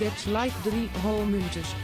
That's like 3 whole muntjes.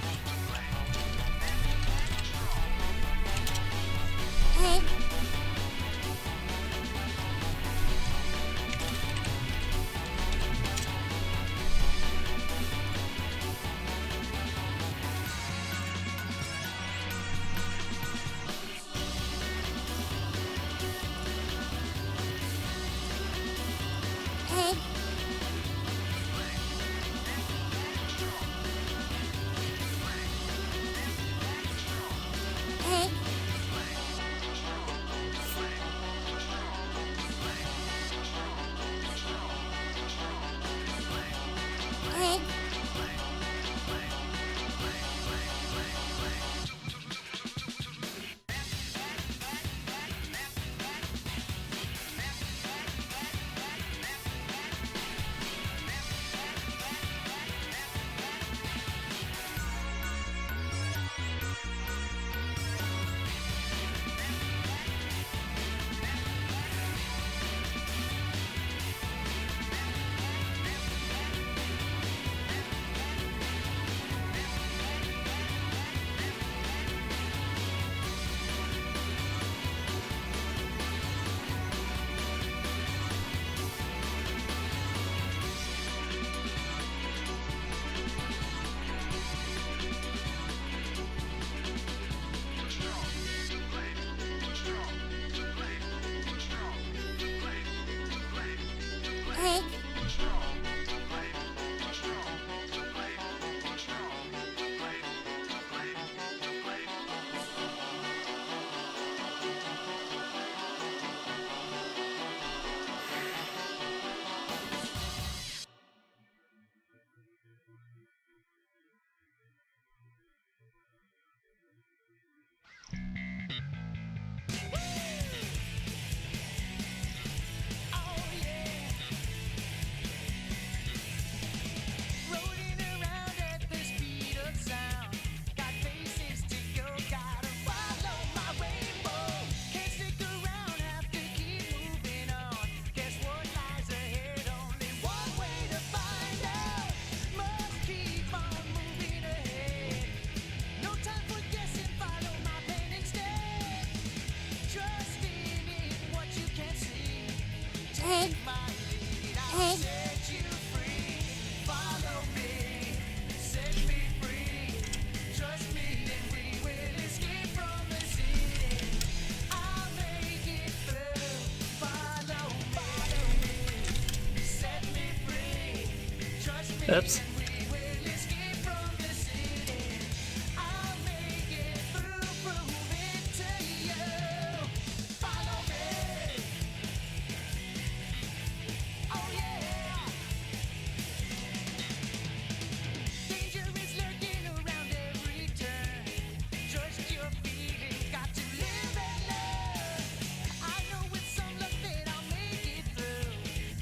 Oops.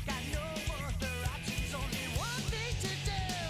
Got no other options, only one thing to do.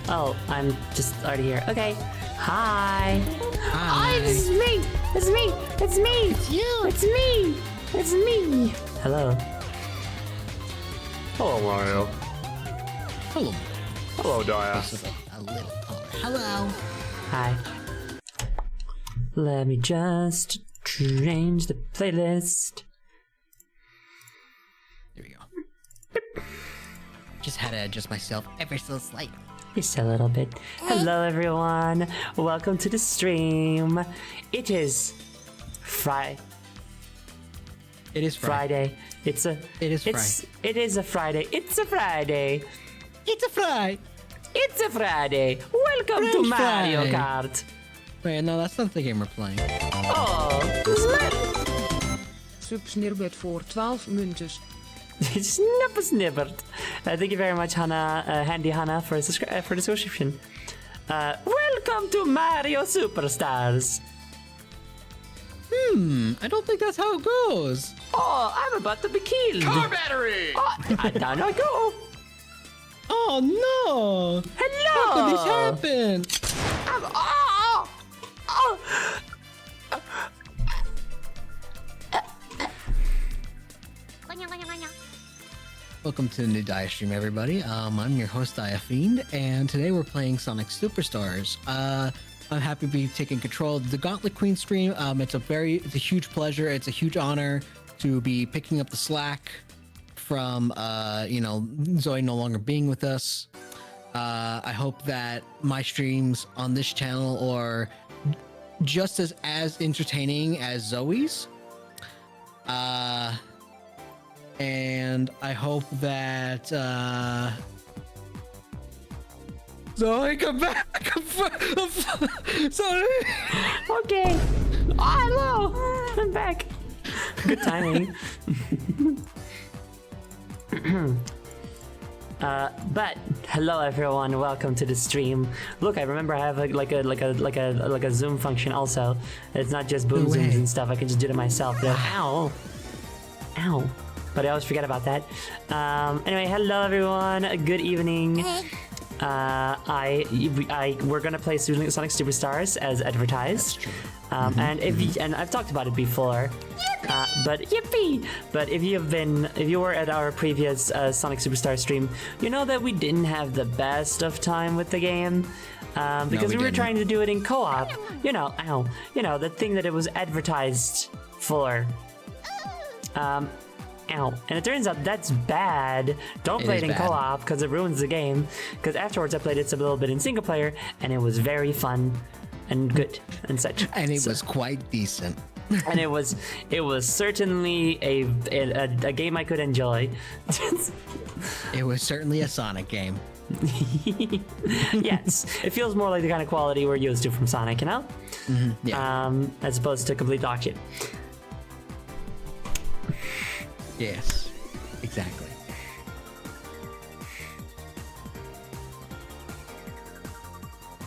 Oh, I'm just already here. Okay. Hi. Hi. Oh, this is me. It's me. It's me. It's you. It's me. It's me. Hello. Hello, Mario. Hello. Hello, Dia. A little taller. Hello. Hi. Let me just change the playlist. There we go. Just had to adjust myself ever so slightly. Just a little bit. Hello, everyone. Welcome to the stream. It is Friday. It is Friday. It is a Friday. It's a fry. It's a Friday. It's a Friday. Welcome to French Mario fry. Kart. Wait, no, that's not the game we're playing. Oh, Subsnirbet voor 12 muntes. snipper snippert. Thank you very much, Hannah, Handy Hannah, for the subscription. Welcome to Mario Superstars. I don't think that's how it goes. Oh, I'm about to be killed. Car battery! Oh, down I go. Oh no! Hello. How could this happen? Welcome to the new Dia stream, everybody. I'm your host, DiaFiend, and today we're playing Sonic Superstars. I'm happy to be taking control of the Gauntlet Queen stream. It's a huge pleasure. It's a huge honor to be picking up the slack from, Zoe no longer being with us. I hope that my streams on this channel are just as entertaining as Zoe's. And I hope that Zoe, come back! Sorry. Okay. Oh, hello. I'm back. Good timing. But hello everyone, welcome to the stream. Look, I remember I have a zoom function also. It's not just boom No zooms way. and stuff. I can just do it myself. Ow, ow. But I always forget about that. Anyway, hello everyone. Good evening. We're gonna play Sonic Superstars as advertised. And I've talked about it before. But if you were at our previous Sonic Superstar stream, you know that we didn't have the best of time with the game. Because we were didn't. trying to do it in co-op. The thing that it was advertised for. And it turns out that's bad. Don't play it in co-op because it ruins the game. Because afterwards I played it a little bit in single player and it was very fun and good and such. And it was quite decent. And it was certainly a game I could enjoy. It was certainly a Sonic game. Yes, it feels more like the kind of quality we're used to from Sonic, you know? Yeah. As opposed to complete dog shit. Yes. Exactly.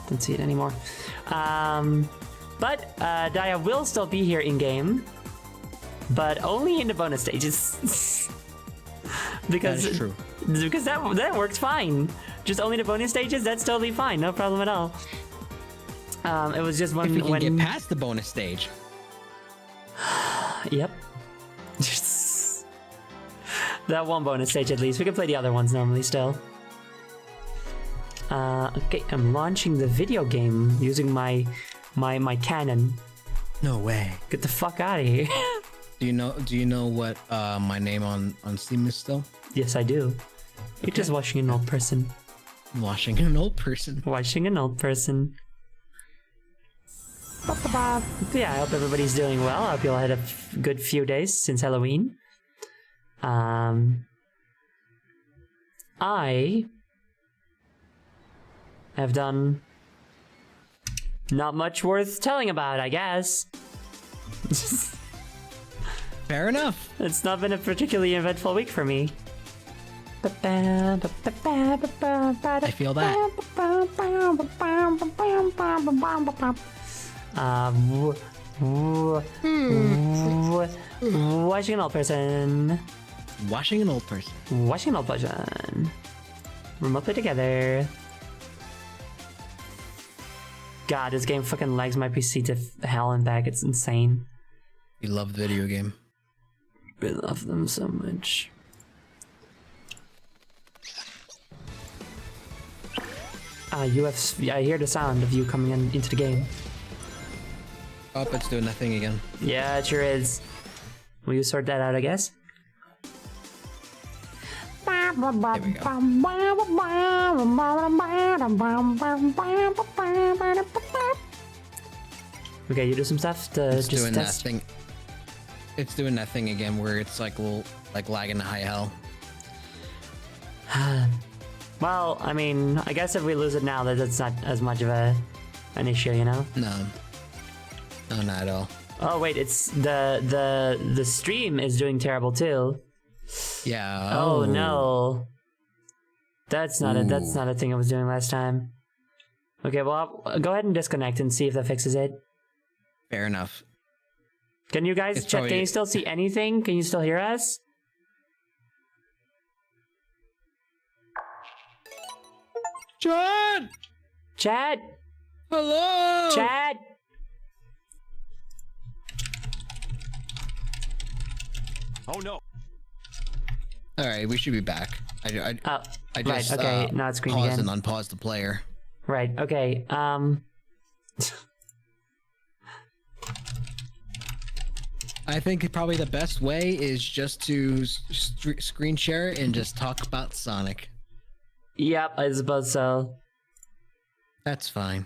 Don't see it anymore. But Dia will still be here in game, but only in the bonus stages. Because That is true. Because that works fine. Just only the bonus stages. That's totally fine. No problem at all. It was just If we can when get past the bonus stage. Yep. That one bonus stage at least. We can play the other ones normally still. Okay, I'm launching the video game using my cannon. No way. Get the fuck out of here. Do you know what my name on Steam is still? Yes, I do. You're just watching an old person. Washing an old person. Watching an old person. Yeah, I hope everybody's doing well. I hope you all had a good few days since Halloween. I have done not much worth telling about, I guess. Fair enough. It's not been a particularly eventful week for me. I feel that. Watching an old person. Washing an old person. Watching an old person. Remote play together. God, this game fucking lags my PC to hell and back. It's insane. You love the video game. I love them so much. I hear the sound of you coming into the game. Oh, it's doing that thing again. Yeah, it sure is. Will you sort that out, I guess? There we go. Okay, you do some stuff to It's just doing test. that thing. It's doing that thing again where it's like lagging to high hell. Well, I mean, I guess if we lose it now, that's not as much of an issue, you know? No, not at all. Oh wait, it's the stream is doing terrible too. Yeah. Oh no, that's not a thing I was doing last time. Okay, well, I'll go ahead and disconnect and see if that fixes it. Fair enough. Can you guys It's check? probably- Can you still see anything? Can you still hear us? Chad! Chad, Hello! Chad. Oh no. All right, we should be back. I Oh, just right. Okay, now it's green paused again. and unpaused the player. Right. Okay. I think probably the best way is just to screen share it and just talk about Sonic. Yep, I suppose so. That's fine.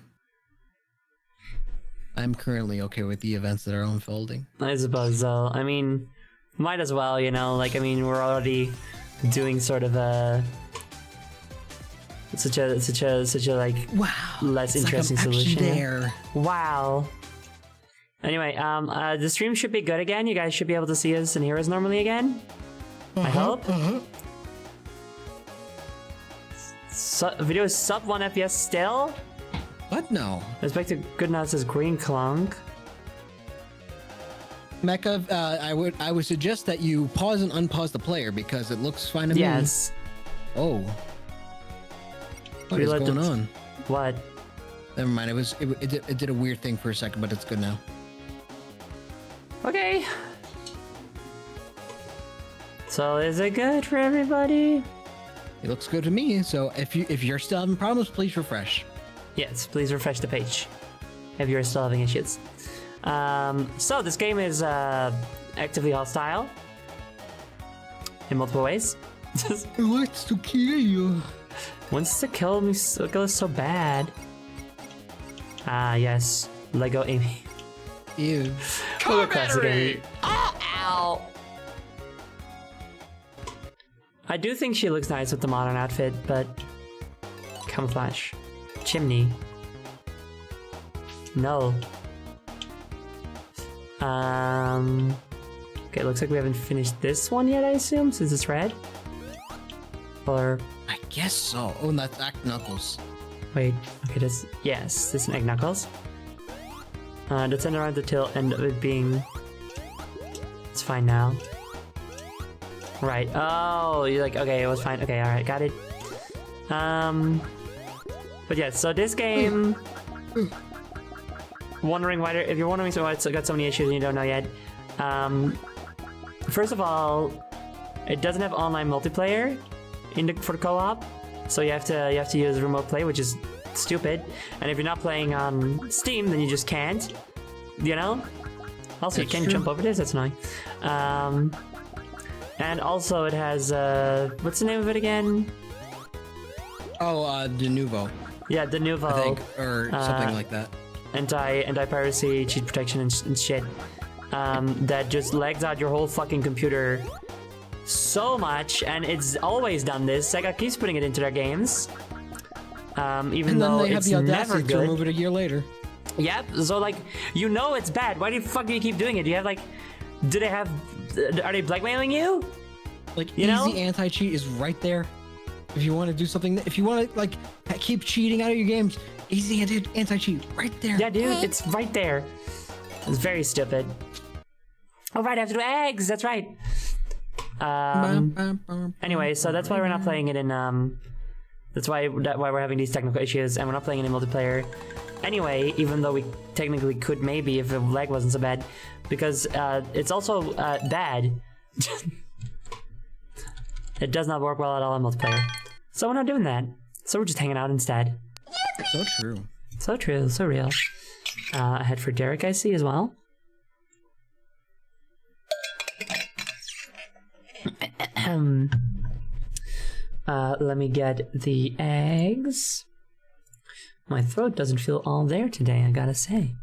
I'm currently okay with the events that are unfolding. I suppose so. I mean, might as well, you know. Like, I mean, we're already doing sort of a such a like Wow. less it's interesting like I'm actually solution. there. Wow. Anyway, the stream should be good again. You guys should be able to see us and hear us normally again. I hope. Video is sub 1 FPS still. What? No. Respect to goodness says Green Clunk. Mecha, I would suggest that you pause and unpause the player because it looks fine to me. Yes. Oh. What is Reload going the- on? What? Never mind. It did a weird thing for a second, but it's good now. Okay. So is it good for everybody? It looks good to me. So if you're still having problems, please refresh. Yes, please refresh the page if you're still having issues. So this game is actively hostile in multiple ways. It wants to kill you. Wants to kill me, kill us so bad. Ah, yes, Lego Amy. Ew. Color classic Amy. Oh, ow! I do think she looks nice with the modern outfit, but camouflage. Chimney. No. Okay, looks like we haven't finished this one yet, I assume, since it's red. Or I guess so. Oh, and that's Act Knuckles. wait, okay, this is an Egg Knuckles. The turn around the tail end of it being. It's fine now. Right. Oh, you're like, okay, it was fine. Okay, alright, got it. But yeah, so this game. Wondering why, if you're wondering why it's got so many issues and you don't know yet. First of all, it doesn't have online multiplayer for the co-op, so you have to use remote play, which is stupid. And if you're not playing on Steam, then you just can't. You know. Also, you That's can't true. jump over this. That's annoying. And also, it has what's the name of it again? Oh, De Nouveau, Yeah, the Nouveau. I think, or something like that. Anti-piracy, cheat protection, and shit. That just lags out your whole fucking computer so much, and it's always done this. Sega keeps putting it into their games, even And then though they have it's the never audacity to good. remove it a year later. Yep. So like, you know it's bad. Why the fuck do you keep doing it? Do you have like, do they have? Are they blackmailing you? Like, You know? easy anti-cheat is right there. If you want to do something, if you want to like keep cheating out of your games, easy anti-cheat right there. Yeah, dude, it's right there. It's very stupid. Oh right, I have to do eggs. That's right. Anyway, so that's why we're not playing it in. That's why we're having these technical issues, and we're not playing it in multiplayer. anyway, even though we technically could maybe if the lag wasn't so bad, because it's also bad. It does not work well at all in multiplayer. So we're not doing that. So we're just hanging out instead. So true. So true, so real. Head for Derek, I see, as well. Let me get the eggs. My throat doesn't feel all there today, I gotta say.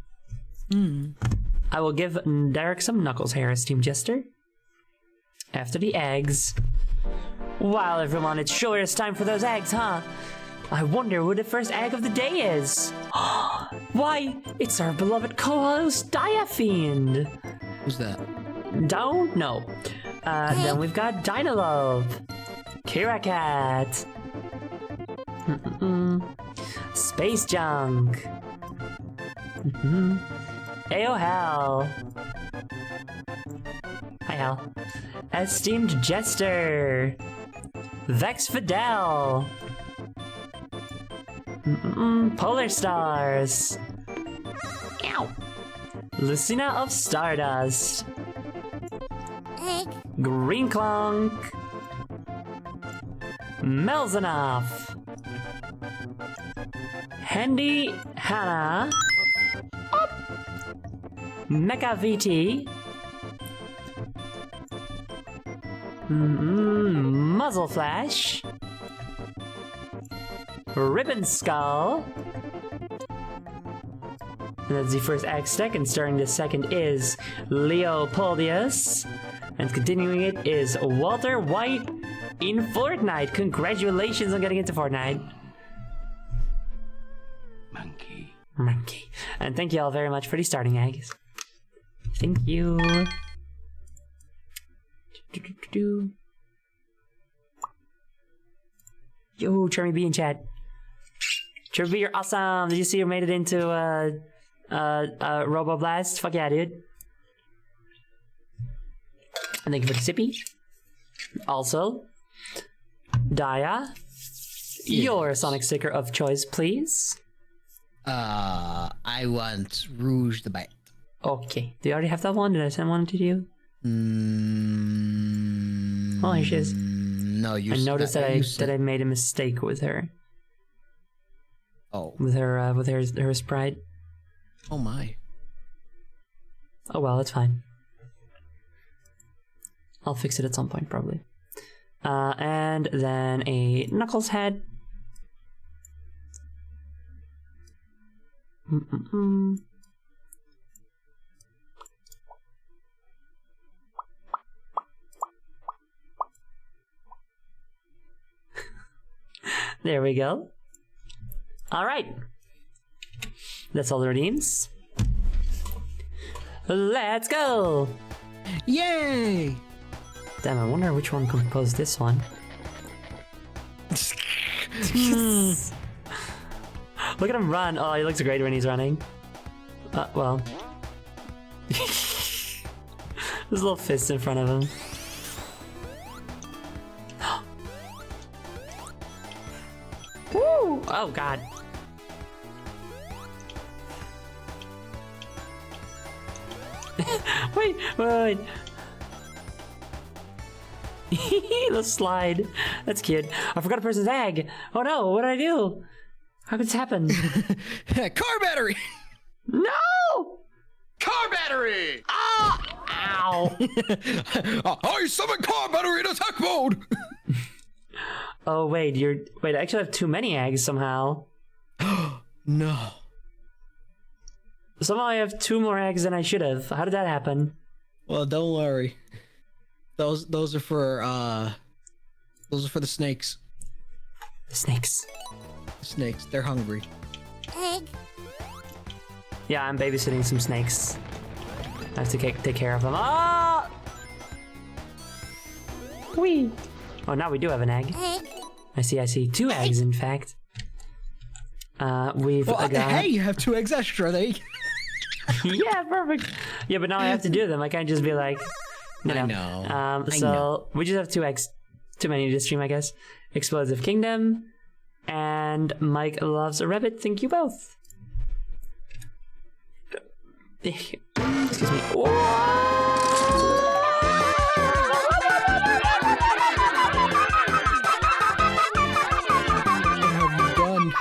I will give Derek some Knuckles hair, esteemed Jester. After the eggs. Wow, everyone, it's sure it's time for those eggs, huh? I wonder who the first egg of the day is. Why, it's our beloved co-host, DiaFiend. Who's that? Don't know. Then we've got Dynalove, Kira Cat, Space Junk, Ayo Hal. Hi Hal. Esteemed Jester, Vex Fidel, Polar Stars, Ow. Lucina of Stardust, Green Clunk, Melzanoff, Handy Hannah, Mecha VT, Muzzle Flash, Ribbon Skull. And that's the first egg stack, and starting the second is Leopoldius. And continuing it is Walter White in Fortnite. Congratulations on getting into Fortnite. Monkey. And thank you all very much for the starting eggs. Thank you. Yo, Chermy B in chat. Chermy B, you're awesome. Did you see you made it into Roboblast? Fuck yeah, dude. And thank you for the sippy. Also, Daya, your Sonic sticker of choice, please. I want Rouge the Bite. Okay. Do you already have that one? Did I send one to you? Oh, here she is. No, you. I noticed that I made a mistake with her. Oh. With her sprite. Oh my. Oh well, it's fine. I'll fix it at some point, probably. And then a Knuckles head. There we go. All right. That's all the redeems. Let's go. Yay! Damn, I wonder which one composed this one. Look at him run. Oh, he looks great when he's running. Well. There's little fists in front of him. Woo! Oh, God. wait. Let's slide. That's cute. I forgot a person's egg. Oh no, what did I do? How could this happen? Car battery! No! Car battery! Ow! I summon car battery in attack mode! Oh wait, I actually have too many eggs somehow. No. Somehow I have 2 more eggs than I should have. How did that happen? Well, don't worry. Those are for the snakes. The snakes. The snakes, they're hungry. Egg. Yeah, I'm babysitting some snakes. I have to take care of them. Ah! Whee! Oh, now we do have an egg. Egg. I see. 2 eggs, in fact. We've got... Hey, you have 2 eggs extra, they. Yeah, perfect. Yeah, but now I have to do them. I can't just be like, you know. I know. So we just have 2 eggs. Too many to stream, I guess. Explosive Kingdom and Mike Loves a Rabbit. Thank you both. Excuse me. What have you done?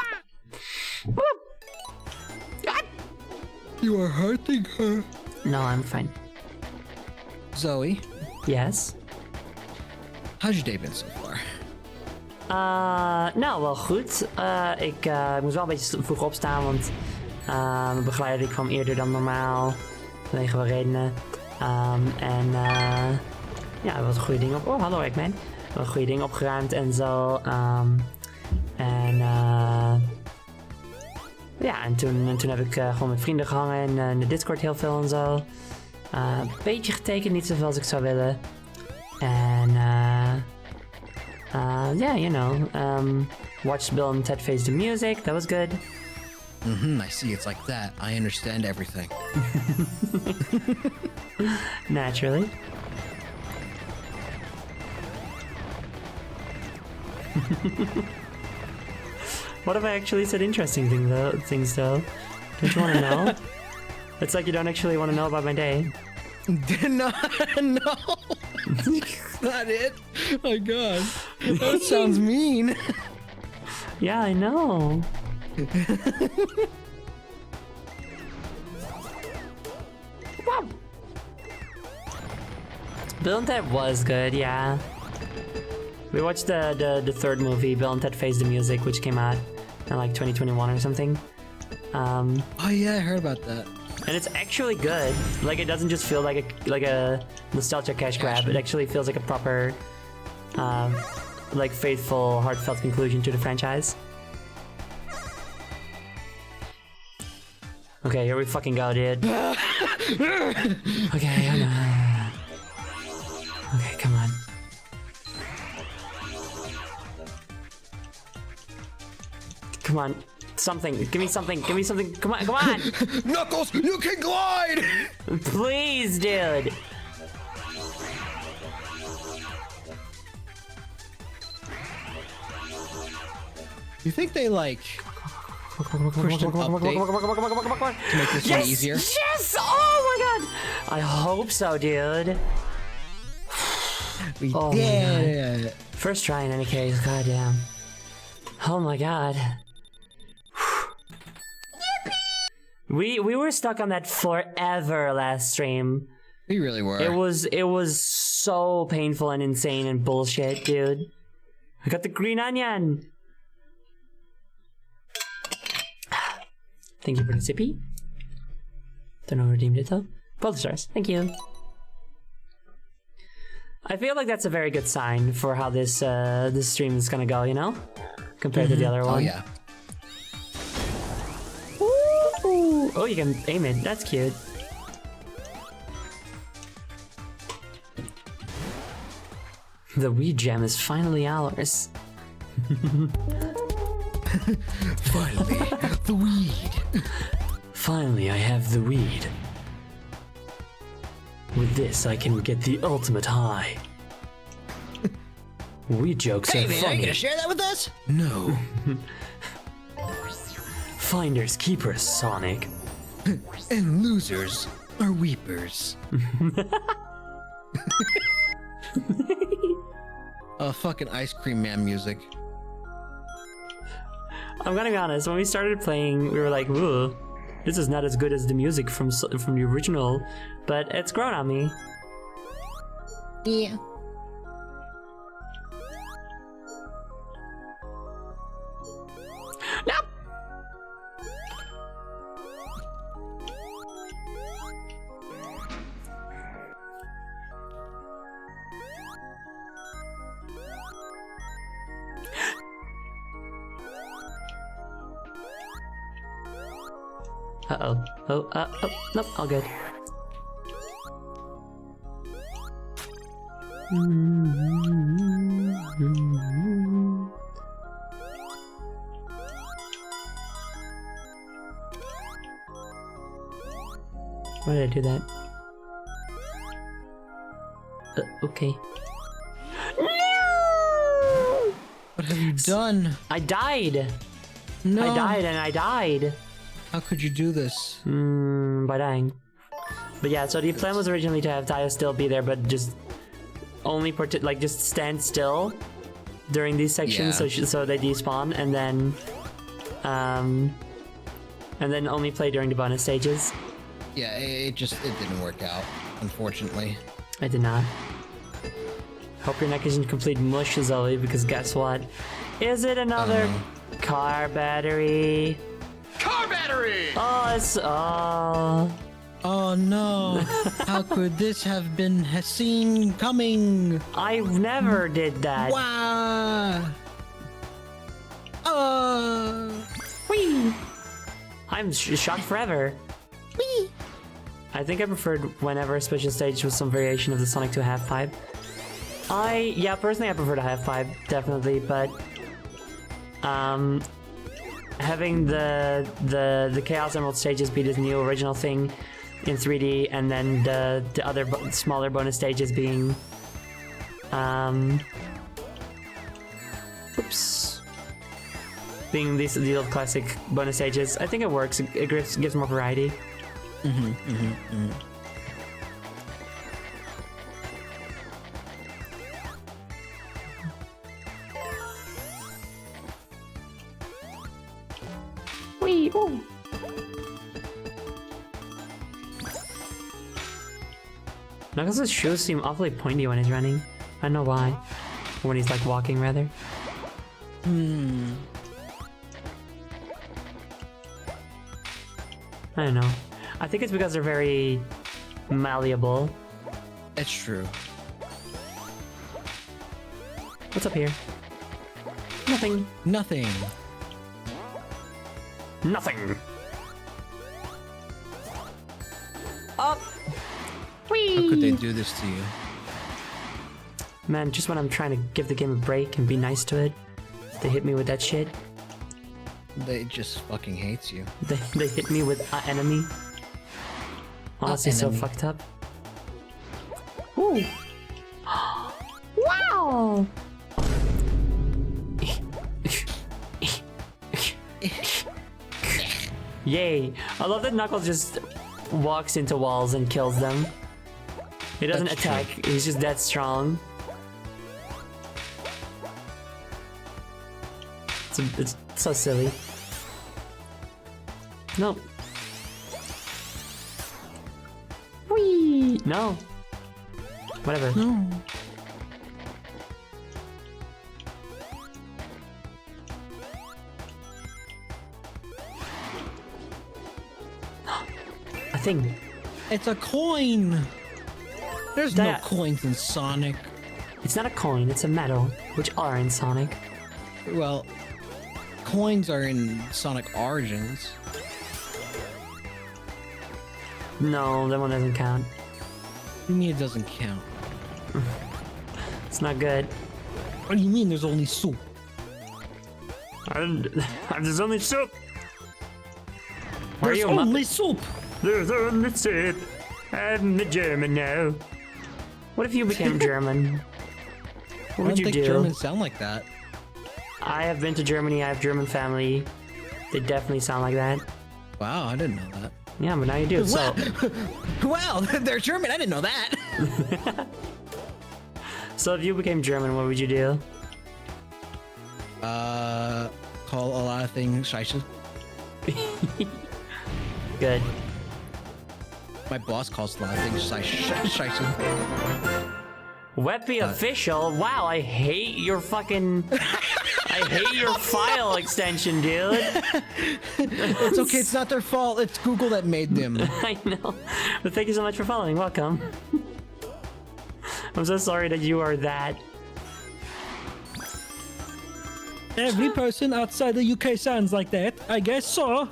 You are hurting her. No, I'm fine. Zoe, Yes? how's your day been so far? Nou, wel goed. Ik moest wel een beetje vroeg opstaan, want mijn begeleider die kwam eerder dan normaal. Vanwege wel redenen. Ja, wat goede dingen op. Oh, hallo Eggman. Wat goede dingen opgeruimd en zo. Ja, en toen heb ik gewoon met vrienden gehangen in de Discord heel veel en zo. Een beetje getekend, niet zoveel als ik zou willen. En yeah, you know, watched Bill and Ted Face the Music. That was good. I see. It's like that. I understand everything. Naturally. What if I actually said interesting things though? Don't you want to know? It's like you don't actually want to know about my day. No, not it. My God, that sounds mean. Yeah, I know. Bill and Ted was good, yeah. We watched the third movie, Bill and Ted Face the Music, which came out in like 2021 or something. Oh yeah, I heard about that. And it's actually good. Like, it doesn't just feel like a nostalgia cash grab. It actually feels like a proper, like, faithful, heartfelt conclusion to the franchise. Okay, here we fucking go, dude. Okay, I know. Okay, come on. Come on. Something. Give me something. Give me something. Come on. Come on. Knuckles, you can glide. Please, dude. You think they like pushed an update to make this one easier? Yes! Oh my god! I hope so, dude. We Oh my did. First try in any case, goddamn. Oh my god. We were stuck on that forever last stream. We really were. It was so painful and insane and bullshit, dude. I got the green onion. Thank you for the zippy. Don't know who redeemed it though. Both stars. Thank you. I feel like that's a very good sign for how this this stream is gonna go, you know? Compared to the other one. Oh yeah. Ooh. Oh, you can aim it. That's cute. The weed gem is finally ours. Finally, the weed. Finally, I have the weed. With this, I can get the ultimate high. Weed jokes are funny. Are you gonna share that with us? No. Finders keepers, Sonic. And losers are weepers. Fucking ice cream man music. I'm gonna be honest, when we started playing, we were like, ooh, this is not as good as the music from the original, but it's grown on me. Yeah. No! Uh-oh. Oh, nope, all good. Why did I do that? Okay. No! What have you done? I died! No. I died and I died! How could you do this? By dying. But yeah, so the plan was originally to have Tayo still be there, but just only just stand still during these sections, so they despawn, and then only play during the bonus stages. Yeah, it didn't work out, unfortunately. I did not. Hope your neck isn't complete mush, Zoe, because guess what? Is it another car battery? Car battery! Oh, it's Oh no! How could this have been seen coming? I never did that. Wow! Whee! I'm shocked forever. Whee! I think I preferred whenever a special stage was some variation of the Sonic 2 half pipe. Personally I prefer the half pipe, definitely, but having the Chaos Emerald stages be this new original thing in 3D, and then the other smaller bonus stages being being these little classic bonus stages, I think it works. It gives more variety. Wee! Ooh! Knuckles' shoes seem awfully pointy when he's running. I don't know why. When he's like walking, rather. I don't know. I think it's because they're very malleable. It's true. What's up here? Nothing. Nothing. Nothing. Up. Whee! How could they do this to you? Man, just when I'm trying to give the game a break and be nice to it, they hit me with that shit. They just fucking hates you. They hit me with an enemy. Honestly, so fucked up. Ooh. Wow! Yay! I love that Knuckles just walks into walls and kills them. He doesn't That's attack, true. he's just that strong. It's so silly. No. Whee! No. Whatever. No. A thing. It's a coin! There's no That- coins in Sonic. It's not a coin, it's a medal, which are in Sonic. Well, coins are in Sonic Origins. No, that one doesn't count. What do you mean it doesn't count? It's not good. What do you mean there's only soup? There's only soup. Why are There's you a only soup! There's only soup. I'm a German now. What if you became German? What I would don't you think do? Germans sound like that. I have been to Germany. I have German family. They definitely sound like that. Wow, I didn't know that. Yeah, but now you do. So, Wow, they're German. I didn't know that. so if you became German, what would you do? Call a lot of things Scheiße. Good. My boss calls a lot of things Scheiße. Weppy official. Wow, I hate your fucking. I hate your file extension, dude. It's okay. It's not their fault. It's Google that made them. I know. But thank you so much for following. Welcome. I'm so sorry that you are that. Every person outside the UK sounds like that. I guess so.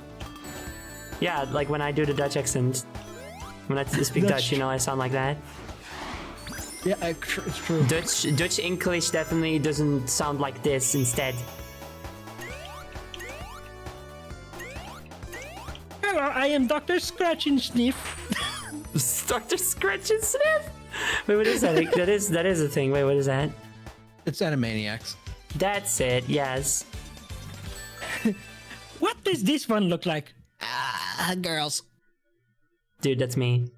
Yeah, like when I do the Dutch accent. When I speak Dutch, you know, I sound like that. Yeah, it's true. Dutch English definitely doesn't sound like this instead. Hello, I am Dr. Scratch and Sniff. Dr. Scratch and Sniff? Wait, what is that? that is a thing. Wait, what is that? It's Animaniacs. That's it, yes. What does this one look like? Girls. Dude, that's me.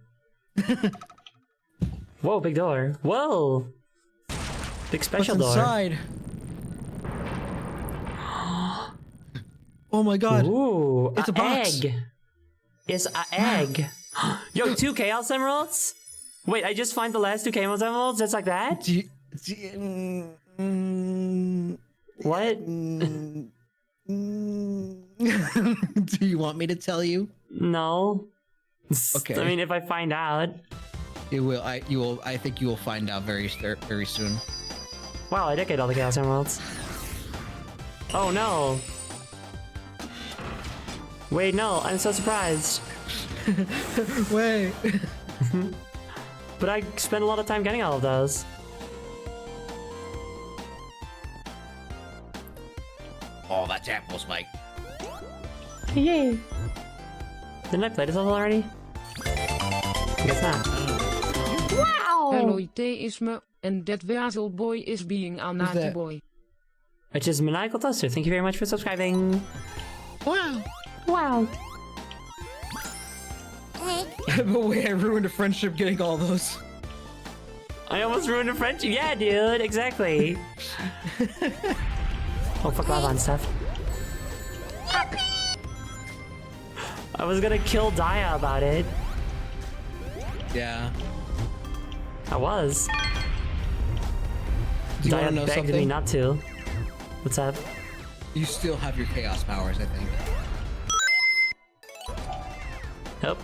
Whoa, big door. Whoa. Big special What's door. inside? Oh my god. Ooh, It's a box. egg. It's an egg. Yo, 2 Chaos Emeralds? Wait, I just find the last 2 Chaos Emeralds? Just like that? What? Do you want me to tell you? No. Okay. I mean, if I find out. It will. You will. I think you will find out very soon. Wow, I did get all the Chaos Emeralds. Oh no. Wait, no, I'm so surprised. Wait. But I spent a lot of time getting all of those. Oh, that's apple spike. Yay. Didn't I play this level already? I guess not. Hello, theïsme, and that Wazel boy is being a naughty that? boy. Which is Maniacal Toaster. Thank you very much for subscribing. Wow. Wow. But wait, I ruined a friendship getting all those. I almost ruined a friendship. Yeah, dude, exactly. Oh, fuck lava and stuff. I was gonna kill Dia about it. Yeah. I was. Do you want Dia to know begged me something? not to. What's up? You still have your chaos powers, I think. Nope.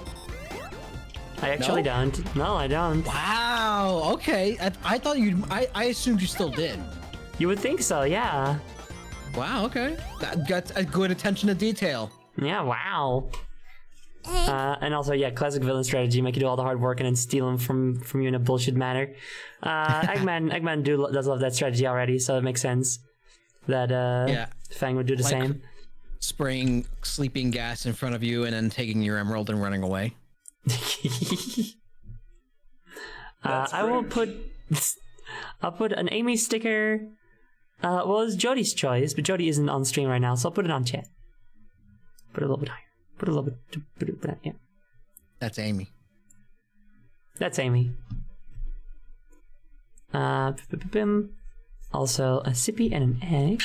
I actually No? don't. No, I don't. Wow. Okay. I thought you. I assumed you still did. You would think so, yeah. Wow. Okay. That's a good attention to detail. Yeah, wow. And also, yeah, classic villain strategy, make you do all the hard work and then steal them from you in a bullshit manner. Eggman does love that strategy already, so it makes sense that Fang would do the Like- same. Spraying sleeping gas in front of you and then taking your emerald and running away. I'll put an Amy sticker. Well, it's Jody's choice, but Jody isn't on stream right now, so I'll put it on chat. Put it a little bit higher. Put it a little bit. Yeah. That's Amy. That's Amy. Also, a sippy and an egg.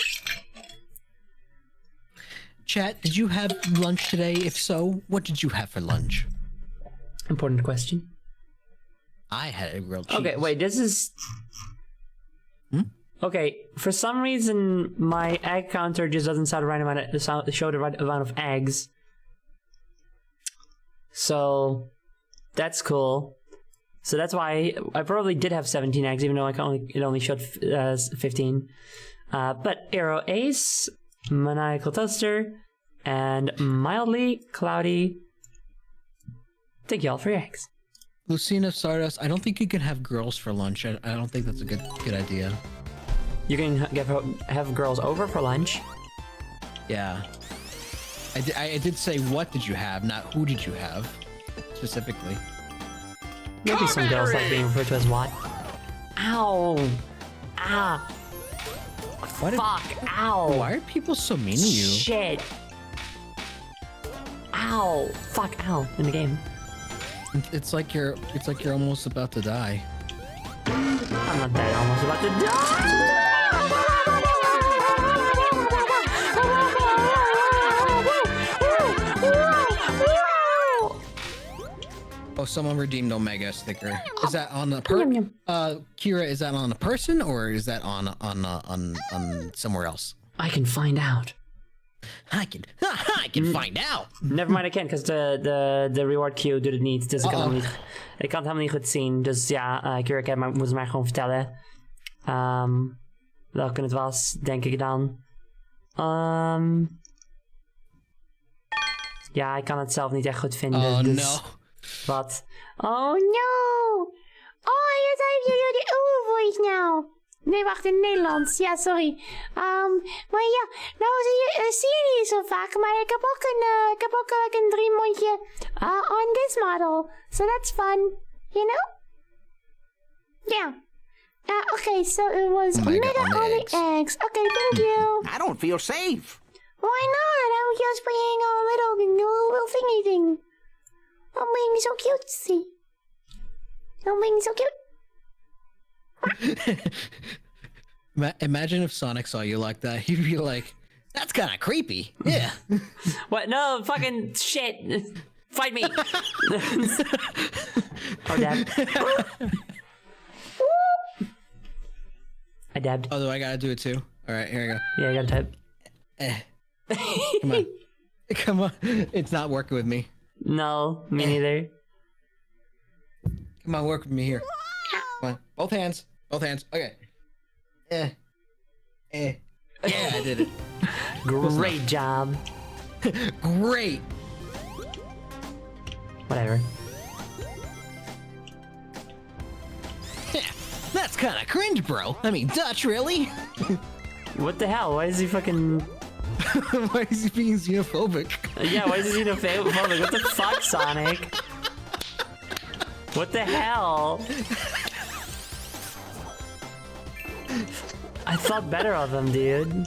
Chat, did you have lunch today? If so, what did you have for lunch? Important question. I had a grilled cheese. Okay, wait, this is... Okay, for some reason, my egg counter just doesn't show the right amount of eggs. So, that's cool. So that's why I probably did have 17 eggs, even though it only showed 15. But Arrow Ace, Maniacal Toaster, and Mildly Cloudy. Thank you all for your eggs. Lucina Stardust, I don't think you can have girls for lunch. I don't think that's a good idea. You can have girls over for lunch. Yeah. I did say what did you have, not who did you have, specifically. Maybe some girls like being referred to as what? Ow! Ah! Fuck! Ow! Why are people so mean to you? Shit! Ow! Fuck! Ow! In the game. It's like you're almost about to die. I'm not that almost about to die! Oh, someone redeemed Omega sticker. Is that on a Yum, yum. Kira, is that on a person or is that on somewhere else? I can find out. I can find out. Never mind, I can't, because de reward queue doet het niet. Dus ik kan, ik kan het helemaal niet goed zien. Dus ja, Kira moet het mij gewoon vertellen. Welke het was, denk ik dan. Ja, ik kan het zelf niet echt goed vinden. Oh dus... no. Wat? Oh no! Oh, je heeft jullie voice nou. Nee, wacht, in het Nederlands. Ja, sorry. Maar ja, nou zie je niet zo vaak. Maar ik heb ook een dreammondje on this model. So that's fun. You know? Yeah. Okay, so it was Omega on the eggs. Okay, thank you. I don't feel safe. Why not? I was just being a little thingy thing. I'm being so cutesy. Oh, being so cute. Imagine if Sonic saw you like that. He'd be like, "That's kind of creepy." Yeah. What? No, fucking shit. Fight me. Oh, dab. I dabbed. Oh, I gotta do it too. All right, here I go. Yeah, I gotta type. Come on. Come on. It's not working with me. No, me neither. Come on, work with me here. Come on. Both hands. Both hands. Okay. Yeah, I did it. Great job. Great. Whatever. Yeah, that's kind of cringe, bro. I mean, Dutch, really? What the hell? Why is he fucking... Why is he being xenophobic? Yeah, why is he xenophobic? What the fuck, Sonic? What the hell? I thought better of him, dude.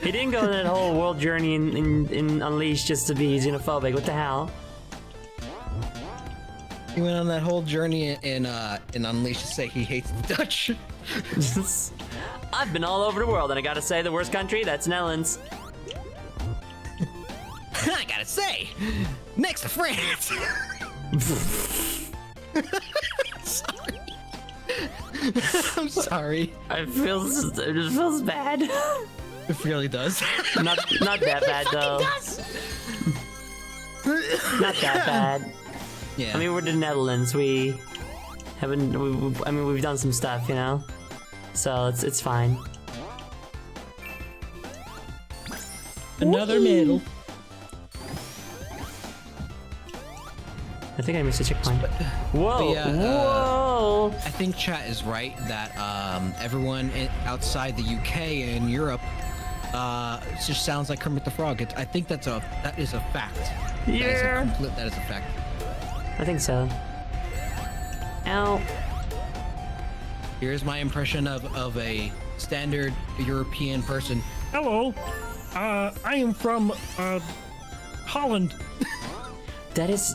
He didn't go on that whole world journey in Unleashed just to be xenophobic. What the hell? He went on that whole journey in Unleashed to say he hates the Dutch. I've been all over the world, and I gotta say, the worst country, that's Netherlands. I gotta say, next to France. Sorry. I'm sorry. It just feels bad. It really does. Not that bad though. Not that bad. Yeah. I mean, we're the Netherlands. We haven't. I mean, we've done some stuff, you know. So it's fine. Another medal. I think I missed a checkpoint. Whoa! yeah, whoa! I think chat is right that everyone outside the UK and Europe just sounds like Kermit the Frog. I think that is a fact. Yeah. That is a fact. I think so. Ow! Here's my impression of a standard European person. Hello. I am from Holland. That is.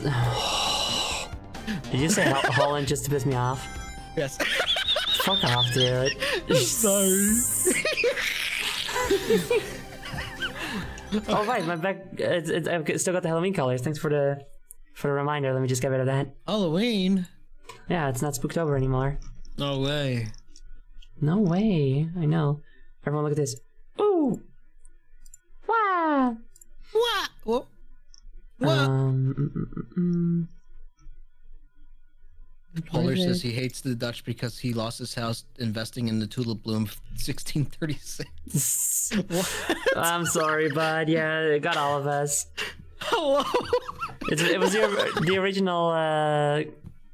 Did you say Holland just to piss me off? Yes. Fuck off, dude. Sorry. Oh right, my back. I've still got the Halloween colors. Thanks for the reminder. Let me just get rid of that. Halloween? Yeah, it's not Spooktober anymore. No way. No way. I know. Everyone, look at this. Ooh. Wow. What? What? Polar says he hates the Dutch because he lost his house investing in the tulip bloom 1636. What? I'm sorry, bud. Yeah, it got all of us. Hello? It was the original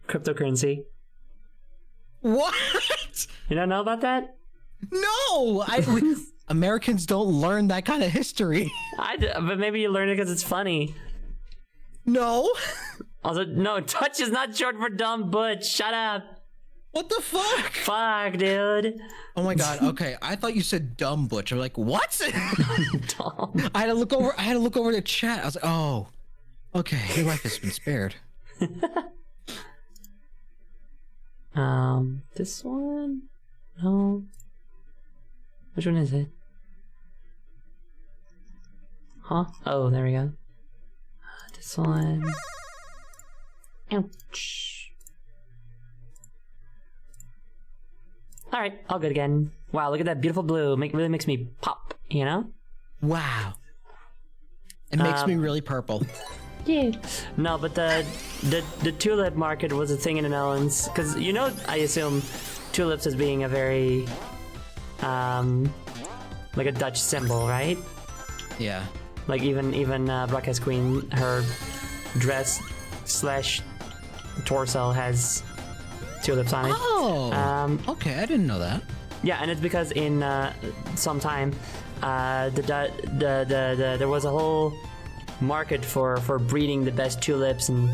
cryptocurrency. What? You don't know about that? No! Americans don't learn that kind of history. But maybe you learn it because it's funny. No. Also, no, Dutch is not short for dumb butch. Shut up. What the fuck? Fuck, dude. Oh my god. Okay, I thought you said dumb butch. I'm like, what? Dumb. I had to look over the chat. I was like, oh, okay, your life has been spared. This one? No. Which one is it? Huh? Oh, there we go. This one. Ouch. Alright, all good again. Wow, look at that beautiful blue. Really makes me pop, you know? Wow. It makes me really purple. Yeah. No, but the tulip market was a thing in the Netherlands. Because, you know, I assume tulips as being a very, like a Dutch symbol, right? Yeah. Like even Broadcast Queen, her dress / torso has tulips on it. Oh. Okay, I didn't know that. Yeah, and it's because in some time, there was a whole market for breeding the best tulips and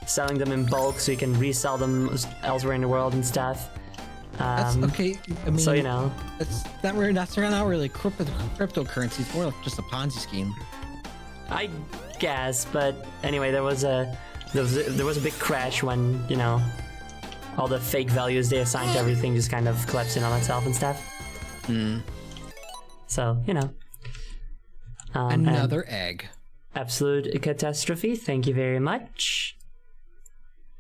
selling them in bulk, so you can resell them elsewhere in the world and stuff. That's okay. I mean, so you know, that's not really cryptocurrency. It's more like just a Ponzi scheme. I guess, but anyway, there was a big crash when, you know, all the fake values they assign to everything just kind of collapse in on itself and stuff. So, you know. Another egg. Absolute catastrophe. Thank you very much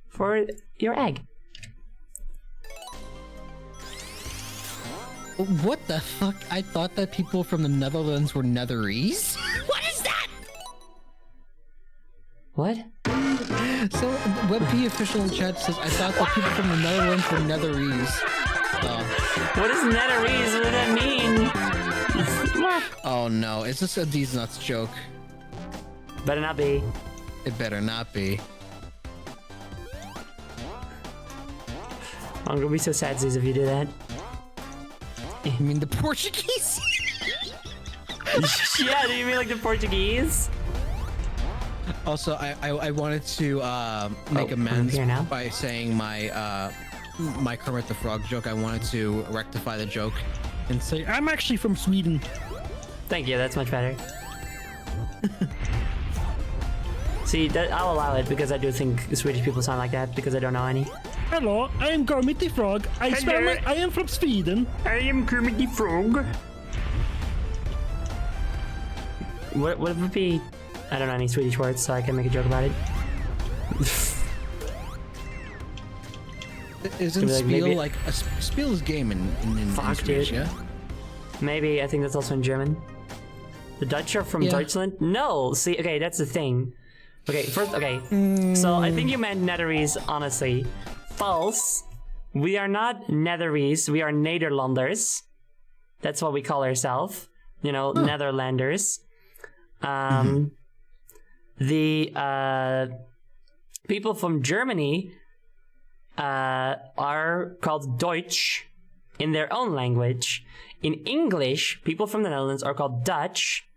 for your egg. What the fuck? I thought that people from the Netherlands were Netherese? What is that? What? So, WebP official chat says, I thought that people from the Netherlands were Netherese. What is Netherese? What does that mean? Oh no, is this a These Nuts joke? Better not be. It better not be. I'm gonna be so sad, Zeez, if you do that. You mean the Portuguese? Yeah, do you mean like the Portuguese? Also, I wanted to make amends here now? by saying my my Kermit the Frog joke. I wanted to rectify the joke and say I'm actually from Sweden. Thank you, that's much better. See, I'll allow it because I do think Swedish people sound like that because I don't know any. Hello, I am Kermit the Frog. I am from Sweden. I am Kermit the Frog. What would be? I don't know any Swedish words, so I can make a joke about it. Isn't like, Spiel maybe- like a Spiel is game in Fuck, Swedish, dude. yeah? Maybe I think that's also in German. The Dutch are from Yeah. Deutschland? No, see, okay, that's the thing. Okay, first, okay. So I think you meant Netherese, honestly. False. We are not Netherese, we are Nederlanders. That's what we call ourselves. You know, Netherlanders. The people from Germany are called Deutsch in their own language. In English, people from the Netherlands are called Dutch.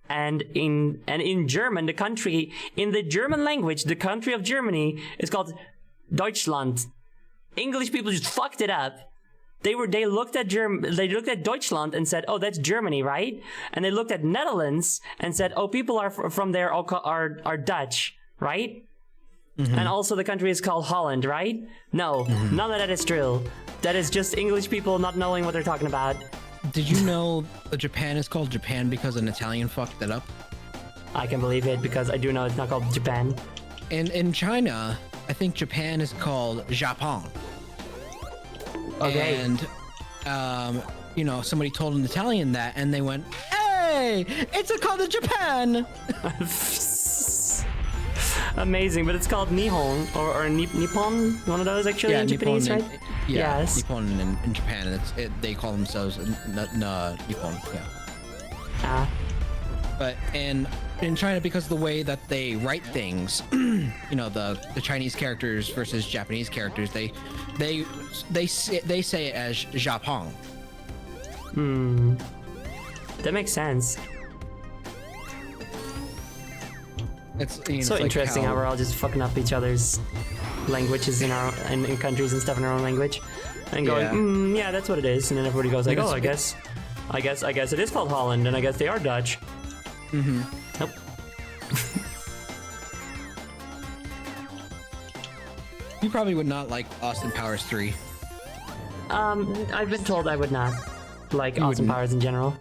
And in German, in the German language, the country of Germany is called Deutschland. English people just fucked it up. They looked at Deutschland and said, "Oh, that's Germany, right?" And they looked at Netherlands and said, "Oh, people are from there are Dutch, right?" And also the country is called Holland, right? No, none of that is true. That is just English people not knowing what they're talking about. Did you know that Japan is called Japan because an Italian fucked it up? I can believe it because I do know it's not called Japan. And in China, I think Japan is called Japon. Okay. And, you know, somebody told an Italian that, and they went, "Hey, it's called Japan." Amazing, but it's called Nihon or Nippon, one of those actually in Japanese, Nippon right? Yeah, Yes. Nippon in Japan, they call themselves Nippon. Yeah. But in China, because of the way that they write things, you know, the Chinese characters versus Japanese characters, they say it as Japon. That makes sense. It's So it's like interesting how we're all just fucking up each other's languages in countries and stuff in our own language, and going, yeah, that's what it is, and then everybody goes like, oh, I guess it is called Holland, and I guess they are Dutch. Nope. You probably would not like Austin Powers 3. I've been told I would not like Austin Powers in general.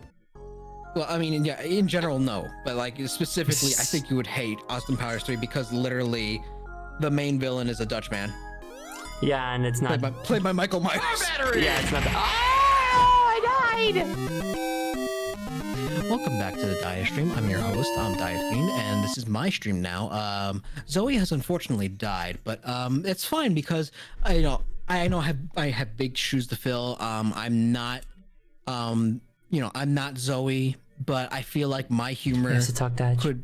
Well, I mean, yeah, in general, no. But, like, specifically, I think you would hate Austin Powers 3 because literally the main villain is a Dutch man. Yeah, and it's not. Played by Michael Myers. Yeah, it's not. Oh, I died! Welcome back to the Dia stream. I'm your host, I'm DiaFiend, and this is my stream now. Zoe has unfortunately died, but it's fine because I know I have big shoes to fill. I'm not I'm not Zoe, but I feel like my humor He has to talk Dutch. could.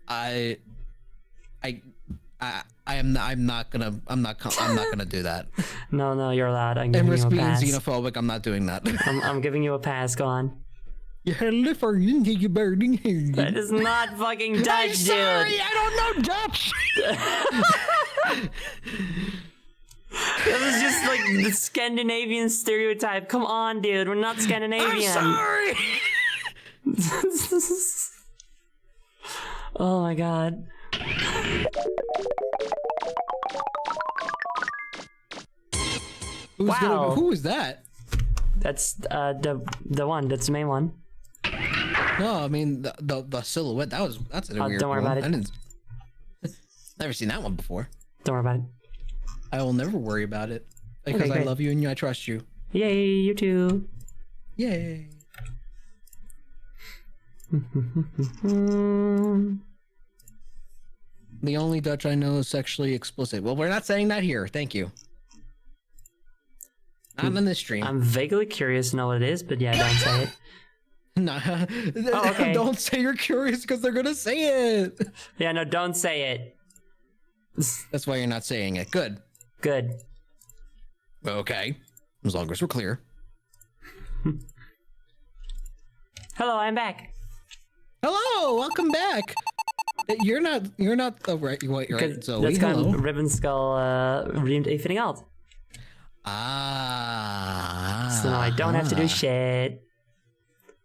I'm not gonna do that. No, you're allowed. I'm And giving risk you a being pass. xenophobic, I'm not doing that. I'm giving you a pass. Go on. That That is not fucking Dutch, I'm sorry, dude. I don't know Dutch. That was just like the Scandinavian stereotype. Come on, dude. We're not Scandinavian. I'm sorry. Oh my god. Wow. Who is that? That's the one. That's the main one. No, I mean the silhouette. That's a weird don't worry one. about it. I didn't. Never seen that one before. Don't worry about it. I will never worry about it because I great. love you and I trust you. Yay, you too. Yay. The only Dutch I know is sexually explicit. Well, we're not saying that here. Thank you. Not in this stream. I'm vaguely curious to know what it is, but yeah, don't say it. No. okay. Don't say you're curious because they're gonna say it. Yeah, no, don't say it. That's why you're not saying it. Good. Good. Okay. As long as we're clear. Hello, I'm back. Hello, welcome back. You're not. Oh, right. You're right. Zoe. That's Hello. kan Ribbon Skull redeemed even out. Ah. So now I don't have to do shit.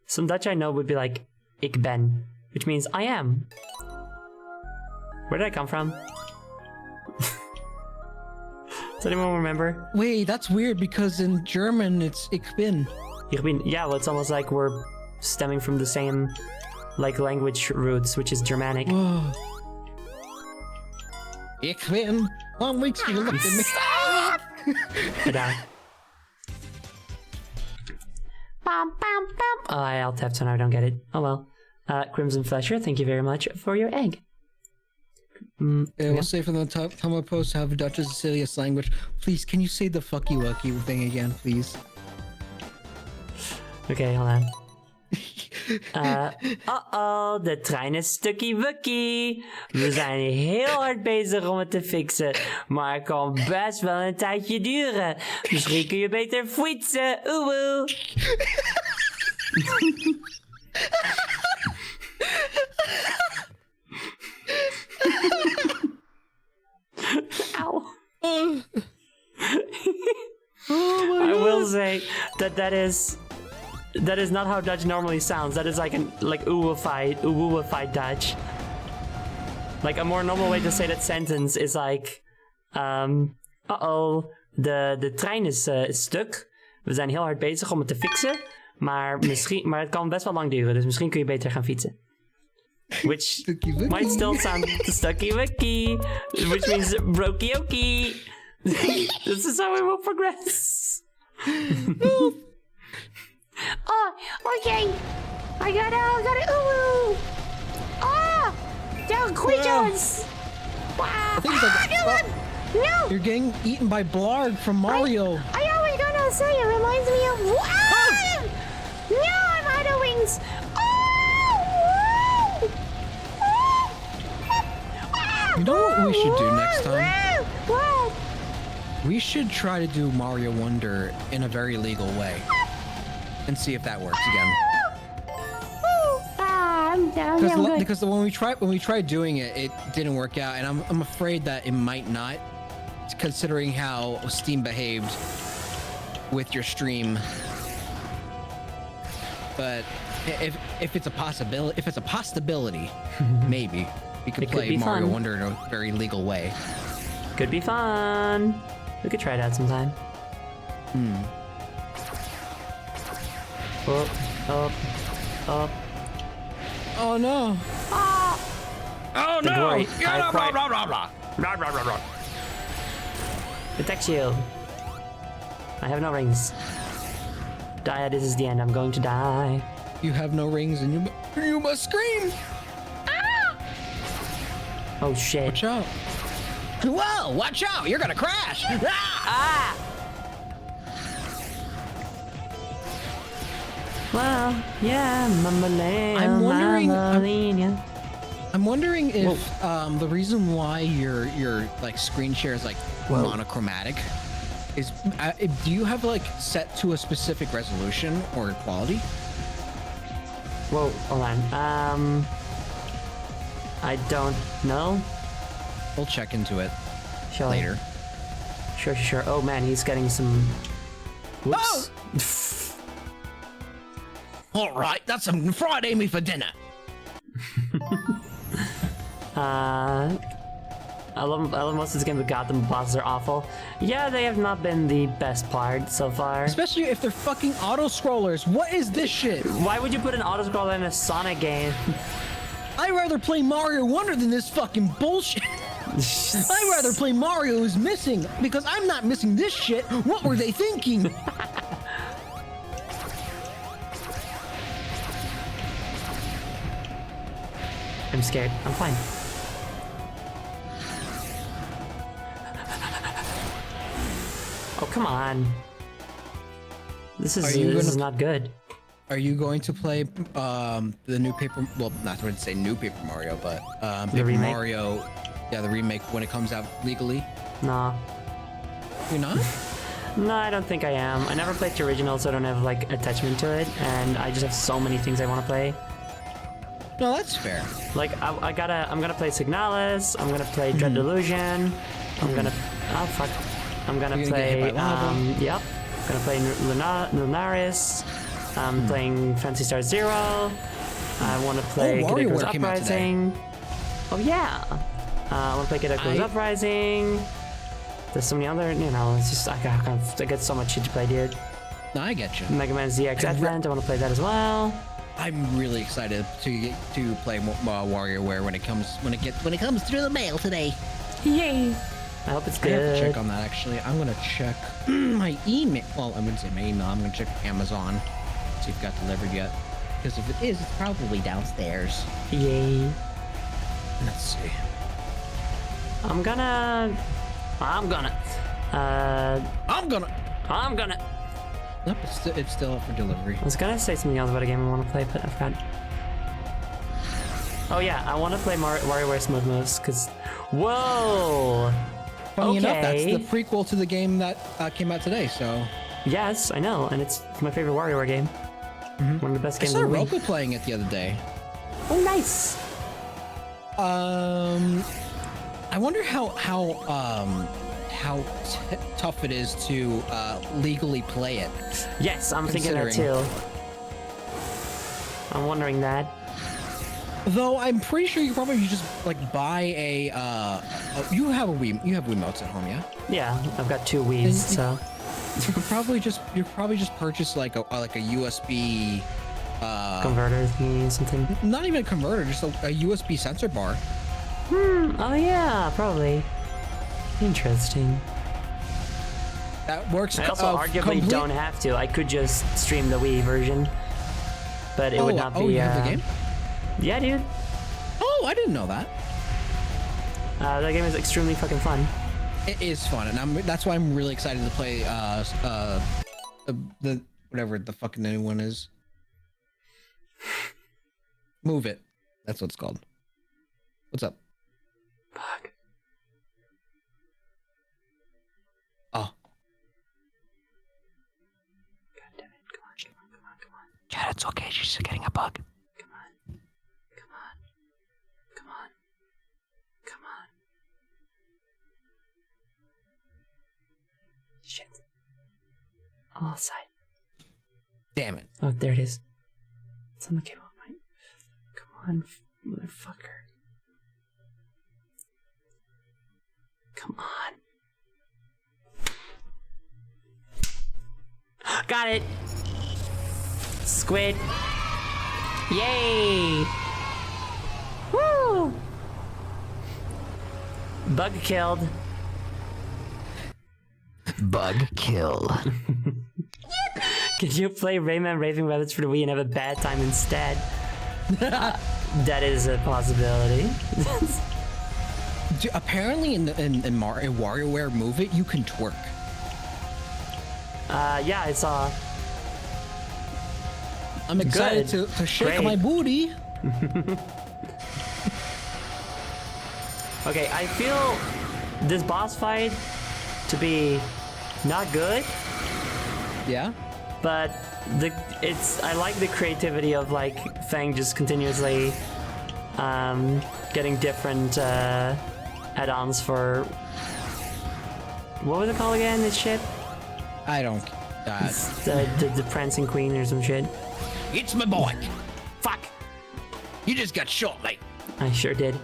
Some Dutch I know would be like, ik ben, which means I am. Where did I come from? Does anyone remember? Wait, that's weird because in German it's ich bin. Ich bin, yeah, well, it's almost like we're stemming from the same like language roots, which is Germanic. Whoa. Ich bin. One week you looked at me. I died. Oh, I alt tapped so now I don't get it. Oh well. Crimson Flesher, thank you very much for your egg. Yeah, we'll say from the top time I post have Dutch is a silliest language. Please, can you say the fucky wucky thing again, please? Okay, hold on. Uh-oh, de trein is stukkie wukkie. We zijn heel hard bezig om het te fixen. Maar het kan best wel een tijdje duren. Misschien kun je beter fietsen. Oeh. Ow. I will say that is not how Dutch normally sounds. That is like ooified Dutch. Like a more normal way to say that sentence is like, uh-oh, de trein is stuk. We zijn heel hard bezig om het te fixen. Maar het kan best wel lang duren, dus misschien kun je beter gaan fietsen. Which might still sound stucky wicky, which means brokey okey. This is how we will progress. Oh, okay. I gotta ooh. Oh, they're creatures. Wow. I think it's like, No. you're getting eaten by Blarg from Mario. I always gonna say it reminds me of. No, I'm out of wings. You know what we should do next time? What? We should try to do Mario Wonder in a very legal way. And see if that works again. I'm good. Because when we tried doing it, it didn't work out, and I'm afraid that it might not, considering how Steam behaved with your stream. But if it's a possibility, maybe we could play Mario fun. Wonder in a very legal way. Could be fun. We could try it out sometime. Up. Oh no! Oh Don't no! worry, Yeah, I'll blah, cry. blah, blah, blah. Blah, blah, blah, blah. Attack shield. I have no rings. Die, this is the end. I'm going to die. You have no rings, and you must scream. Oh shit. Watch out! Whoa! Watch out! You're gonna crash! Ah! Well, yeah, I'm wondering if the reason why your like screen share is like monochromatic is do you have like set to a specific resolution or quality? Whoa, hold on. I don't know. We'll check into it Shall later. Sure. Oh man, he's getting some. Whoops. All right, that's some fried Amy for dinner. I love most of this game, but God, the bosses are awful. Yeah, they have not been the best part so far. Especially if they're fucking auto-scrollers. What is this shit? Why would you put an auto-scroller in a Sonic game? I'd rather play Mario Wonder than this fucking bullshit. I'd rather play Mario Who's Missing, because I'm not missing this shit. What were they thinking? I'm scared. I'm fine. Oh, come on. This is not good. Are you going to play the new Paper... Well, not to say new Paper Mario, but Paper remake? Mario... Yeah, the remake when it comes out legally? Nah. You're not? No, I don't think I am. I never played the original, so I don't have, like, attachment to it. And I just have so many things I want to play. No, that's fair. Like, I'm gonna play Signalis. I'm gonna play Dread Delusion. I'm gonna... Oh, fuck. I'm gonna play... Yep. I'm gonna play Lunaris. I'm playing Fantasy Star Zero. I want to play Kid WarioWare came out today. Uprising. Oh yeah. I want to play Kid Uprising. There's so many other, you know, it's just I got so much shit to play, dude. No, I get you. Mega Man ZX Advent. I want to play that as well. I'm really excited to play WarioWare when it comes through the mail today. Yay! I hope it's I have to good. check on that actually. I'm gonna check my email. Well, I wouldn't say my email. I'm gonna check Amazon. See if it got delivered yet. Because if it is, it's probably downstairs. Yay! Let's see. I'm gonna. Nope, it's still up for delivery. I was gonna say something else about a game I want to play, but I forgot. Oh yeah, I want to play WarioWare Smooth Moves, because... Whoa! Funny enough, that's Okay. the prequel to the game that came out today, so... Yes, I know, and it's my favorite WarioWare game. One of the best I games saw in the week. Roku playing it the other day. Oh, nice! I wonder how tough it is to legally play it. Yes, I'm thinking that too. I'm wondering that. Though I'm pretty sure you probably just like buy a you have Wiimotes at home, yeah? Yeah, I've got 2 Wii's, so... You could probably just purchase like a USB Converter thingy, something. not even a converter, just a USB sensor bar. Oh yeah, probably. Interesting. That works. I also arguably don't have to. I could just stream the Wii version. But it would not be... Oh, you have the game? Yeah, dude. Oh, I didn't know that. That game is extremely fucking fun. It is fun, and that's why I'm really excited to play the whatever the fucking new one is. Move It. That's what it's called. What's up? Fuck. Oh. God damn it. Come on. Chad, it's okay. She's just getting a bug. Come on. Shit. All side. Damn it. Oh, there it is. It's on the cable, right? Come on, motherfucker. Come on. Got it! Squid! Yay! Woo! Bug killed. Bug kill. Could you play Rayman Raving Rabbits for the Wii and have a bad time instead? That is a possibility. Dude, apparently in WarioWare Move It, you can twerk. Yeah, I saw. I'm excited Good. to shake Great. my booty. Okay, I feel this boss fight to be not good, Yeah? but I like the creativity of like Fang just continuously getting different add-ons for what was it called again? This shit? I don't... The Prancing Queen or some shit. It's my bike. Fuck! You just got shot, mate. I sure did.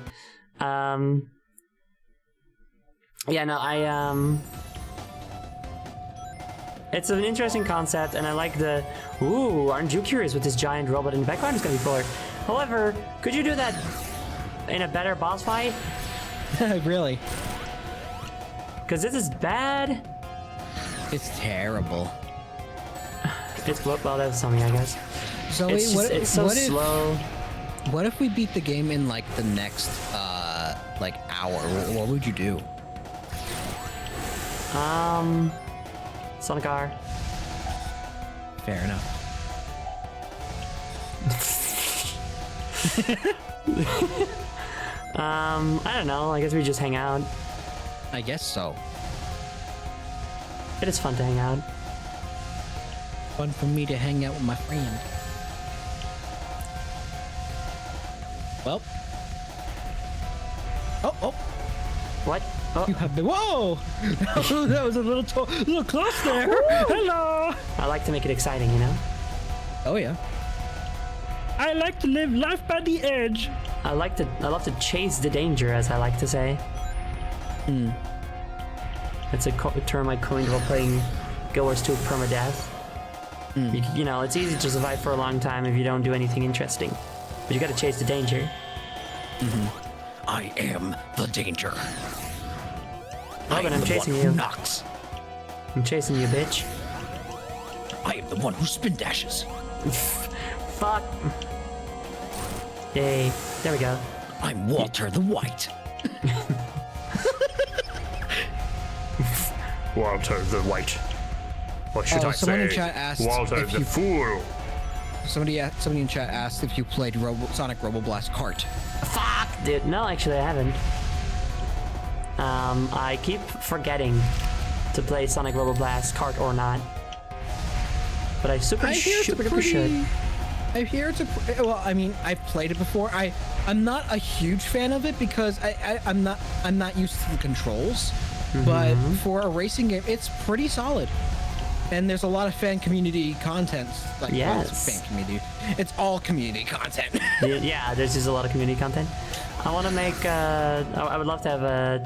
Yeah, no, it's an interesting concept, and I like the... Ooh, aren't you curious what this giant robot in the background is going to be for? However, could you do that in a better boss fight? Really? Because this is bad. It's terrible. It's... Well, that's something, I guess. Zoe, It's so slow. What if we beat the game in like the next like hour? What would you do? Sonic R. Fair enough. I don't know. I guess we just hang out. I guess so. It is fun to hang out. Fun for me to hang out with my friend. Well. Oh. What? Oh, You have been. Whoa! That was a little close there. Hello. I like to make it exciting, you know? Oh yeah. I like to live life by the edge. I love to chase the danger, as I like to say. It's a term I coined while playing Guild Wars 2 Permadeath. You know, it's easy to survive for a long time if you don't do anything interesting. But you gotta chase the danger. I am the danger. Robin, I'm chasing you. Knocks. I'm chasing you, bitch. I am the one who spin dashes. Fuck. Yay. There we go. I'm Walter the White. Walter the White. What should I someone say? in chat asked Walter if the you- Fool. Somebody in chat asked if you played Sonic Robo Blast Kart. Fuck, dude. No, actually, I haven't. I keep forgetting to play Sonic Robo Blast Kart or not. But I super duper should. I hear it's a. Well, I mean, I've played it before. I'm not a huge fan of it because I'm not used to the controls. But for a racing game, it's pretty solid. And there's a lot of fan community content. Like, well, it's fan community. It's all community content. Yeah, there's just a lot of community content. I want to make. I would love to have a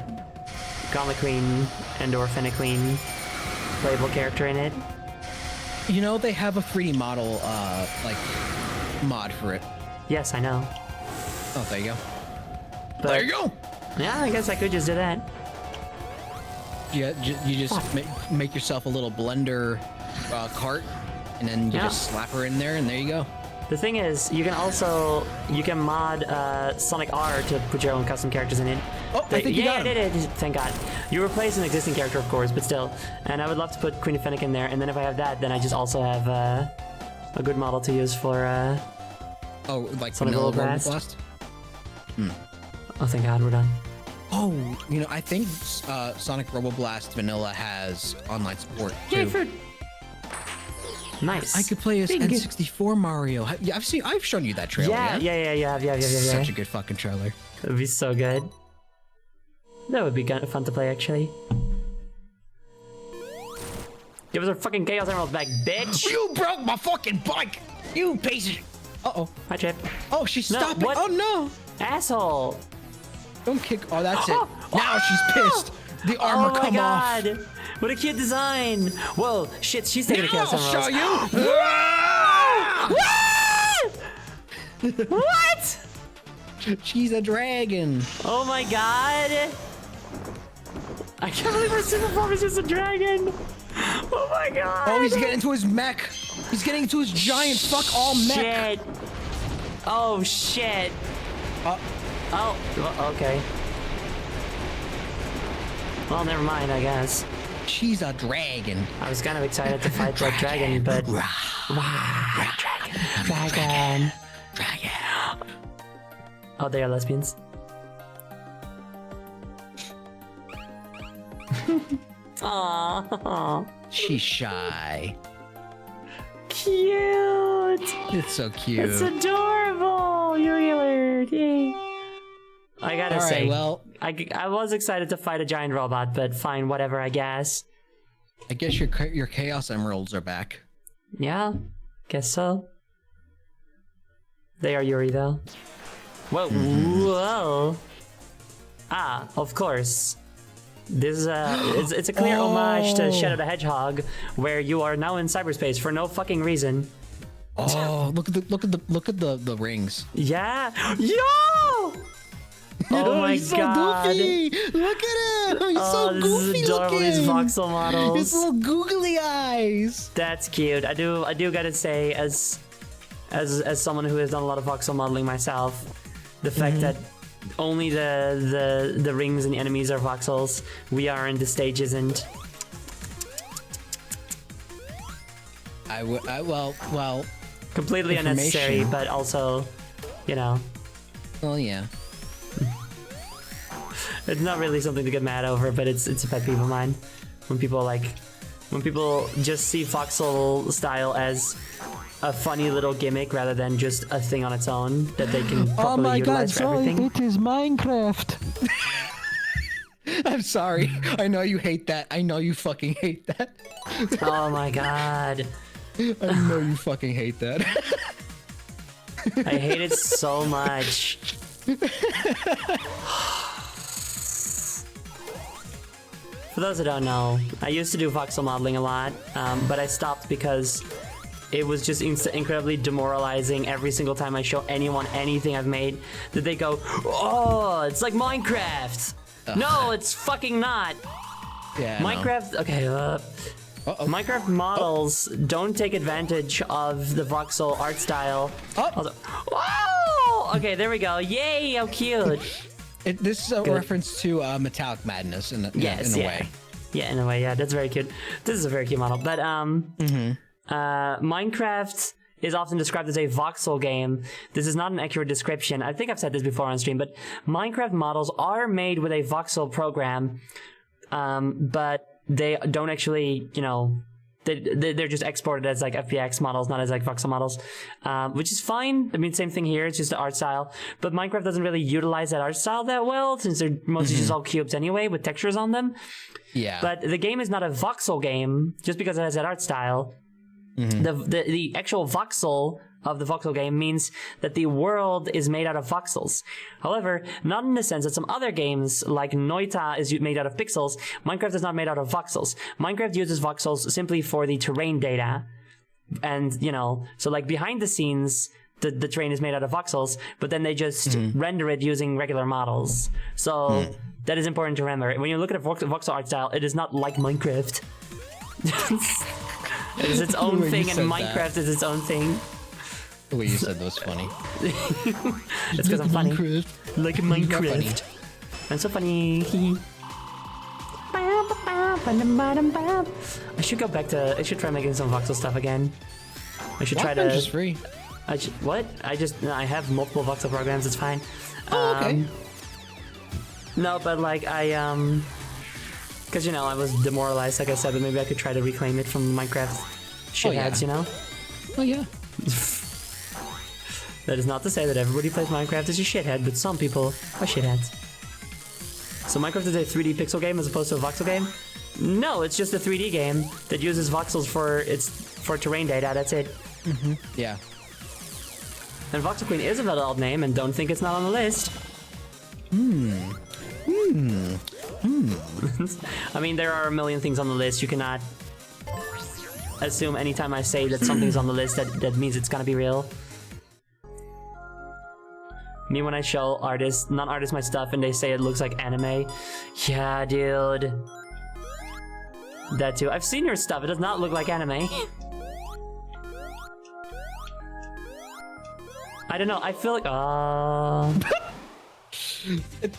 Gauntlet Queen and/or Fennec Queen playable character in it. You know, they have a 3D model, like, mod for it. Yes, I know. Oh, there you go. But, There you go. Yeah, I guess I could just do that. Yeah, you just make yourself a little blender cart, and then you just slap her in there, and there you go. The thing is, you can mod Sonic R to put your own custom characters in it. Oh, I think you got I did it. Thank God. You replace an existing character, of course, but still. And I would love to put Queen of Fennec in there. And then if I have that, then I just also have a good model to use for. Oh, like Sonic vanilla Robo Robo Blast? Blast? Oh, thank God, we're done. Oh, you know, I think Sonic Robo Blast Vanilla has online support too. Nice. I could play as Big. N64 Mario. Yeah, I've shown you that trailer. Yeah. Such a good fucking trailer. It would be so good. That would be fun to play, actually. Give us our fucking Chaos Emeralds back, bitch! You broke my fucking bike! You piece of... Uh-oh. Hi, Chip. Oh, she's No, stopping. what? Oh, no. Asshole! Don't kick... Oh, that's it. Now she's pissed. The armor Oh my come off. God! What a cute design! Whoa, shit, she's taking a Chaos I'll show Emeralds. you. What? She's a dragon. Oh my God! I can't believe our super form is just a dragon! Oh my God! Oh, he's getting into his mech. He's getting into his giant fuck all mech. Shit! Oh shit! Oh, well, okay. Well, never mind, I guess. She's a dragon. I was kind of excited to fight that dragon, but... Dragon. Oh, they are lesbians. Aww. She's shy. Cute! It's so cute. It's adorable! You're weird. Yay. I gotta say, right, well, I was excited to fight a giant robot, but fine, whatever, I guess. I guess your Chaos Emeralds are back. Yeah, guess so. They are Yuri, though. Whoa, whoa. Ah, of course. This is it's a clear homage to Shadow the Hedgehog, where you are now in cyberspace for no fucking reason. Oh, look at the rings. Yeah. Yo! Oh my he's so god. goofy. Look at him. He's so this goofy is adorable. looking. These voxel models. His little googly eyes. That's cute. I do gotta say, as someone who has done a lot of voxel modeling myself, the fact that only the rings and the enemies are voxels, we are in the stage isn't. Well. Completely unnecessary, but also, you know. Well, yeah. It's not really something to get mad over, but it's a pet peeve of mine. When people just see voxel style as a funny little gimmick rather than just a thing on its own that they can properly utilize for everything. It is Minecraft. I'm sorry. I know you hate that. I know you fucking hate that. Oh my god. I know you fucking hate that. I hate it so much. For those that don't know, I used to do voxel modeling a lot, but I stopped because it was just incredibly demoralizing every single time I show anyone anything I've made, that they go, oh, it's like Minecraft. No, it's fucking not. Yeah. Minecraft, okay, Minecraft models don't take advantage of the voxel art style. Whoa! Okay, there we go. Yay, how cute. This is a reference to Metallic Madness in a way. Yeah, in a way, yeah, that's very cute. This is a very cute model. But Minecraft is often described as a voxel game. This is not an accurate description. I think I've said this before on stream, but Minecraft models are made with a voxel program, but they don't actually, you know, they're just exported as like FBX models, not as like voxel models, which is fine. I mean, same thing here. It's just the art style, but Minecraft doesn't really utilize that art style that well, since they're mostly just all cubes anyway with textures on them. Yeah. But the game is not a voxel game just because it has that art style. The actual voxel of the voxel game means that the world is made out of voxels. However, not in the sense that some other games like Noita is made out of pixels. Minecraft is not made out of voxels. Minecraft uses voxels simply for the terrain data. And, you know, so like behind the scenes, the terrain is made out of voxels, but then they just render it using regular models. So that is important to remember. When you look at a voxel art style, it is not like Minecraft. It is its own thing, and Minecraft is its own thing. The way you said that was funny. It's because I'm funny. Like Minecraft. I'm so funny. I should go back to. I should try making some voxel stuff again. I should try to. Just free. What? I have multiple voxel programs. It's fine. Oh, okay. No, but like because you know I was demoralized, like I said, but maybe I could try to reclaim it from Minecraft shitheads, you know? Oh yeah. That is not to say that everybody plays Minecraft is a shithead, but some people are shitheads. So Minecraft is a 3D pixel game as opposed to a voxel game? No, it's just a 3D game that uses voxels for terrain data. That's it. Yeah. And Voxel Queen is a valid name, and don't think it's not on the list. I mean, there are a million things on the list. You cannot assume anytime I say that something's on the list that means it's gonna be real. Me, when I show non-artists my stuff and they say it looks like anime. Yeah, dude. That too. I've seen your stuff. It does not look like anime. I don't know. I feel like,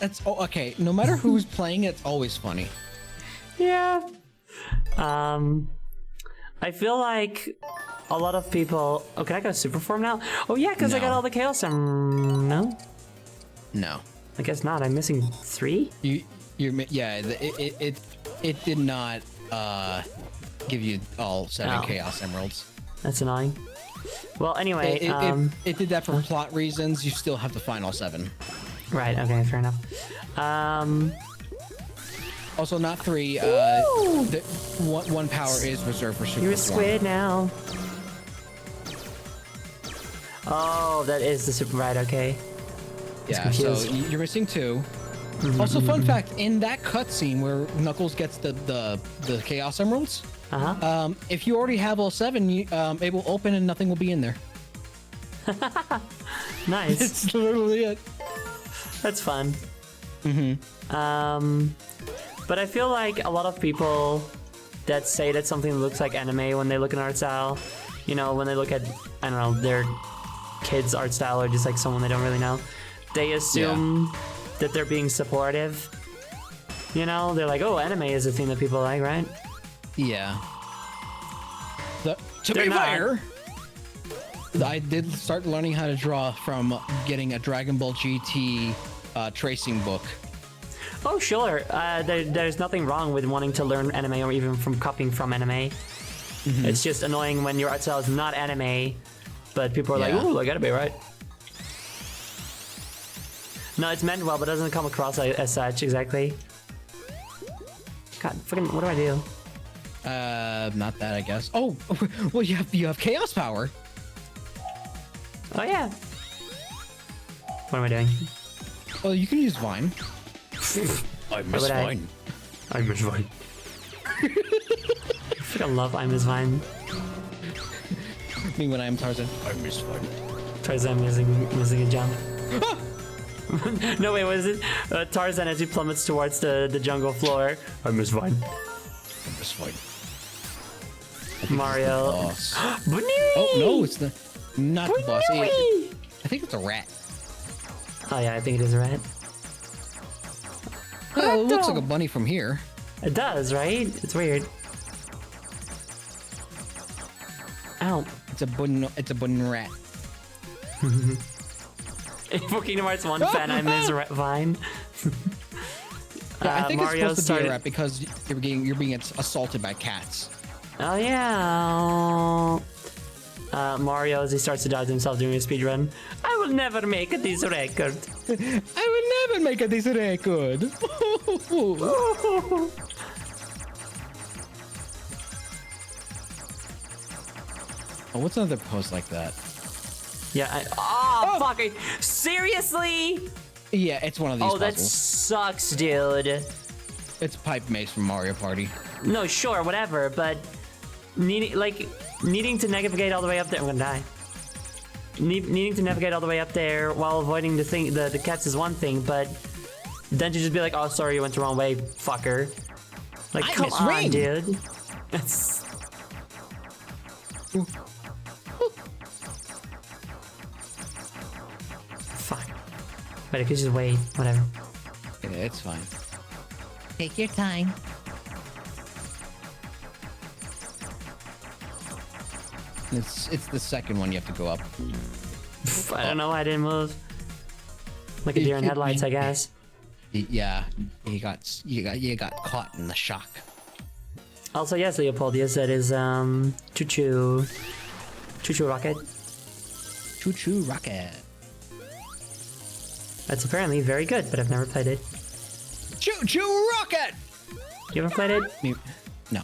That's okay. No matter who's playing it, it's always funny. Yeah. I feel like a lot of people. Oh, can I go super form now? Oh yeah, because I got all the chaos. No. No. I guess not. I'm missing 3. It did not give you all 7 chaos emeralds. That's annoying. Well, anyway, it did that for plot reasons. You still have to find all 7. Right. Okay. Fair enough. Also, not 3. One power is reserved for super. You're a squid now. Oh, that is the super right. Okay. Yeah. So you're missing 2. Also, fun fact: in that cutscene where Knuckles gets the Chaos Emeralds, if you already have all 7, it will open and nothing will be in there. Nice. It's literally it. That's fun. But I feel like a lot of people that say that something looks like anime when they look at art style, you know, when they look at, I don't know, their kids' art style or just like someone they don't really know, they assume that they're being supportive. You know, they're like, oh, anime is a thing that people like, right? Yeah. To They're be not. fair, I did start learning how to draw from getting a Dragon Ball GT tracing book. Oh, sure. There's nothing wrong with wanting to learn anime or even from copying from anime. It's just annoying when your art style is not anime, but people are like, ooh, like anime, right? No, it's meant well, but it doesn't come across as such, exactly. God, fucking, what do I do? Not that, I guess. Oh, well, you have chaos power. Oh, yeah. What am I doing? Well, you can use Vine. I miss Vine. I miss Vine. I freaking love I Miss Vine. Me when I am Tarzan. I miss Vine. Tarzan missing a jump. No, wait, what is it? Tarzan as he plummets towards the jungle floor. I miss Vine. I miss Vine. Mario. Oh, no, it's not the boss. I think it's a rat. Oh, yeah, I think it is a rat. Oh, it looks like a bunny from here. It does, right? It's weird. Ow. It's a bunny rat. For Kingdom Hearts 1 fan, I miss Vine. Yeah, I think Mario it's supposed to be a rat because you're being assaulted by cats. Oh, yeah. Mario, as he starts to dodge himself doing a speedrun. I will never make this record. I will never make this record. Oh, what's another post like that? Yeah. Fuck. Seriously? Yeah, it's one of these Oh, puzzles. that sucks, dude. It's Pipe Maze from Mario Party. No, sure, whatever, but needing to navigate all the way up there. I'm gonna die. Needing to navigate all the way up there while avoiding the cats is one thing, but then to just be like, oh, sorry, you went the wrong way, fucker. Like, come on, dude. That's... Fuck. But I could just wait, whatever. Yeah, it's fine. Take your time. It's the second one you have to go up. I don't know why I didn't move. Like a deer in headlights, I guess. Yeah, you got caught in the shock. Also, yes, Leopold, yes, that is Choo Choo Rocket. Choo Choo Rocket. That's apparently very good, but I've never played it. Choo Choo Rocket. You ever played it? No.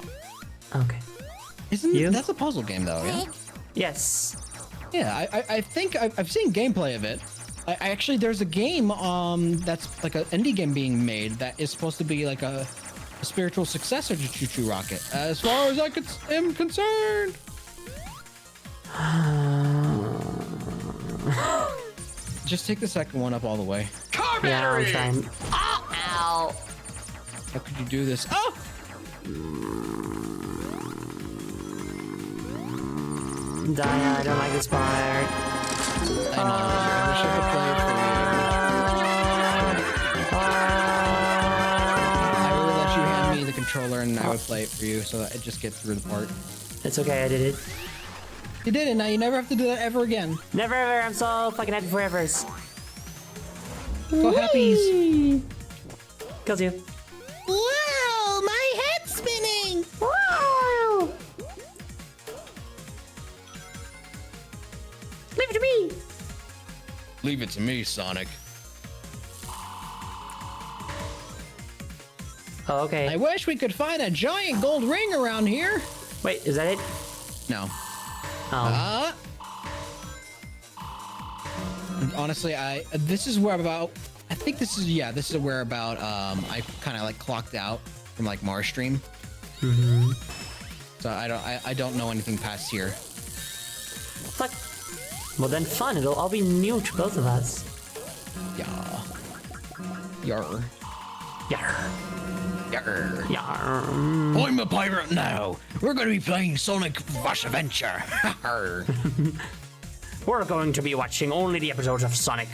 Okay. Isn't You? That's a puzzle game though? Yeah. Yes. Yeah, I think I've seen gameplay of it. I actually, there's a game that's like an indie game being made that is supposed to be like a spiritual successor to Choo Choo Rocket, as far as I am concerned. Just take the second one up all the way. Yeah, I'm trying. Ow! How could you do this? Oh! Dia, I don't like this part. I know. I wish I could play it for you. I would let you hand me the controller and I would play it for you so that it just gets through the part. It's okay, I did it. You did it. Now you never have to do that ever again. Never ever, I'm so fucking happy forever. So happy. Kills you. Wow! My head's spinning! Wow! Leave it to me! Leave it to me, Sonic. Oh, okay. I wish we could find a giant gold ring around here. Wait, is that it? No. Oh. Honestly, this is where about I think this is where about I kind of like clocked out from like Mars stream. So I don't know anything past here. Fuck. Well then, fun. It'll all be new to both of us. Yeah. Yar. Yarr. Yar. Yarr. I'm a pirate now. We're going to be playing Sonic Rush Adventure. We're going to be watching only the episodes of Sonic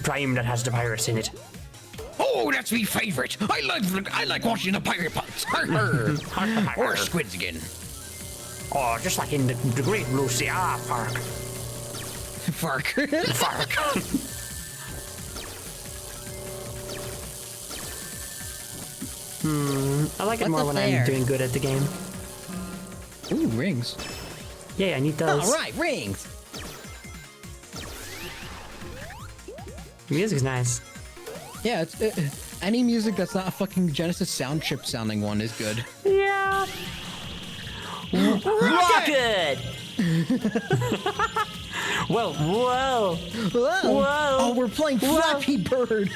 Prime that has the pirates in it. Oh, that's my favorite. I like watching the pirate parts. Or squids again. Oh, just like in the Great Blue Sea. Ah, Fark. Fark. Fark. I like it What's more up when there? I'm doing good at the game. Ooh, rings. Yeah, I need those. All right, rings. The music's nice. Yeah, any music that's not a fucking Genesis sound chip sounding one is good. Yeah. Rocket! Whoa, whoa. Whoa. Oh, we're playing Flappy Bird.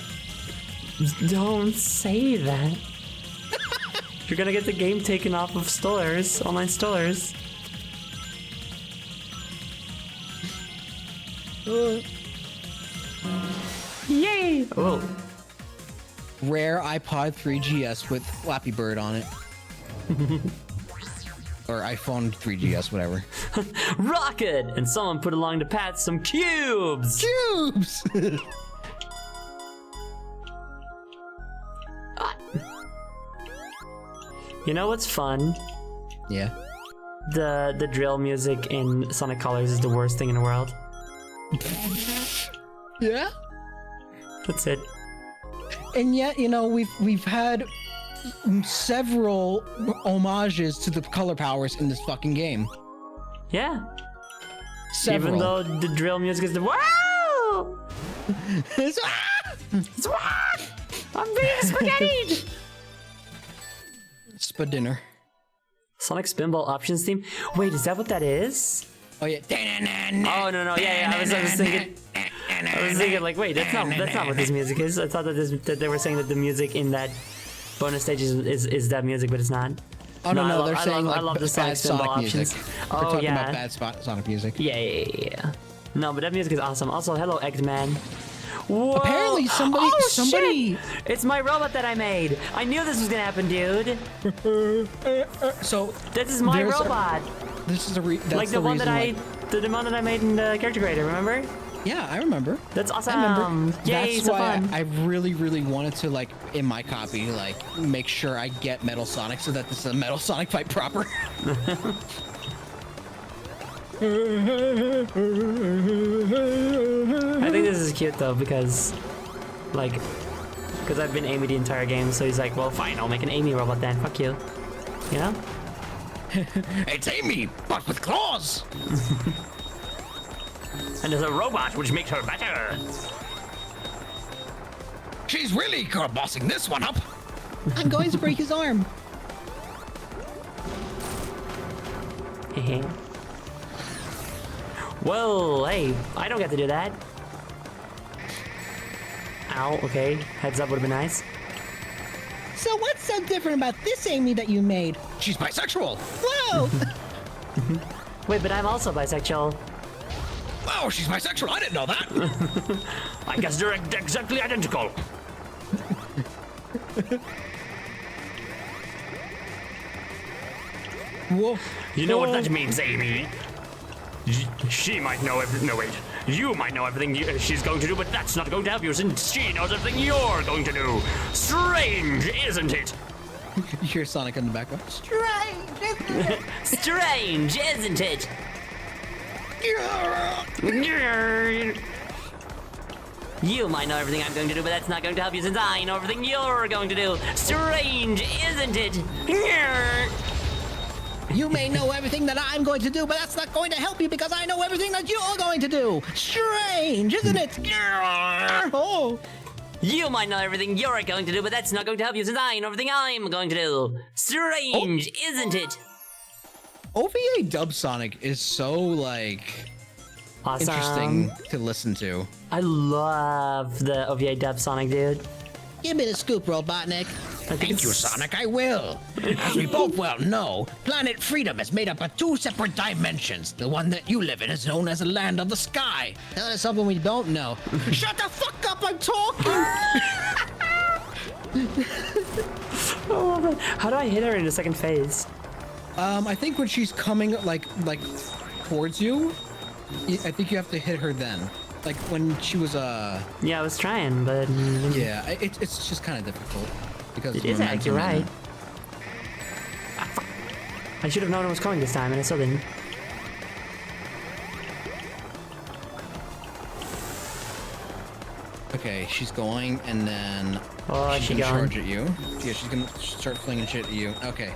Don't say that. You're gonna get the game taken off of stores, online stores. Yay! Oh. Rare iPod 3GS with Flappy Bird on it. Or iPhone 3GS, whatever. Rocket! And someone put along the path some cubes! Cubes! You know what's fun? Yeah. The drill music in Sonic Colors is the worst thing in the world. Yeah? That's it. And yet, you know, we've had several homages to the color powers in this fucking game. Yeah. Several. Even though the drill music is the wow! It's I'm being spaghetti! Spadinner. Sonic Spinball options theme? Wait, is that what that is? Oh yeah. Oh no, yeah, I was thinking like, wait, that's not what this music is. I thought that they were saying that the music in that bonus stage is that music, but it's not. Oh no, they're saying I like love the bad Sonic Sonic music. options. They're Oh talking yeah. about bad Sonic music. Yeah. No, but that music is awesome. Also, hello, Eggman. Whoa. Apparently somebody- Shit! It's my robot that I made. I knew this was gonna happen, dude. So This is my there's a- robot. this is that's Like the one that reason the one that I made in the character creator. Remember? Yeah, I remember. That's awesome. I remember. Yay, That's so why fun. I really wanted to, like, in my copy, like, make sure I get Metal Sonic so that this is a Metal Sonic fight proper. I think this is cute though because I've been Amy the entire game, so he's like, well, fine, I'll make an Amy robot then. Fuck you. You know? It's Amy, but with claws. And there's a robot which makes her better. She's really bossing this one up. I'm going to break his arm. Well, hey, I don't get to do that. Ow, okay. Heads up would have been nice. So what's so different about this Amy that you made? She's bisexual. Whoa! Wait, but I'm also bisexual. Oh, she's bisexual. I didn't know that. I guess they're exactly identical. Whoa. You know what that means, Amy? She might know everything. No, wait. You might know everything she's going to do, but that's not going to help you since she knows everything you're going to do. Strange, isn't it? You hear Sonic in the background. Strange, isn't it? You might know everything I'm going to do, but that's not going to help you since I know everything you're going to do. Strange, isn't it? You may know everything that I'm going to do, but that's not going to help you because I know everything that you're going to do. Strange, isn't it? Oh. You might know everything you're going to do, but that's not going to help you since I know everything I'm going to do. Strange, isn't it? OVA Dub Sonic is so, like, Awesome. interesting to listen to. I love the OVA dub Sonic, dude. Give me the scoop, Robotnik. Thank you, Sonic, I will. As we both well know, Planet Freedom is made up of 2 separate dimensions. The one that you live in is known as the Land of the Sky. That is something we don't know. Shut the fuck up, I'm talking! Oh, how do I hit her in the second phase? I think when she's coming, like towards you, I think you have to hit her then. Like when she was, Yeah, I was trying, but... Yeah, it's just kind of difficult. Because It is actually right. Ah, fuck. I should have known it was coming this time, and I still didn't. Okay, she's going, and then Oh, she's she gonna going. charge at you. Yeah, she's gonna start flinging shit at you. Okay.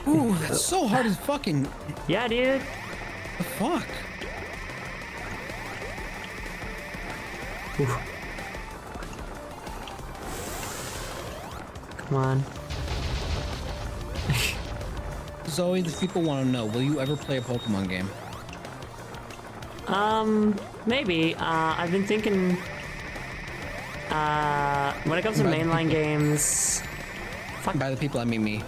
Ooh, that's so hard as fucking... Yeah, dude. The fuck? Oof. Come on. Zoe, the people want to know, will you ever play a Pokemon game? Maybe. I've been thinking... when it comes to mainline games... By the people, I mean me.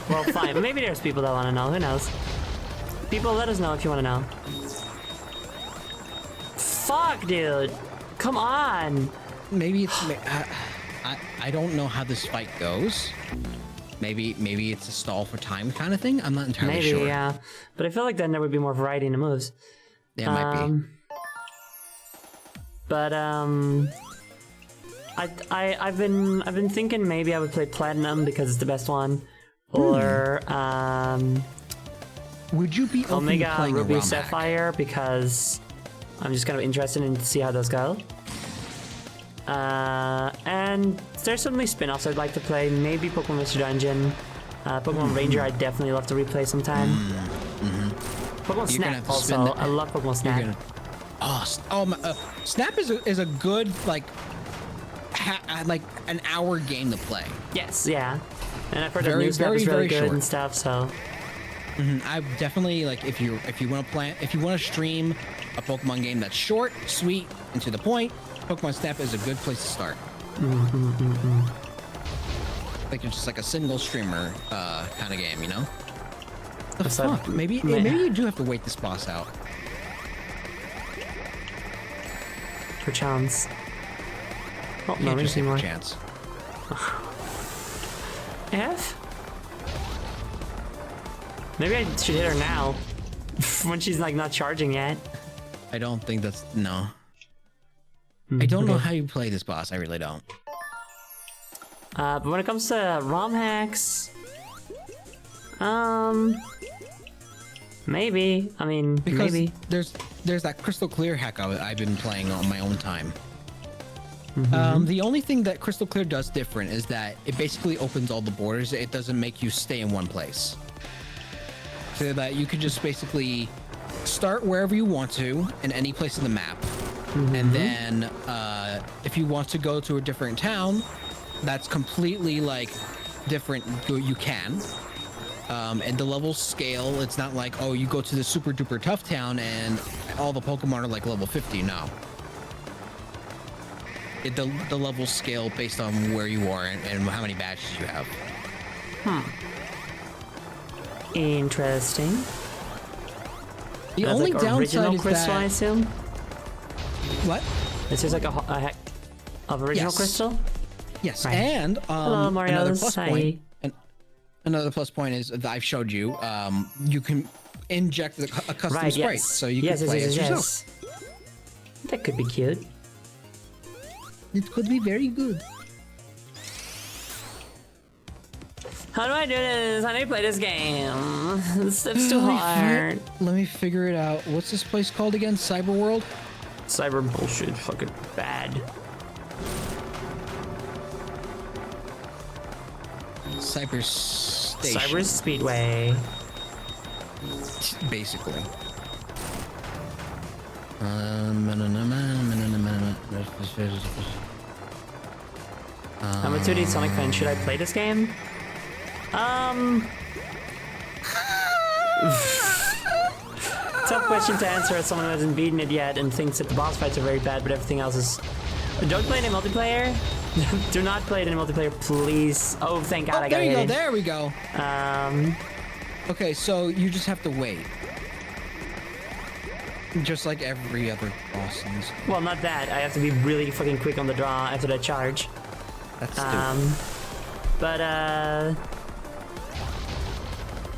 Well, fine. Maybe there's people that want to know. Who knows? People, let us know if you want to know. Fuck, dude. Come on. Maybe it's... I don't know how this fight goes. Maybe it's a stall for time kind of thing. I'm not entirely Maybe, sure. yeah. But I feel like then there would be more variety in the moves. Yeah, it might be. But I've been thinking maybe I would play Platinum because it's the best one, or Would you be open Omega to playing Ruby a ROM hack? Sapphire because I'm just kind of interested in to see how those go. And there's certainly spin-offs I'd like to play. Maybe Pokemon Mystery Dungeon, Pokemon Ranger. I'd definitely love to replay sometime. Pokemon You're gonna Snap have to spend also. I love Pokemon Snap. Snap is a good like an hour game to play. Yes, yeah. And I've heard that Very, new Snap very, is really very good short. and stuff. So I definitely like if you want to stream a Pokemon game that's short, sweet, and to the point. Pokemon Snap is a good place to start. Like it's just like a single streamer kind of game, you know? The So- fuck? Maybe you do have to wait this boss out. for chance. Oh, no, Can't there's just take a more. chance. F? Maybe I should hit her now. When she's like not charging yet. I don't think that's no. I don't know okay. how you play this boss. I really don't. But when it comes to ROM hacks, maybe. I mean, Because maybe. there's that crystal clear hack I've been playing on my own time. Mm-hmm. The only thing that crystal clear does different is that it basically opens all the borders. It doesn't make you stay in one place. So that you can just basically start wherever you want to in any place in the map. Mm-hmm. And then if you want to go to a different town that's completely like different, you can. And the level scale, it's not like, oh, you go to the super duper tough town and all the Pokemon are like level 50. No. The level scale based on where you are and how many badges you have. Interesting. The That's only like downside original is crystal, I that... assume. What? This is like a hack of original Yes. crystal. Yes, Right. and Hello, Mario. another plus Hi. point. Another plus point is that I've showed you. You can inject a custom Right. sprite, Yes. so you yes, can play yes, as yes, yourself. yes. That could be cute. It could be very good. How do I do this? How do I play this game? This stuff's too hard. Let me figure it out. What's this place called again? Cyberworld? Cyber bullshit. Fucking bad. Cyber Station. Cyber Speedway. Basically. I'm a 2D Sonic fan. Should I play this game? tough question to answer as someone who hasn't beaten it yet and thinks that the boss fights are very bad, but everything else is... Don't play it in multiplayer. Do not play it in multiplayer, please. Oh, thank God, I got it. There we go. Okay, so you just have to wait. Just like every other boss in this. Well, not that. I have to be really fucking quick on the draw after that charge. That's stupid. But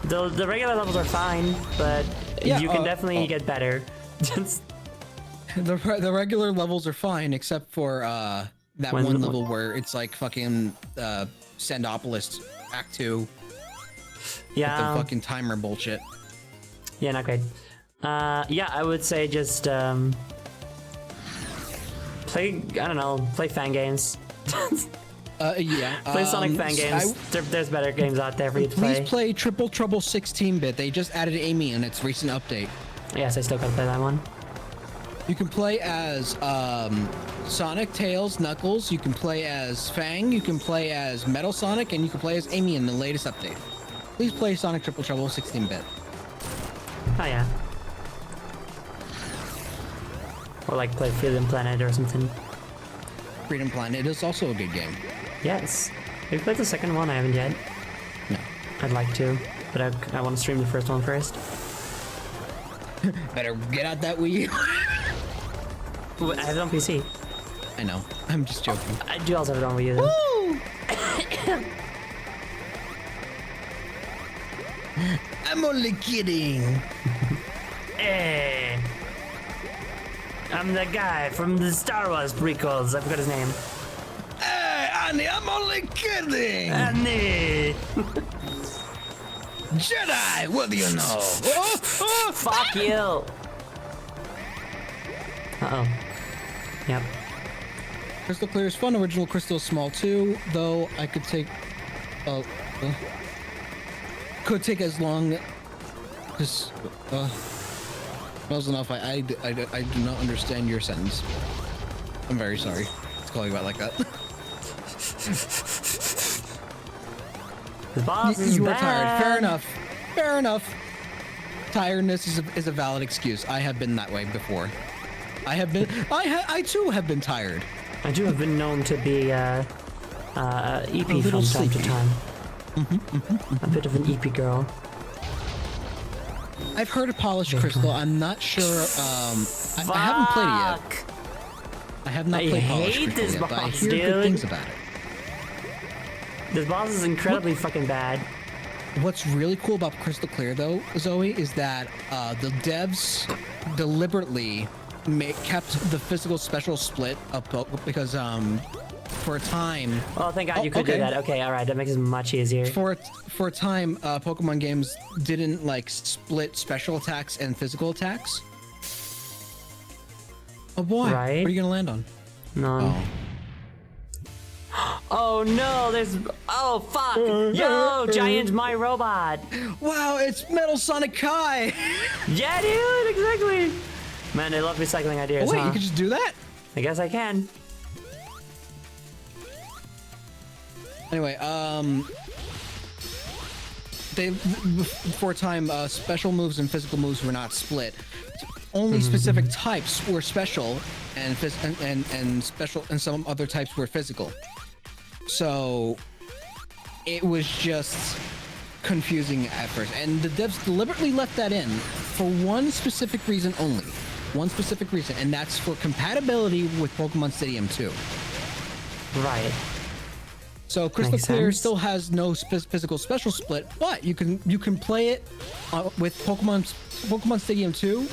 the regular levels are fine, but you can definitely get better. The regular levels are fine, except for that one level where it's like fucking Sandopolis Act 2. Yeah. With the fucking timer bullshit. Yeah, not great. Yeah, I would say just play. I don't know. Play fan games. Yeah. Play Sonic fan games. There's better games out there for you to play. Please play Triple Trouble 16-bit. They just added Amy in its recent update. Yes, I still gotta play that one. You can play as Sonic, Tails, Knuckles. You can play as Fang. You can play as Metal Sonic, and you can play as Amy in the latest update. Please play Sonic Triple Trouble 16-bit. Oh yeah. Or like play Freedom Planet or something. Freedom Planet is also a good game. Yes. Have you played the second one? I haven't yet. No. I'd like to, but I want to stream the first one first. Better get out that Wii. I have it on PC. I know. I'm just joking. I do also have it on Wii U. Woo! I'm only kidding. Hey. I'm the guy from the Star Wars prequels. I forgot his name. Hey, Annie, I'm only kidding. Annie. Jedi, what do you know? Fuck you. Uh-oh. Yep. Crystal Clear is fun. Original Crystal is small too, though I could take... could take as long... Because... Close enough. I do not understand your sentence. I'm very sorry to call you out like that. The boss is you bad. are tired. Fair enough. Fair enough. Tiredness is a valid excuse. I have been that way before. I too have been tired. I do have been known to be EP from time to time. A bit of an EP girl. I've heard of Polished Crystal. I'm not sure. I haven't played it yet. I have not played Polished Crystal yet, but I hear good things about it. This boss is incredibly fucking bad. What's really cool about Crystal Clear, though, Zoe, is that the devs deliberately kept the physical special split up because for a time. Oh, thank God you could do that. Okay, all right, that makes it much easier. For a time, Pokemon games didn't like split special attacks and physical attacks. Oh boy, right? What are you gonna land on? No. Oh no, there's... Oh, fuck! Yo, Giant My Robot! Wow, it's Metal Sonic Kai! Yeah, dude, exactly! Man, I love recycling ideas, Oh wait, huh? you can just do that? I guess I can. Anyway, for a time, special moves and physical moves were not split. Only specific types were special, and special, and some other types were physical. So it was just confusing at first, and the devs deliberately left that in for one specific reason only. One specific reason, and that's for compatibility with Pokemon Stadium 2. Right. So Crystal Clear still has no physical special split, but you can play it with Pokemon Stadium 2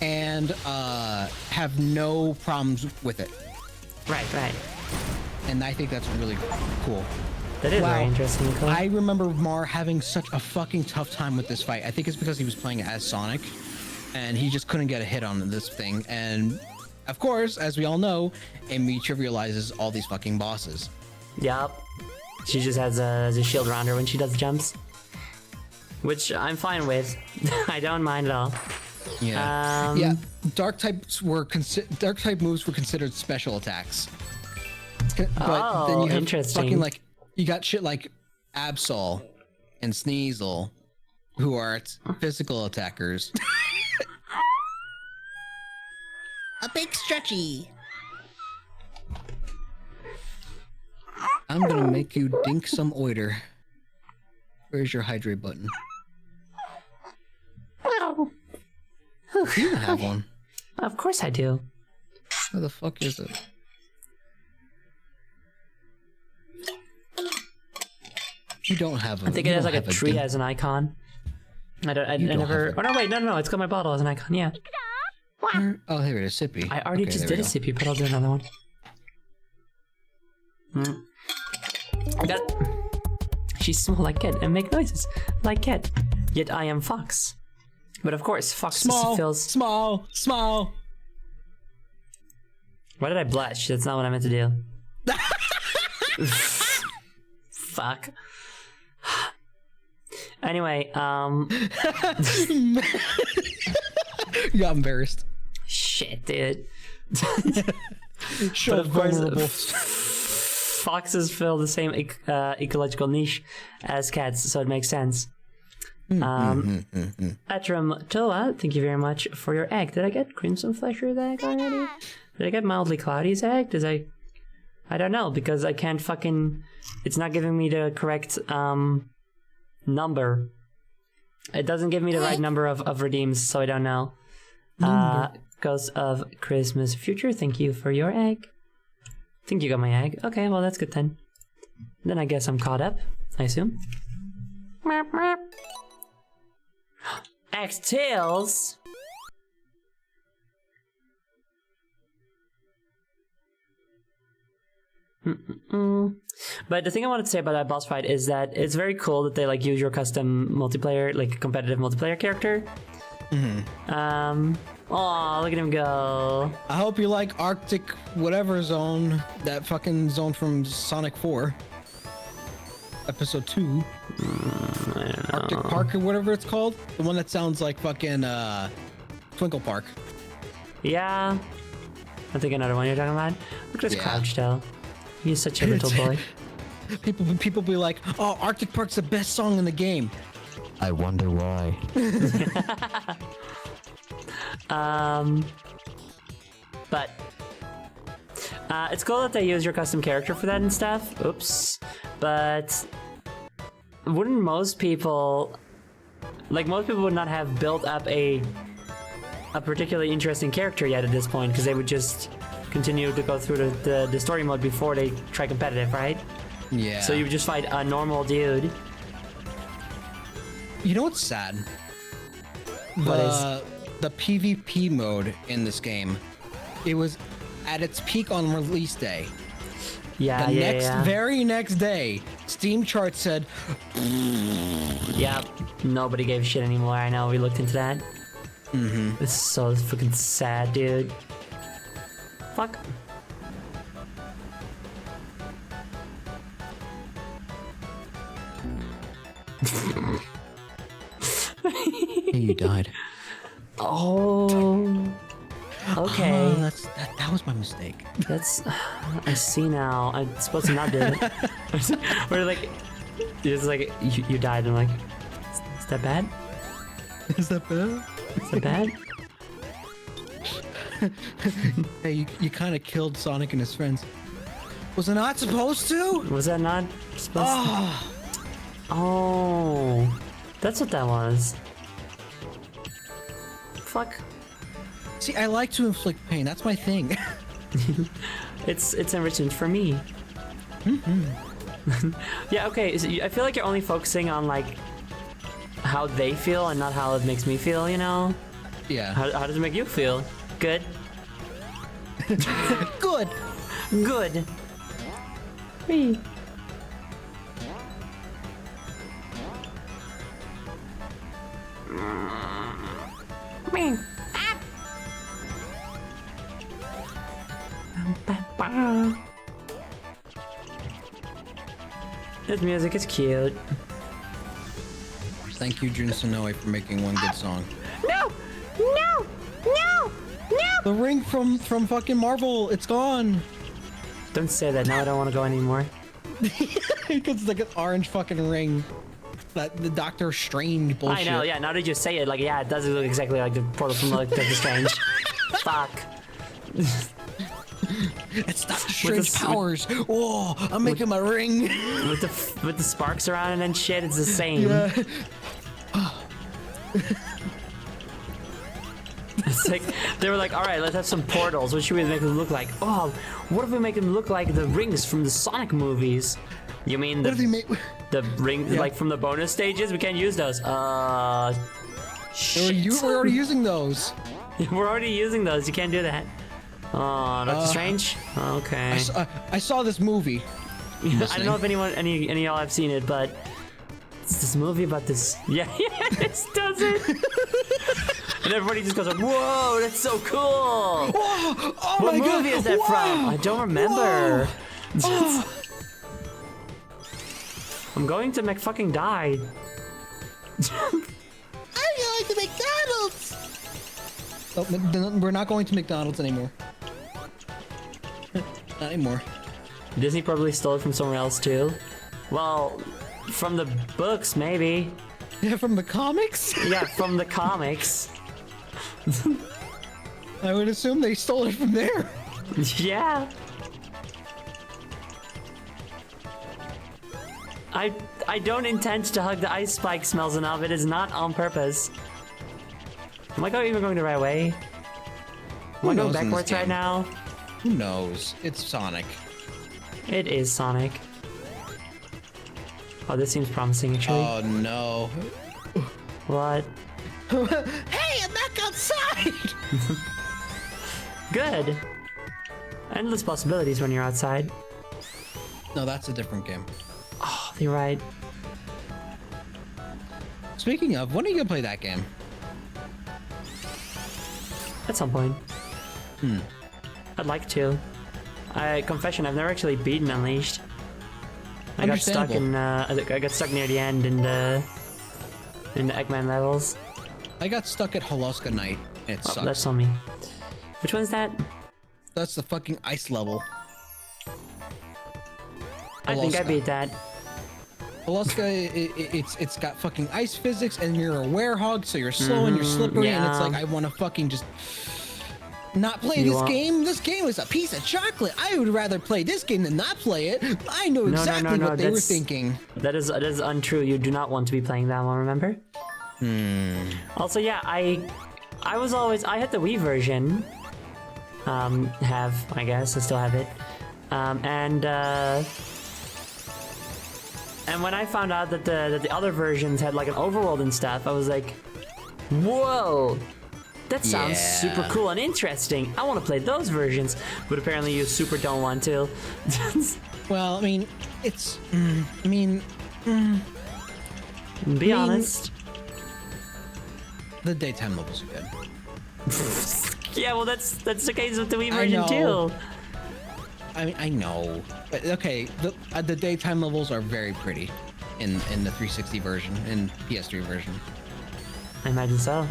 and have no problems with it. Right. And I think that's really cool. That is very interesting and cool. I remember Mar having such a fucking tough time with this fight. I think it's because he was playing as Sonic, and he just couldn't get a hit on this thing. And of course, as we all know, Amy trivializes all these fucking bosses. Yup. She just has a shield around her when she does jumps. Which I'm fine with. I don't mind at all. Yeah. Yeah. Dark type moves were considered special attacks. But then you have fucking like you got shit like Absol and Sneasel, who are physical attackers. A big stretchy. I'm gonna make you dink some oiter. Where's your hydrate button? You have one. Of course I do. Where the fuck is it? You don't have a. I think it has like a tree as an icon. I never. Oh no, wait, no, it's got my bottle as an icon. Yeah. Oh, here it is, sippy. I already just did a sippy, but I'll do another one. She smell like cat and make noises like cat. Yet I am fox. But of course, fox feels small. Why did I blush? That's not what I meant to do. Fuck. Anyway, You got embarrassed. Shit, dude. But of course, foxes fill the same ecological niche as cats, so it makes sense. Atram Toa, thank you very much for your egg. Did I get Crimson Flesher's egg already? Did I get Mildly Cloudy's egg? I don't know, because I can't fucking... It's not giving me the correct number. It doesn't give me the right number of redeems, so I don't know. Ghost of Christmas Future, thank you for your egg. I think you got my egg. Okay, well that's good then. Then I guess I'm caught up, I assume. X-Tails! But the thing I wanted to say about that boss fight is that it's very cool that they like use your custom multiplayer, like competitive multiplayer character. Aw, look at him go. I hope you like Arctic whatever zone, that fucking zone from Sonic 4. Episode 2. Arctic Park or whatever it's called. The one that sounds like fucking Twinkle Park. Yeah. I think another one you're talking about. Look at this Crouch though. He's such a little boy. People be like, oh, Arctic Park's the best song in the game. I wonder why. But it's cool that they use your custom character for that and stuff. Oops. But wouldn't most people, like most people would not have built up a particularly interesting character yet at this point, because they would just continue to go through the story mode before they try competitive, right? Yeah. So you would just fight a normal dude. You know what's sad? The PvP mode in this game, it was at its peak on release day. Yeah, The very next day, Steam chart said, yeah, nobody gave a shit anymore. I know, we looked into that. It's so fucking sad, dude. Fuck. You died. Oh. Okay. That was my mistake. That's. I see now. I'm supposed to not do it. We're like, it's like you died. And I'm like, is that bad? Is that bad? Is that bad? Hey, you kind of killed Sonic and his friends. Was it not supposed to? Was that not supposed to? Oh, that's what that was. Fuck. See, I like to inflict pain. That's my thing. It's enrichment for me. Yeah. Okay. So I feel like you're only focusing on like how they feel and not how it makes me feel. You know? Yeah. How does it make you feel? Good. Good. Good. Me. Me. This music is cute. Thank you, Jun Sonoe, for making one good song. No! No! No! No! The ring from fucking Marvel, it's gone. Don't say that. Now I don't want to go anymore. Because it's like an orange fucking ring. That the Doctor Strange bullshit. I know. Yeah. Now that you say it, like, yeah, it does look exactly like the portal from like Doctor Strange. Fuck. It's not strange powers. Oh, I'm making my ring. With the sparks around it and shit, it's the same. Yeah. It's like they were like, all right, let's have some portals. What should we make them look like? Oh, what if we make them look like the rings from the Sonic movies? You mean What if they make? the ring like from the bonus stages? We can't use those. Shit. We're already using those. We're already using those. You can't do that. Oh, Doctor Strange. Okay. I saw this movie. I don't know if any of y'all have seen it, but it's this movie about this. Yeah, it does it. And everybody just goes like, "Whoa, that's so cool!" Oh, oh What my God. movie is that from? I don't remember. Oh. I'm going to McFucking die. I'm going to McDonald's. Oh, we're not going to McDonald's anymore. Not anymore. Disney probably stole it from somewhere else too. Well, from the books maybe. Yeah, from the comics? Yeah, from the comics. I would assume they stole it from there. Yeah. I don't intend to hug the ice spike smells enough. It is not on purpose. Am I even going the right way? Am I going backwards right now? Who knows? It's Sonic. It is Sonic. Oh, this seems promising actually. Oh no. What? Hey, I'm back outside! Good. Endless possibilities when you're outside. No, that's a different game. Oh, you're right. Speaking of, when are you gonna play that game? At some point. I'd like to. Confession, I've never actually beaten Unleashed. I got stuck in I got stuck near the end in the Eggman levels. I got stuck at Holoska Night. It sucks. That's on me. Which one's that? That's the fucking ice level. I think I beat that. Holoska, it's got fucking ice physics, and you're a werehog, so you're slow and you're slippery, and it's like I want to fucking just not play this game. This game is a piece of chocolate. I would rather play this game than not play it. I know exactly what they were thinking. That is untrue. You do not want to be playing that one. Remember? Also, yeah, I had the Wii version. I guess I still have it. And when I found out that the other versions had like an overworld and stuff, I was like, whoa, that sounds super cool and interesting. I want to play those versions, but apparently you super don't want to. Well, I mean, it's, Be honest. The daytime levels are good. Yeah, well, that's the case with the Wii version too. I mean, I know, but okay, the daytime levels are very pretty in the 360 version and PS3 version. I imagine so.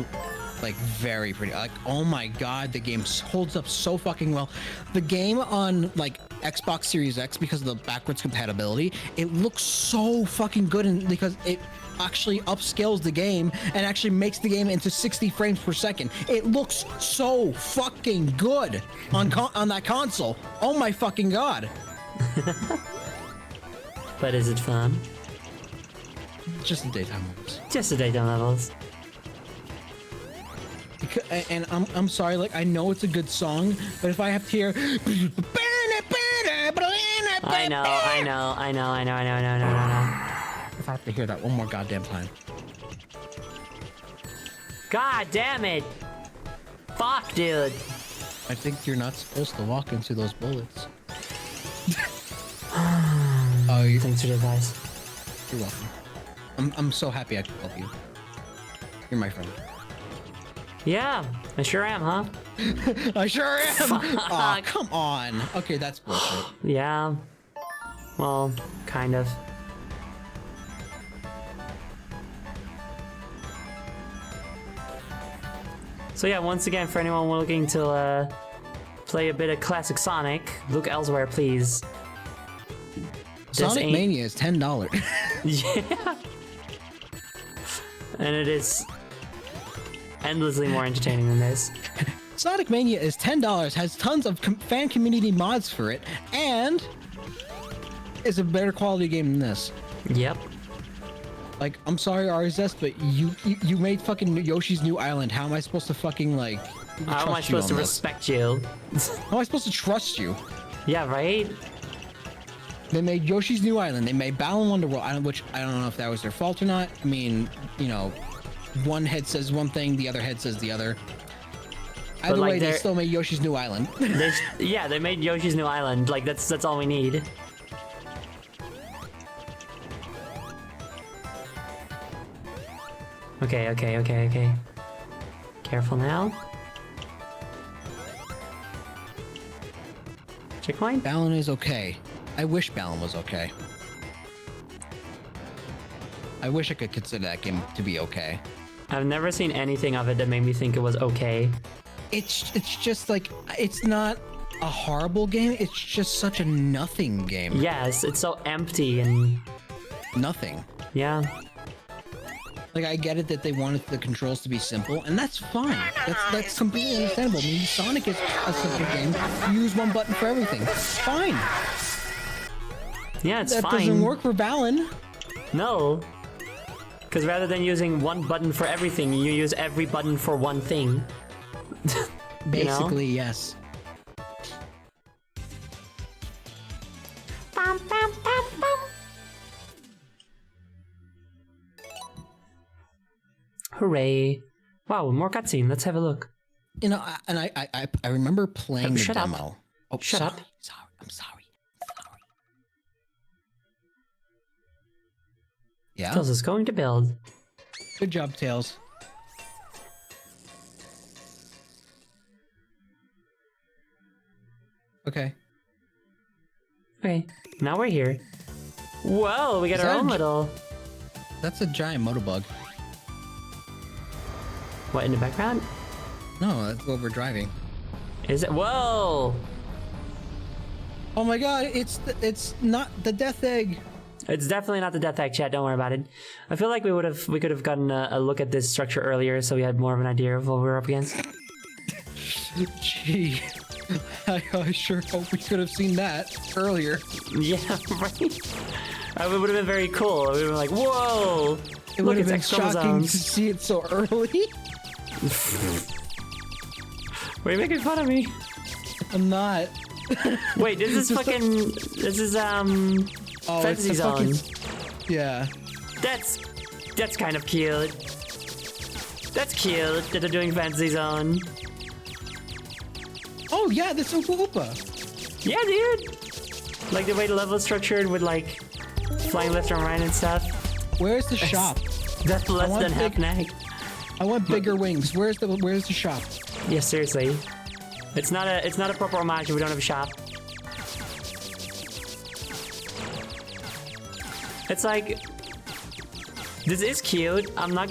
Like very pretty. Like, oh my god, the game holds up so fucking well. The game on like Xbox Series X, because of the backwards compatibility, it looks so fucking good, and because it actually upscales the game and actually makes the game into 60 frames per second. It looks so fucking good on that console. Oh my fucking god. But is it fun? Just the daytime levels. Just the daytime levels. And I'm sorry, like, I know it's a good song, but if I have to hear I know. If I have to hear that one more goddamn time. God damn it! Fuck, dude. I think you're not supposed to walk into those bullets. Oh, thanks for the advice. You're welcome. I'm so happy I could help you. You're my friend. Yeah, I sure am, huh? I sure am! Aw, come on. Okay, that's bullshit. Yeah. Well, kind of. So yeah, once again, for anyone looking to play a bit of classic Sonic, look elsewhere, please. Sonic Mania is $10. Yeah. And it is endlessly more entertaining than this. Sonic Mania is $10, has tons of fan community mods for it, and is a better quality game than this. Yep. Like, I'm sorry, RSS, but you made fucking Yoshi's New Island. How am I supposed to fucking, like, How am I supposed to respect you? How am I supposed to trust you? Yeah, right? They made Yoshi's New Island. They made Balan Wonderworld, which I don't know if that was their fault or not. I mean, you know, one head says one thing, the other head says the other. Either like, way, they still made Yoshi's New Island. They made Yoshi's New Island. Like, that's all we need. Okay. Careful now. Checkpoint? Balan is okay. I wish Balan was okay. I wish I could consider that game to be okay. I've never seen anything of it that made me think it was okay. It's just like, it's not a horrible game. It's just such a nothing game. Yes, it's so empty and... Nothing. Yeah. Like, I get it that they wanted the controls to be simple, and that's fine. That's completely understandable. I mean, Sonic is a simple game. You use one button for everything. Fine. Yeah, it's fine. That doesn't work for Balan. No. Because rather than using one button for everything, you use every button for one thing. Basically, yes. Bum, bum, bum, bum. Hooray. Wow, more cutscene. Let's have a look. You know, and I remember playing the Shut up. demo. Oh, Shut up. I'm sorry. Yeah. Tails is going to build. Good job, Tails. Okay. Okay, now we're here. Whoa, we got Is our that own a little... That's a giant motobug. What, in the background? No, that's what we're driving. Is it? Whoa! Oh my god, it's not the death egg. It's definitely not the death egg, chat. Don't worry about it. I feel like we could have gotten a look at this structure earlier, so we had more of an idea of what we were up against. Gee, I sure hope we could have seen that earlier. Yeah, right. It would have been very cool. We would have been like, whoa! It Look, would have it's been X shocking chromosomes. to see it so early. Were you making fun of me? I'm not. Wait, this is fucking. This is Oh, Fantasy it's a Zone. Yeah. That's kind of cute. That's cute that they're doing Fantasy Zone. Oh yeah, that's Oopa Oopa. Yeah, dude. Like the way the level is structured with like flying left and right and stuff. Where's the shop? That's less want than half big- an egg. I want bigger wings. Where's the shop? Yeah, seriously. It's not a proper homage if we don't have a shop. It's like, this is cute. I'm not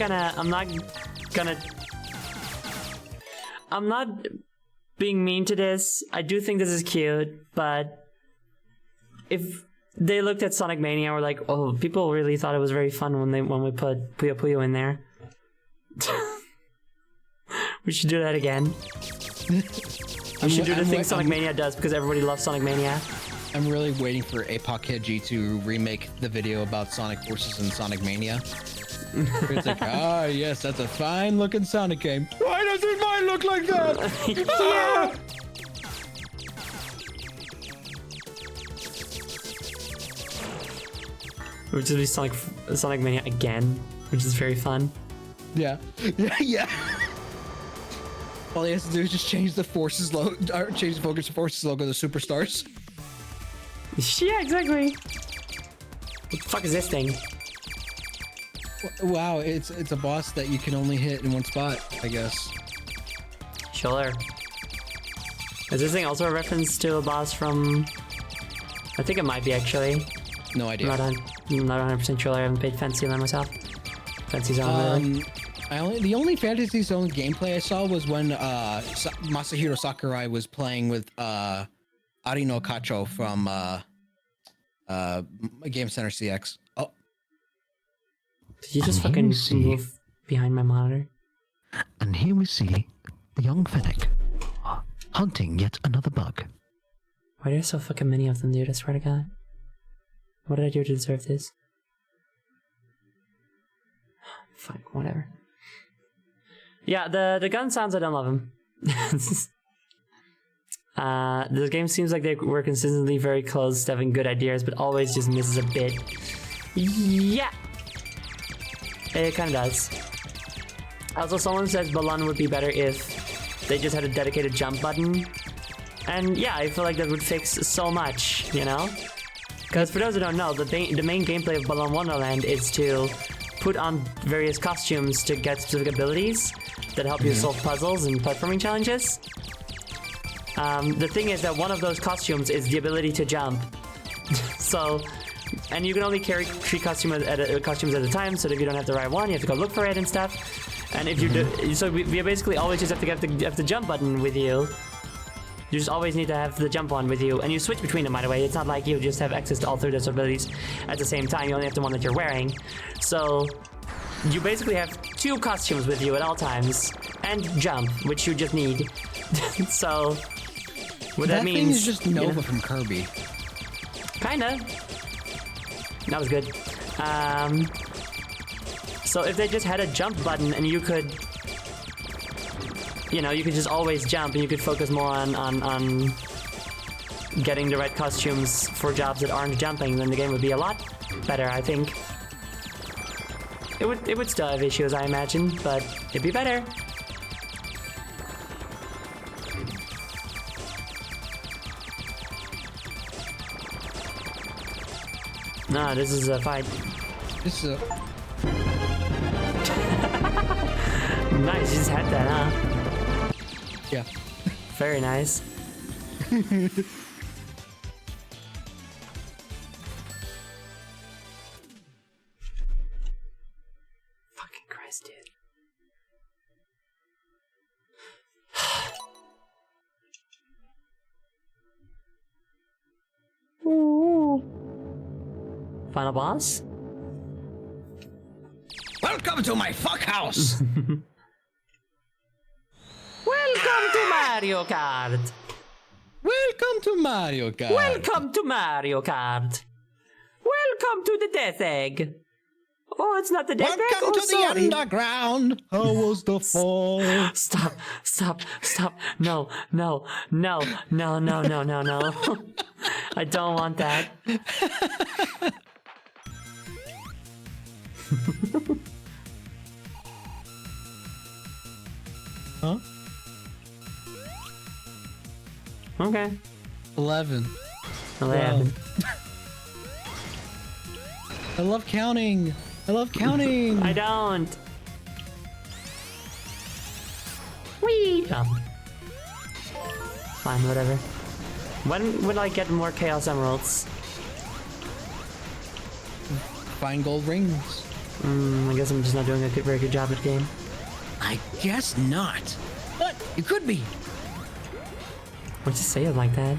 being mean to this. I do think this is cute, but if they looked at Sonic Mania and were like, oh, people really thought it was very fun when we put Puyo Puyo in there. We should do that again. We should do the thing Sonic Mania does because everybody loves Sonic Mania. I'm really waiting for Apoc Heiji to remake the video about Sonic Forces and Sonic Mania. It's like, ah, yes, that's a fine looking Sonic game. Why doesn't mine look like that? Yeah. Which is Sonic Mania again, which is very fun. Yeah. All he has to do is just change the Forces logo, or change the Focus Forces logo to Superstars. Yeah, exactly. What the fuck is this thing? Wow, it's a boss that you can only hit in one spot, I guess. Sure. Is this thing also a reference to a boss from... I think it might be, actually. No idea. I'm not 100% sure. I haven't played Fantasy Zone myself. Fantasy Zone, really. The only Fantasy Zone gameplay I saw was when Masahiro Sakurai was playing with Arino Kacho from Game Center CX. Oh, Did you just And here fucking we see- move behind my monitor? And here we see the young Fennec hunting yet another bug. Why are there so fucking many of them, dude? I swear to God. What did I do to deserve this? Fine, whatever. Yeah, the gun sounds, I don't love them. The game seems like they were consistently very close to having good ideas, but always just misses a bit. Yeah! It kinda does. Also, someone says Balan would be better if they just had a dedicated jump button. And yeah, I feel like that would fix so much, you know? Because for those who don't know, the main gameplay of Balan Wonderland is to put on various costumes to get specific abilities that help you solve puzzles and platforming challenges. The thing is that one of those costumes is the ability to jump. So, and you can only carry 3 costumes at a time, so that if you don't have the right one, you have to go look for it and stuff. And if you do, so we basically always just have to have the jump button with you. You just always need to have the jump one with you, and you switch between them, by the way. It's not like you just have access to all 3 of those abilities at the same time. You only have the one that you're wearing. So you basically have 2 costumes with you at all times, and jump, which you just need. So what that means... That thing is just Nova from Kirby. Kinda. That was good. So if they just had a jump button and you could, you know, you could just always jump and you could focus more on getting the right costumes for jobs that aren't jumping, then the game would be a lot better, I think. It would still have issues, I imagine, but it'd be better. No, this is a fight. This is a... Nice, you just had that, huh? Yeah. Very nice. Fucking Christ, dude. Final boss? Welcome to my fuck house! Welcome to Mario Kart! Welcome to Mario Kart! Welcome to Mario Kart! Welcome to the Death Egg! Oh, it's not the Death Egg? Welcome Oh, to the sorry. underground! How was the fall? Stop, stop, stop. No, no, no, no, no, no, no, no. I don't want that. Huh? Okay. 11. 11. I love counting! I love counting! I don't. Whee! Oh. Fine, whatever. When will I get more Chaos Emeralds? Find gold rings. I guess I'm just not doing a very good job at the game. I guess not. But it could be. Why'd you say it like that?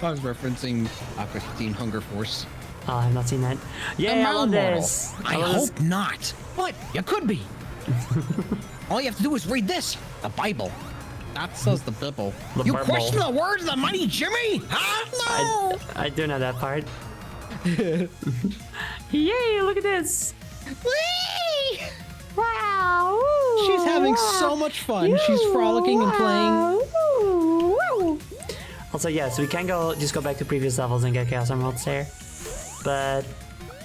I was referencing Aqua 15 Hunger Force. Oh, I've not seen that. Yeah, I love this. I hope not. But you could be. All you have to do is read this. The Bible. That says the Bible. You Bible. question the words of the mighty Jimmy? Huh? No! I do know that part. Yay, look at this. Whee! Wow. She's having so much fun. She's frolicking and playing. Also, yeah, so we can just go back to previous levels and get Chaos Emeralds there. But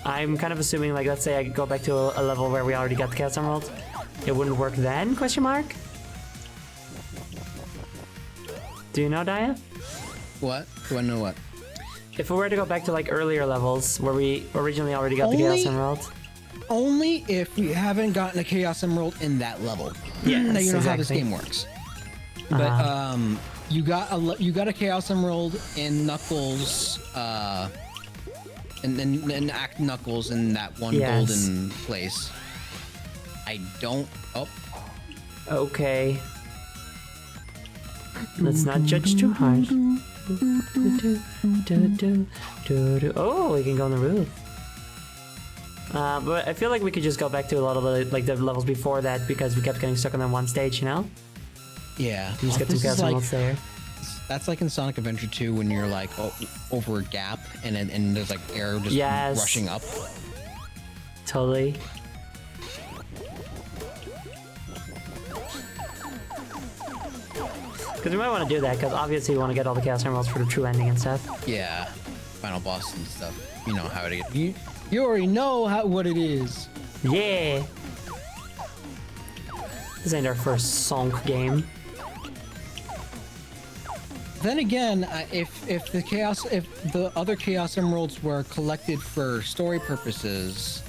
I'm kind of assuming, like, let's say I go back to a level where we already got the Chaos Emeralds. It wouldn't work then, question mark? Do you know, Dia? What? Do I know what? If we were to go back to, like, earlier levels where we originally already got the Chaos Emeralds. Only if we haven't gotten a Chaos Emerald in that level. Yes, now you know how this exactly. game works. But you got a Chaos Emerald in Knuckles, and Act Knuckles in that one golden place. I don't. Oh. Okay. Let's not judge too hard. Oh, we can go on the roof. But I feel like we could just go back to a lot of the levels before that because we kept getting stuck on that one stage, you know? Yeah. You just get some This is Chaos Emeralds there. That's like in Sonic Adventure 2 when you're like over a gap and there's like air just rushing up. Totally. Because we might want to do that, because obviously we want to get all the Chaos Emeralds for the true ending and stuff. Yeah. Final boss and stuff. You know how to get. You already know what it is. Yeah! This ain't our first Sonk game. Then again, if the other Chaos Emeralds were collected for story purposes,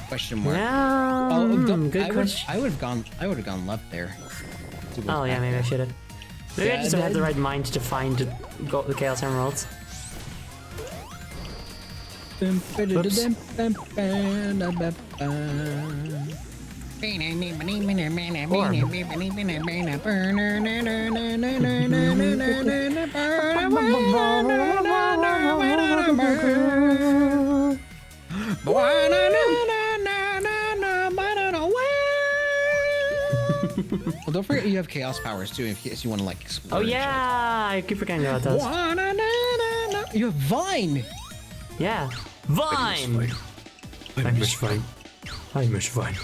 question mark. Yeah. Good question. I would have gone left there. Oh yeah, maybe I should have. Maybe I just don't have the right mind to find the Chaos Emeralds. Well, don't forget you have chaos powers too in case you want to like explore. Oh yeah, I keep forgetting about those. You have Vine. Yeah, Vine. I miss Vine. I miss Vine.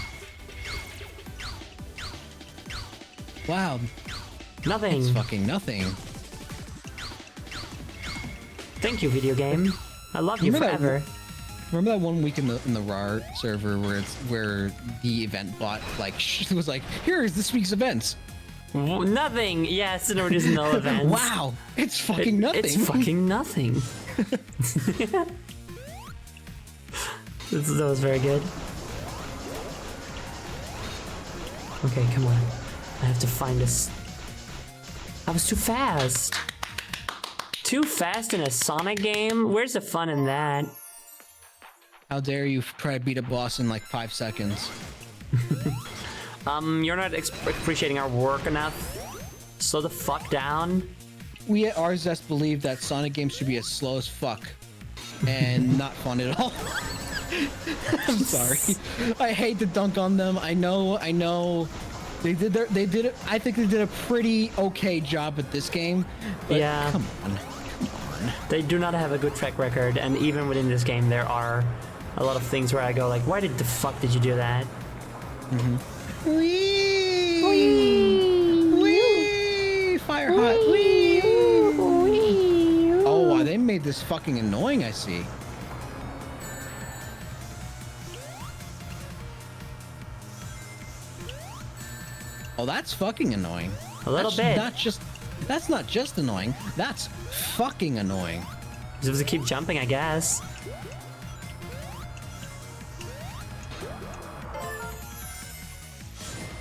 Wow, Nothing. it's fucking nothing. Thank you, video game. I love you Remember that- forever. Remember that one week in the RAR server where the event bot like was like, here is this week's events. Nothing. Yes, there is no events. Wow, it's fucking nothing. It's fucking nothing. That was very good. Okay, come on. I have to find this. I was too fast. Too fast in a Sonic game? Where's the fun in that? How dare you try to beat a boss in like 5 seconds? You're not appreciating our work enough. Slow the fuck down. We at RZest believe that Sonic games should be as slow as fuck and not fun at all. I'm sorry. I hate to dunk on them. I know. They did it. I think they did a pretty okay job at this game. But Yeah. Come on. They do not have a good track record, and even within this game, there are a lot of things where I go like, why did the fuck did you do that? Wee! Wee! Fire hot! Wee! Oh, wow, they made this fucking annoying, I see. Oh, that's fucking annoying. A little bit. That's not just annoying. That's fucking annoying. Just to keep jumping, I guess.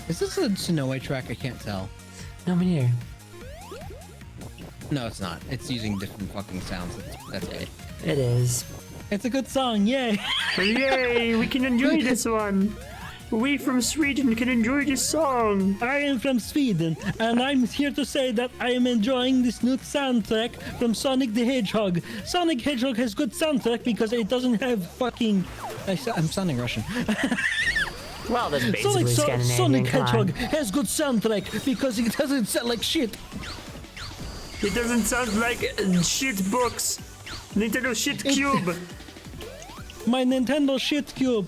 Is this a Sonoe track? I can't tell. No, me neither. No, it's not. It's using different fucking sounds. That's it. It is. It's a good song, yay! Yay, we can enjoy this one. We from Sweden can enjoy this song. I am from Sweden, and I'm here to say that I am enjoying this new soundtrack from Sonic the Hedgehog. Sonic Hedgehog has good soundtrack because it doesn't have fucking... I'm sounding Russian. Well, that's basically Scandinavian. Sonic come on. Hedgehog has good soundtrack because it doesn't sound like shit. It doesn't sound like shit books. Nintendo shit cube. My Nintendo shit cube.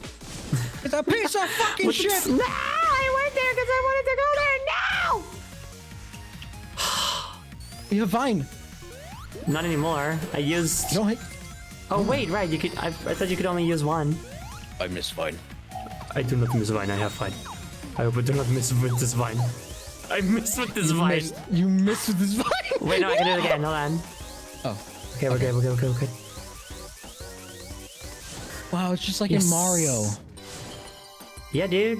It's a piece of fucking shit! No, I went there because I wanted to go there. No. You have Vine. Not anymore. I used. You don't hate... Oh wait, right. You could. I thought you could only use one. I miss Vine. I do not miss Vine. I have Vine. I hope I do not miss with this Vine. I miss with this Vine. You missed with this Vine. Wait, no, I can do it again. Hold on. Oh. Okay, we're good. We're good. Wow, it's just like Yes. in Mario. Yeah, dude.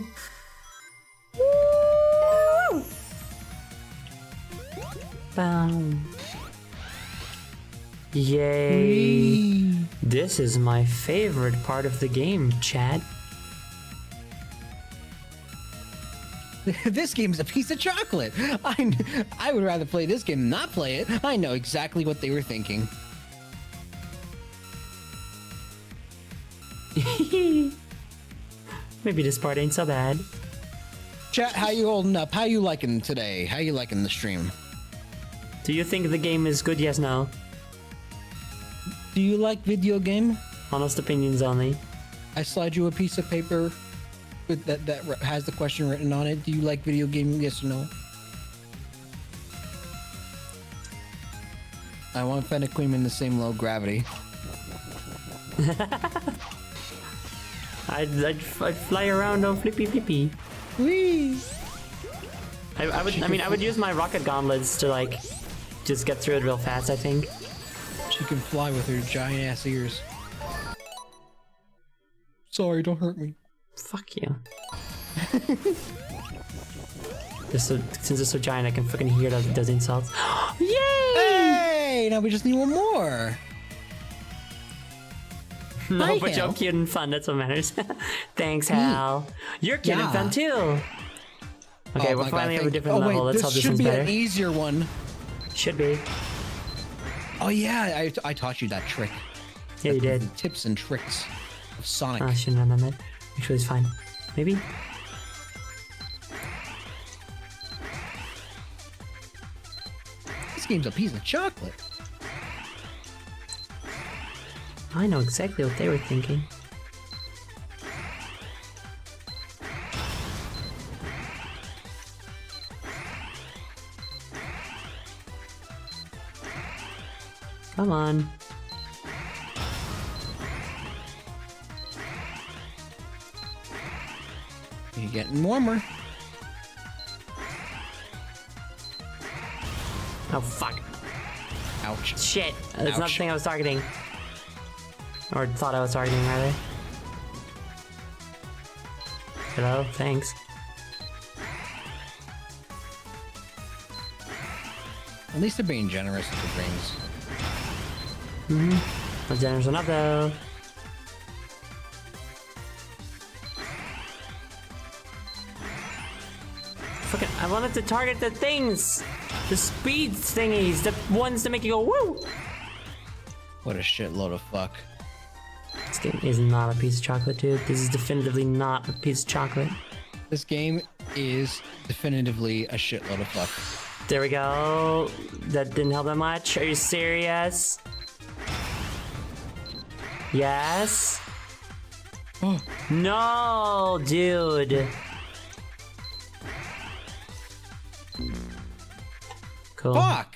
Boom. Yay. This is my favorite part of the game, Chad. This game is a piece of chocolate. I would rather play this game than not play it. I know exactly what they were thinking. Maybe this part ain't so bad. Chat, how you holding up? How you liking today? How you liking the stream? Do you think the game is good? Yes, no. Do you like video game? Honest opinions only. I slide you a piece of paper with that has the question written on it. Do you like video game? Yes or no? I want Fennequim in the same low gravity. I'd fly around on flippy flippy. Whee! I would use my rocket gauntlets to like just get through it real fast, I think. She can fly with her giant ass ears. Sorry, don't hurt me. Fuck you. Since it's so giant, I can fucking hear those insults. Yay! Hey! Now we just need one more. No, Hi, but Hal. you're cute and fun. That's what matters. Thanks, Hal. You're cute and fun too. Okay, Oh we're my finally God, at a different level. wait, Let's this hope this should one's be better. an easier one. Should be. Oh yeah, I taught you that trick. Yeah, you did. The tips and tricks of Sonic. Oh, I shouldn't have done that. Actually, it's fine. Maybe. This game's a piece of chocolate. I know exactly what they were thinking. Come on. You're getting warmer. Oh, fuck. Ouch. Shit. That's not the Ouch. thing I was targeting. Or thought I was targeting, rather. Hello? Thanks. At least they're being generous with the rings. Not generous enough, though. Fucking, I wanted to target the things! The speed thingies! The ones that make you go woo! What a shitload of fuck. This game is not a piece of chocolate, dude. This is definitively not a piece of chocolate. This game is definitively a shitload of fuck. There we go. That didn't help that much. Are you serious? Yes? Oh. No, dude. Cool. Fuck!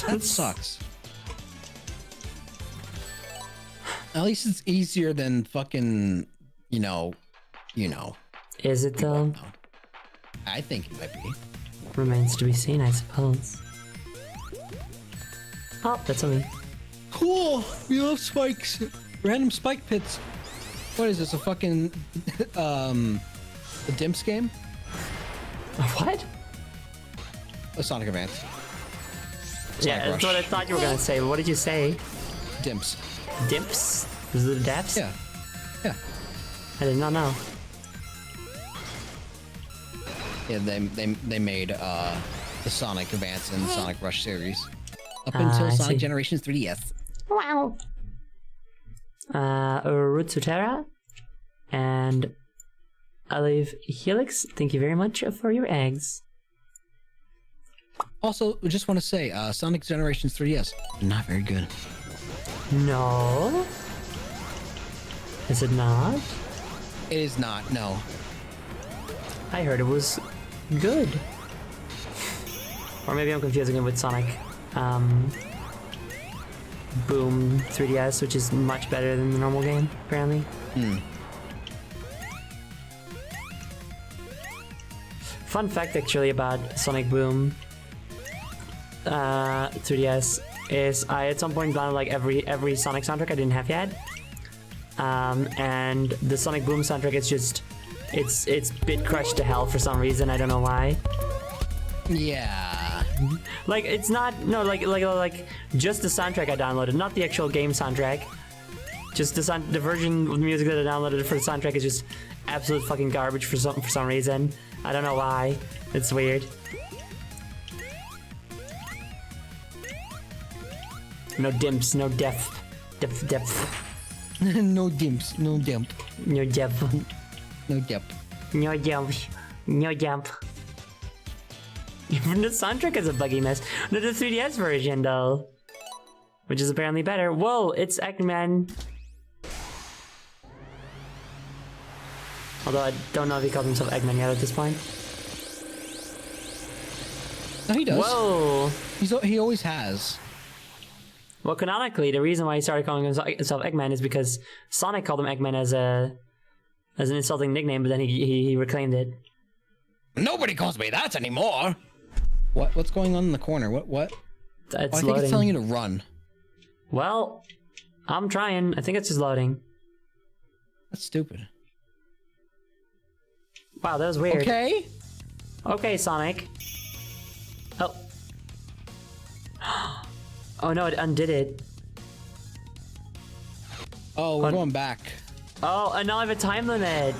That sucks. At least it's easier than fucking, you know. Is it though? I think it might be. Remains to be seen, I suppose. Oh, that's on me. Cool! We love spikes! Random spike pits. What is this, a fucking, a Dimps game? What? A Sonic Advance. Yeah, that's Rush. what I thought you were gonna say. What did you say? Dimps. Dimps? Is it the depths? Yeah. Yeah. I did not know. Yeah, they made the Sonic Advance and Sonic Rush series. Up Ah, until I Sonic see. Generations 3DS. Wow. Rutsutera and Olive Helix, thank you very much for your eggs. Also, I just want to say, Sonic Generations 3DS, not very good. No? Is it not? It is not, no. I heard it was good. Or maybe I'm confusing it with Sonic Boom 3DS, which is much better than the normal game, apparently. Fun fact, actually, about Sonic Boom 3DS is I at some point downloaded like every Sonic soundtrack I didn't have yet, and the Sonic Boom soundtrack is just it's bit crushed to hell for some reason. I don't know why. Yeah. Like it's not like just the soundtrack I downloaded, not the actual game soundtrack. Just the version of music that I downloaded for the soundtrack is just absolute fucking garbage for some reason. I don't know why. It's weird. No dimps, no depth. No dimps, no dimp, No depth. no dip. No depth. No jump. Even the soundtrack is a buggy mess. No, the 3DS version though, which is apparently better. Whoa, it's Eggman. Although I don't know if he calls himself Eggman yet at this point. No, he does. Whoa. He always has. Well, canonically, the reason why he started calling himself Eggman is because Sonic called him Eggman as an insulting nickname, but then he reclaimed it. Nobody calls me that anymore. What's going on in the corner? What? It's I think loading. it's telling you to run. Well, I'm trying. I think it's just loading. That's stupid. Wow, that was weird. Okay. Okay, Sonic. Oh. Oh no, it undid it. Oh, we're going back. Oh, and now I have a time limit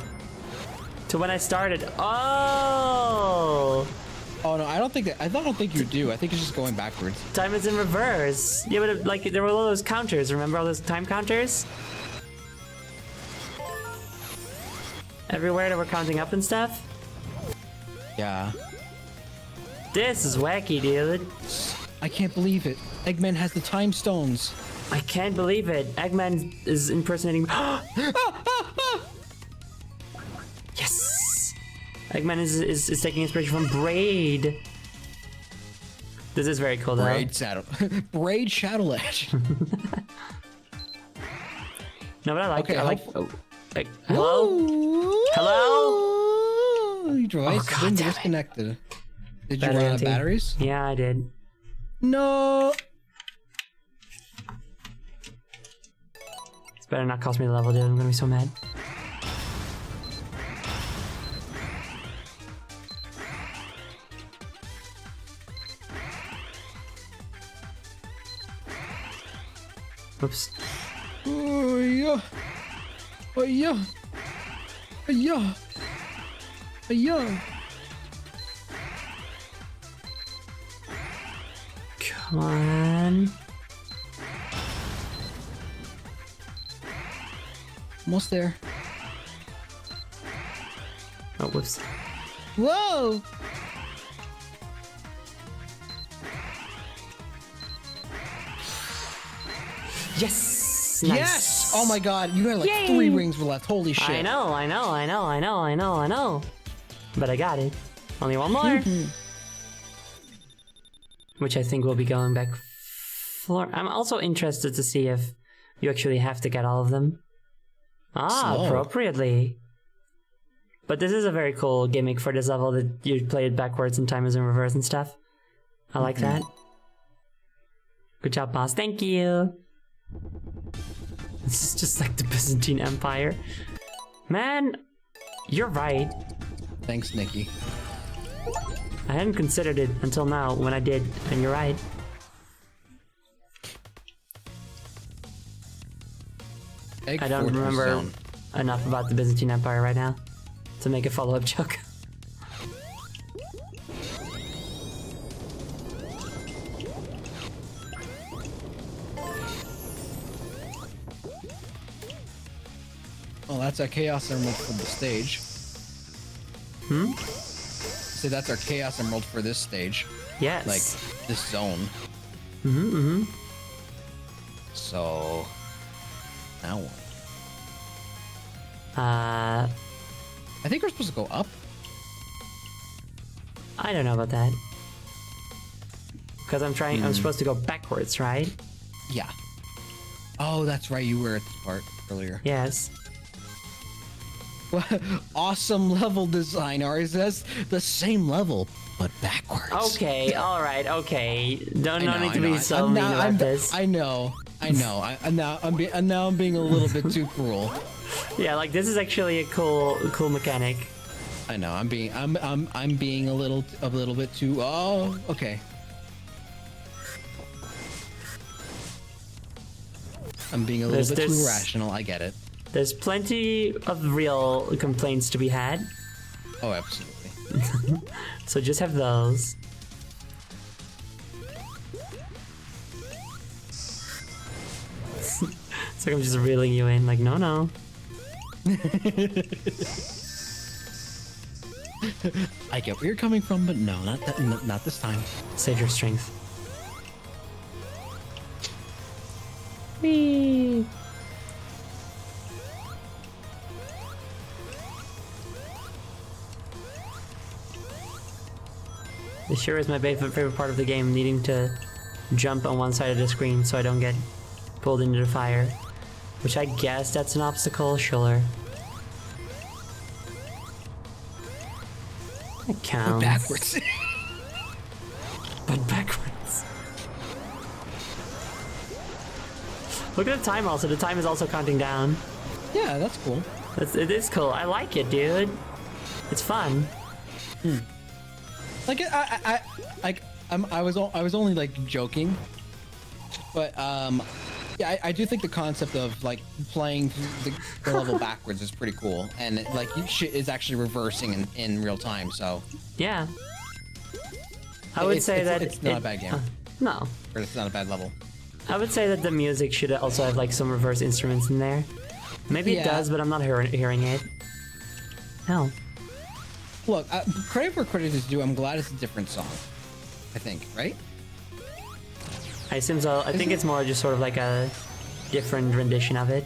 to when I started. Oh. Oh no, I don't think you do. I think it's just going backwards. Time is in reverse. Yeah, but like there were all those counters. Remember all those time counters? Everywhere that we're counting up and stuff. Yeah. This is wacky, dude. I can't believe it. Eggman has the time stones. I can't believe it. Eggman is impersonating. Yes. Eggman is taking inspiration from Braid. This is very cool, though. Braid Shadow Edge. No, but I like Okay, it. I like. Oh, like, hello? Hello? Your device Oh, has God been damn it. disconnected. Did you Battery run out of empty. batteries? Yeah, I did. No. This better not cost me the level, dude. I'm gonna be so mad. Oops. Oh yeah. Oh yeah. Oh yeah. Oh yeah. Come on. Almost there. Oh, whoops. Whoa. Yes! Yes! Oh my god, you had like 3 rings left. Holy shit. I know. But I got it. Only one more. Which I think will be going back for. I'm also interested to see if you actually have to get all of them. Slow. Appropriately. But this is a very cool gimmick for this level that you play it backwards and time is in reverse and stuff. I like that. Good job, boss. Thank you. This is just like the Byzantine Empire. Man, you're right. Thanks, Nikki. I hadn't considered it until now when I did, and you're right. I don't remember enough about the Byzantine Empire right now to make a follow-up joke. Oh, that's our Chaos Emerald for the stage. So that's our Chaos Emerald for this stage. Yes. Like, this zone. So... now what? I think we're supposed to go up. I don't know about that. Because I'm supposed to go backwards, right? Yeah. Oh, that's right, you were at this part earlier. Yes. Awesome level design, Ari says. The same level, but backwards. Okay, alright, okay. No need to I be know. so mean about this. I know. Now I'm being a little bit too cruel. Yeah, like this is actually a cool mechanic. I know. I'm being a little bit too. Oh, okay. I'm being a little bit too rational. I get it. There's plenty of real complaints to be had. Oh, absolutely. So just have those. It's like I'm just reeling you in, like, no. I get where you're coming from, but no, not this time. Save your strength. Whee! This sure is my favorite part of the game, needing to jump on one side of the screen so I don't get pulled into the fire. Which I guess that's an obstacle, sure. That counts. But backwards. But backwards. Look at the time also, the time is also counting down. Yeah, that's cool. It is cool, I like it, dude. It's fun. Like I was only like joking, but yeah, I do think the concept of like playing the level backwards is pretty cool, and like shit is actually reversing in real time. So Yeah. I would say that it's not a bad game, no. or it's not a bad level. I would say that the music should also have like some reverse instruments in there. Maybe it Yeah. does, but I'm not hearing it. No. Look, credit where credit is due. I'm glad it's a different song. I think, right? I assume so. I think it's more just sort of like a different rendition of it.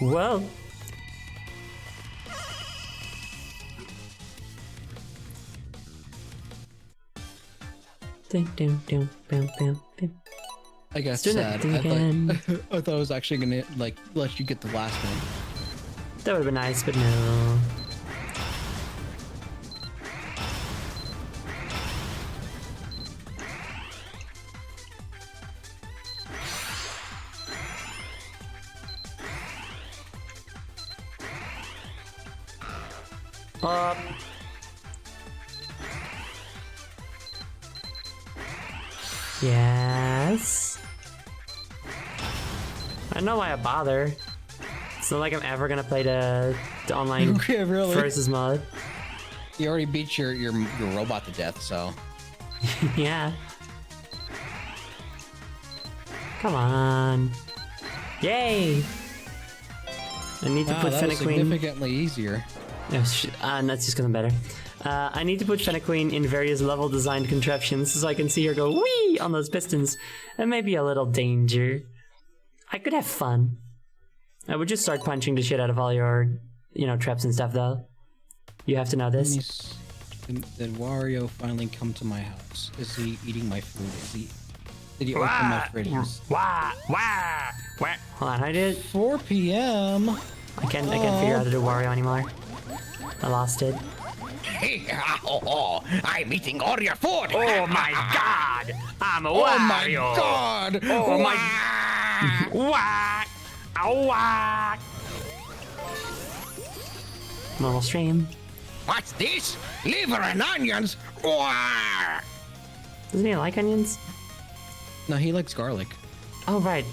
Well. Ding, ding, ding, ding, ding, ding. I guess do sad. that thing again. I thought I was actually gonna like let you get the last one. That would have been nice, but no. Up. Yes. I don't know why I bother. It's not like I'm ever gonna play the online Yeah, really? versus mode. You already beat your robot to death, so Yeah. Come on. Yay! I need to wow, put that was Fennequeen. significantly easier. That's just gonna better. I need to put Fennequeen in various level designed contraptions so I can see her go wee on those pistons. And maybe a little danger. I could have fun. I would just start punching the shit out of all your, traps and stuff though. You have to know this. Did Wario finally come to my house? Is he eating my food? Did he open my fridge? Wah! Hold on, I did. 4 p.m. I can't figure out how to do Wario anymore. I lost it. I'm eating all your food. Oh my god! I'm a Oh my Wario! god! Oh my... Whack! Ow, whack! Normal stream. What's this? Liver and onions? Wah! Doesn't he like onions? No, he likes garlic. Oh, right.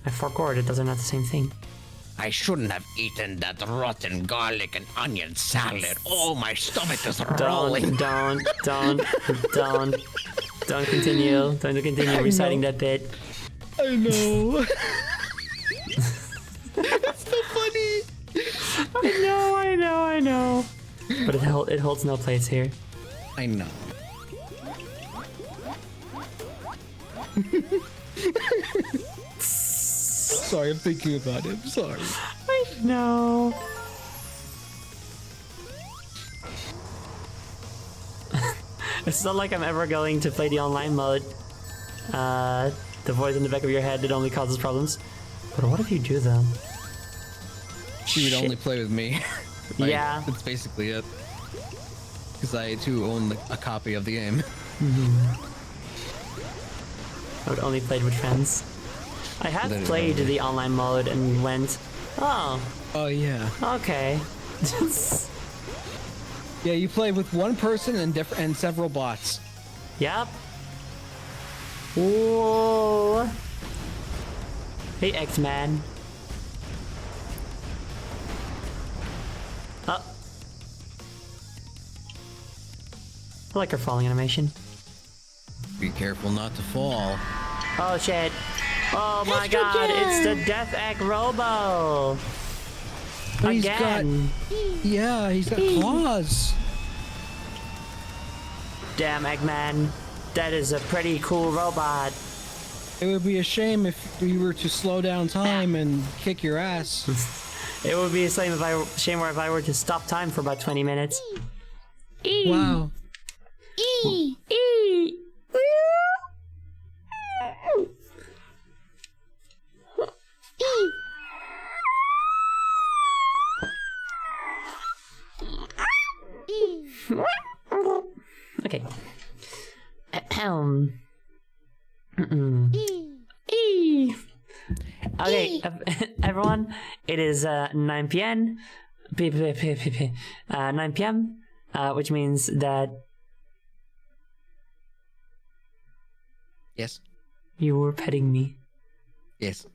I forgot it. Those are not the same thing. I shouldn't have eaten that rotten garlic and onion salad. Oh, my stomach is rolling. Don't continue. Don't continue reciting that bit. I know. It's so funny. I know. But it holds no place here. I know. Sorry, I'm thinking about it. I'm sorry. No. It's not like I'm ever going to play the online mode. The voice in the back of your head that only causes problems. But what if you do though? She would only play with me. Yeah. That's basically it. Because I too own a copy of the game. I would only play with friends. I have Literally. played the online mode and went, oh, Oh yeah. okay. Yeah, you play with one person and several bots. Yep. Whoa. Hey, X-Man. Oh. I like her falling animation. Be careful not to fall. Oh shit. Oh my god, it's the Death Egg Robo! But Again! He's got claws. Damn, Eggman. That is a pretty cool robot. It would be a shame if we were to slow down time and kick your ass. It would be a shame if I were to stop time for about 20 minutes. Wow. Okay. Okay, everyone, it is 9 p.m. 9 p.m., which means that Yes. you were petting me. Yes.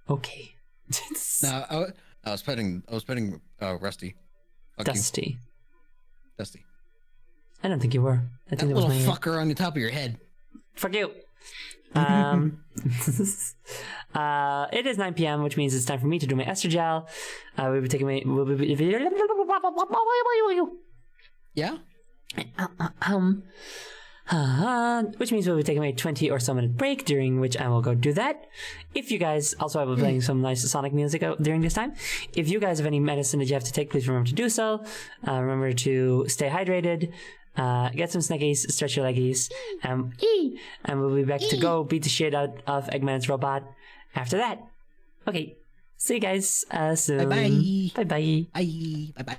Okay. No, I was petting Rusty. Fuck you. Dusty. Dusty. I don't think you were. I That think that was little my fucker on the top of your head. Fuck you. It is 9 p.m., which means it's time for me to do my ester gel. We'll be taking my. Yeah? Which means we'll be taking a 20 or so minute break, during which I will go do that. If you guys, also I will be playing some nice Sonic music during this time. If you guys have any medicine that you have to take, please remember to do so. Remember to stay hydrated, get some snackies, stretch your leggies, and we'll be back to go beat the shit out of Eggman's robot after that. Okay, see you guys soon. Bye-bye. Bye-bye. Bye. Bye-bye.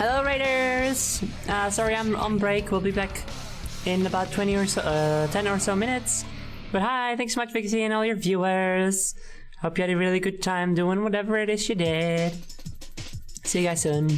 Hello, Raiders! Sorry, I'm on break. We'll be back in about 20 or so, 10 or so minutes. But hi, thanks so much, Vixie, and all your viewers. Hope you had a really good time doing whatever it is you did. See you guys soon.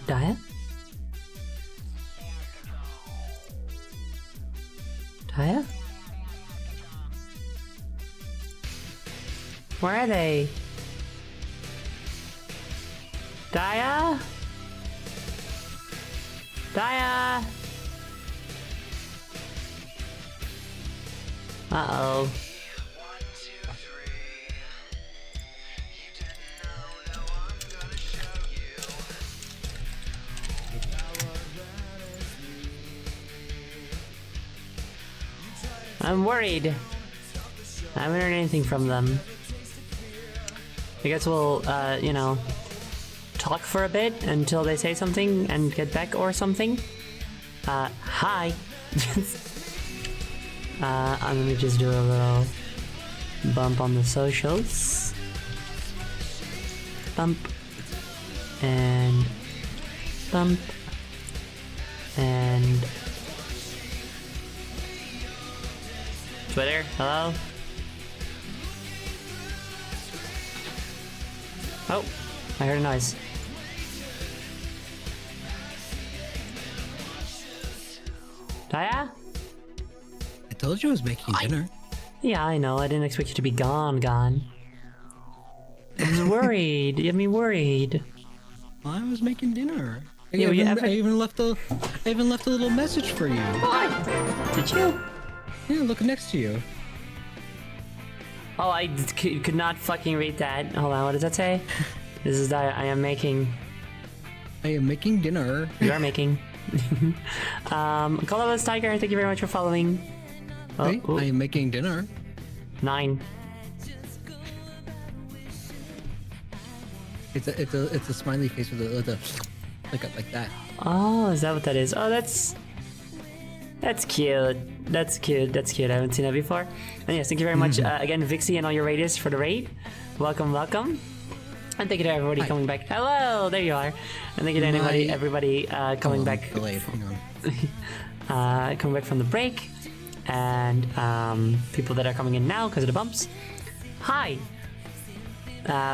Dia? Dia? Where are they? Dia? Dia? Uh-oh. I'm worried. I haven't heard anything from them. I guess we'll, you know, talk for a bit until they say something and get back or something. Hi. Let me just do a little bump on the socials. Bump. And bump. And Twitter, hello? Oh, I heard a noise. Dia? I told you I was making dinner. Yeah, I know. I didn't expect you to be gone. I was worried. You had me worried. Well, I was making dinner. Yeah, I even left a little message for you. What? Did you? Yeah, look next to you. Oh, I could not fucking read that. Hold on, what does that say? This is Dia. I am making. I am making dinner. You are making. Colorless Tiger, thank you very much for following. Oh, Hey, I am making dinner. 9. It's a smiley face with a like that. Oh, is that what that is? Oh, that's cute. That's cute. I haven't seen that before. And yes, thank you very much again, Vixie, and all your raiders for the raid. Welcome. And thank you to everybody coming back. Hello, there you are. And thank you to everybody coming back. Delayed. Hang on. Coming back from the break, and people that are coming in now because of the bumps. Hi.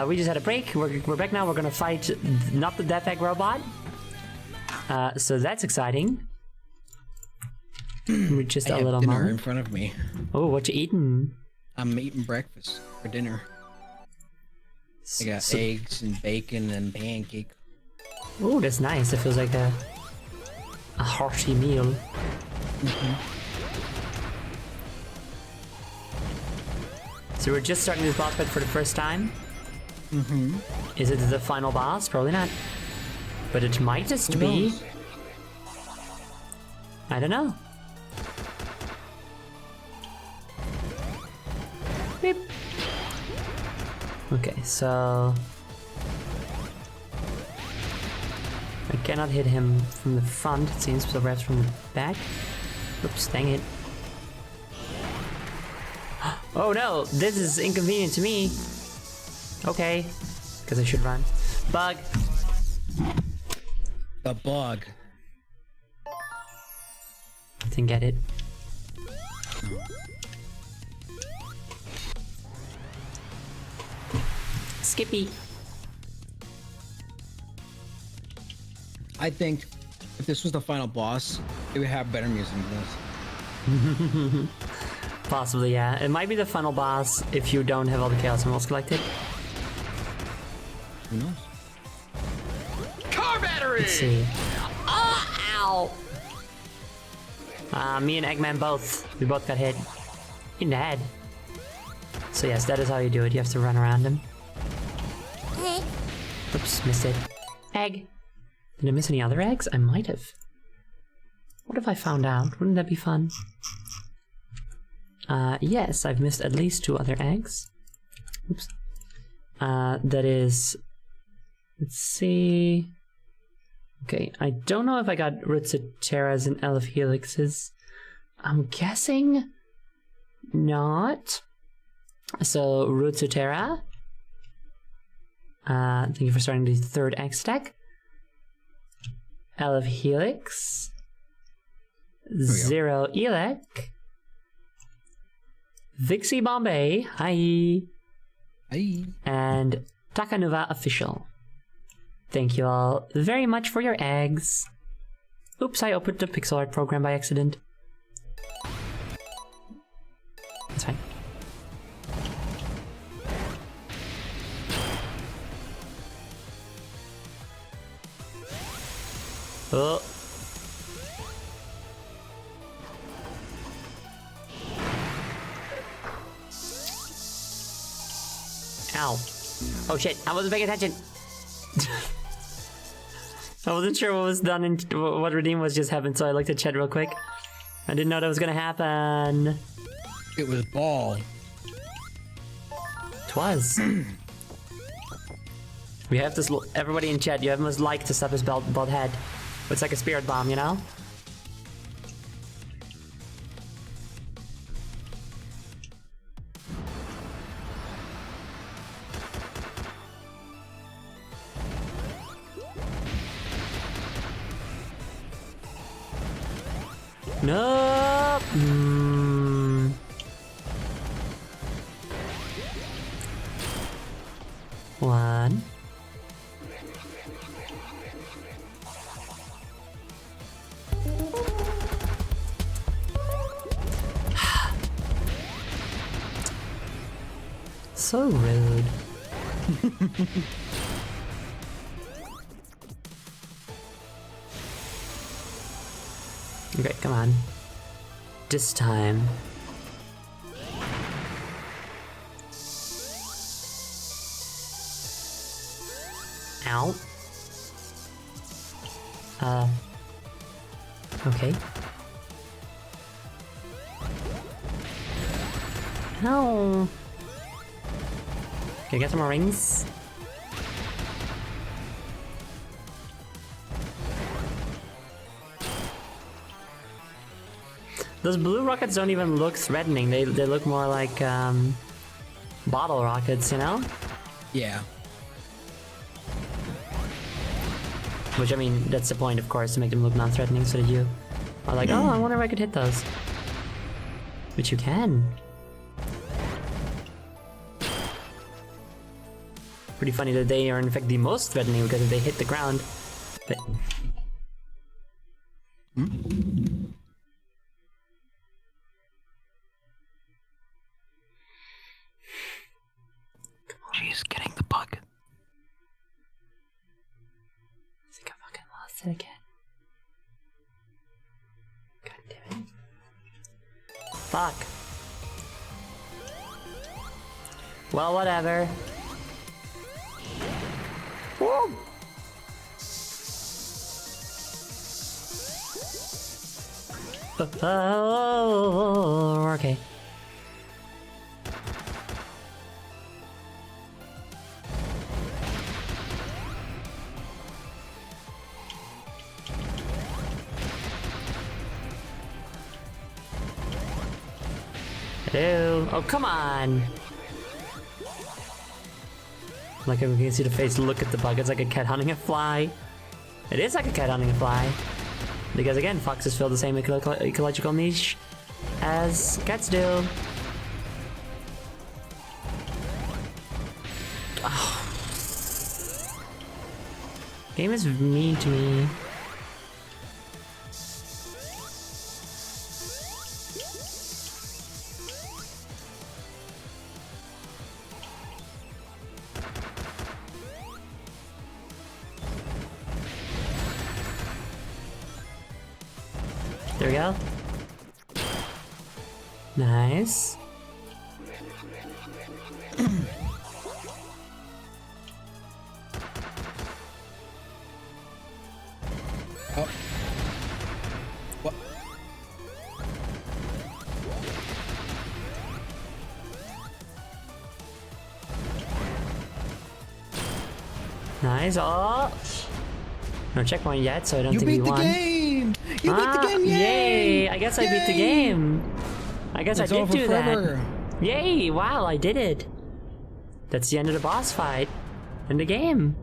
We just had a break. We're back now. We're gonna fight not the Death Egg robot. So that's exciting. Just a little dinner moment. in front of me. Oh, what you eating? I'm eating breakfast for dinner. I got eggs and bacon and pancake. Oh, that's nice. It feels like a hearty meal. So we're just starting this boss fight for the first time. Is it the final boss? Probably not. But it might just be. I don't know. Okay, so I cannot hit him from the front, it seems, so perhaps from the back. Oops, dang it. Oh no, this is inconvenient to me. Okay, because I should run. Bug! A bug. Didn't get it. Skippy. I think if this was the final boss, it would have better music than this. Possibly, yeah. It might be the final boss if you don't have all the Chaos Emeralds collected. Who knows? Car battery! Let's see. Oh, ow! Me and Eggman we both got hit in the head. So yes, that is how you do it. You have to run around him. Oops, missed it. Egg! Did I miss any other eggs? I might have. What if I found out? Wouldn't that be fun? Yes, I've missed at least 2 other eggs. Oops. That is... Let's see... Okay, I don't know if I got Rootsiteras and Elf Helixes. I'm guessing... not. So, Rootsitera. Thank you for starting the 3rd egg stack. Elf Helix. 0 Elec. Vixie Bombay, hi. Hi. And Takanuva Official. Thank you all very much for your eggs. Oops, I opened the pixel art program by accident. That's fine. Oh. Ow. Oh shit, I wasn't paying attention. I wasn't sure what was done and what redeem was just happened, so I looked at chat real quick. I didn't know that was gonna happen. It was ball. Twas. We have this. Everybody in chat, you must like to stop his bald head. It's like a spirit bomb, you know? No. One. So rude. Okay, come on. This time. Ow. Okay. Ow. Can I get some more rings? Those blue rockets don't even look threatening. They look more like bottle rockets, you know? Yeah. Which, I mean, that's the point, of course, to make them look non-threatening so that you are like, oh, I wonder if I could hit those. Which you can. Pretty funny that they are in fact the most threatening because if they hit the ground, but... She's getting the bug. I think I fucking lost it again. God damn it. Fuck. Well, whatever. Whoa! Oh, okay. Hello. Oh, come on. Like, we can see the face look at the bug. It's like a cat hunting a fly. It is like a cat hunting a fly. Because again, foxes fill the same ecological niche as cats do. Oh. Game is mean to me. There we go. Nice. Oh. What? Nice. Oh. No checkpoint yet, so I don't You think we beat the won. game! You beat the game! Yay! I guess I beat the game. I guess It's I did over do forever. that. Yay! Wow, I did it. That's the end of the boss fight in the game.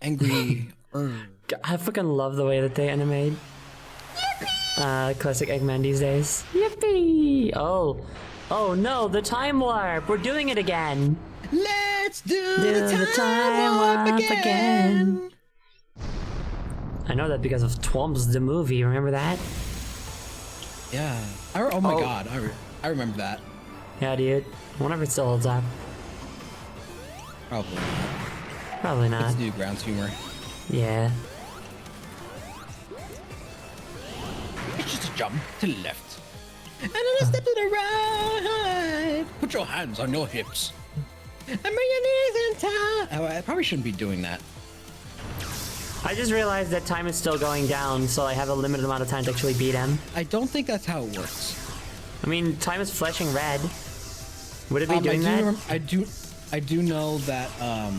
Angry. I freaking love the way that they animate. Classic Eggman these days. Yippee! Oh. Oh no, the time warp! We're doing it again! Let's do the time warp again. I know that because of Twomps the movie, remember that? Yeah. Oh my god, I remember that. Yeah, dude. I wonder if it still holds up. Probably not. Probably not. It's Newgrounds humor. Yeah. It's just a jump to the left. And then a step to the right. Put your hands on your hips. And bring your knees in tight. Oh, I probably shouldn't be doing that. I just realized that time is still going down, so I have a limited amount of time to actually beat him. I don't think that's how it works. I mean, time is flashing red. Would it be doing that? I do know that, I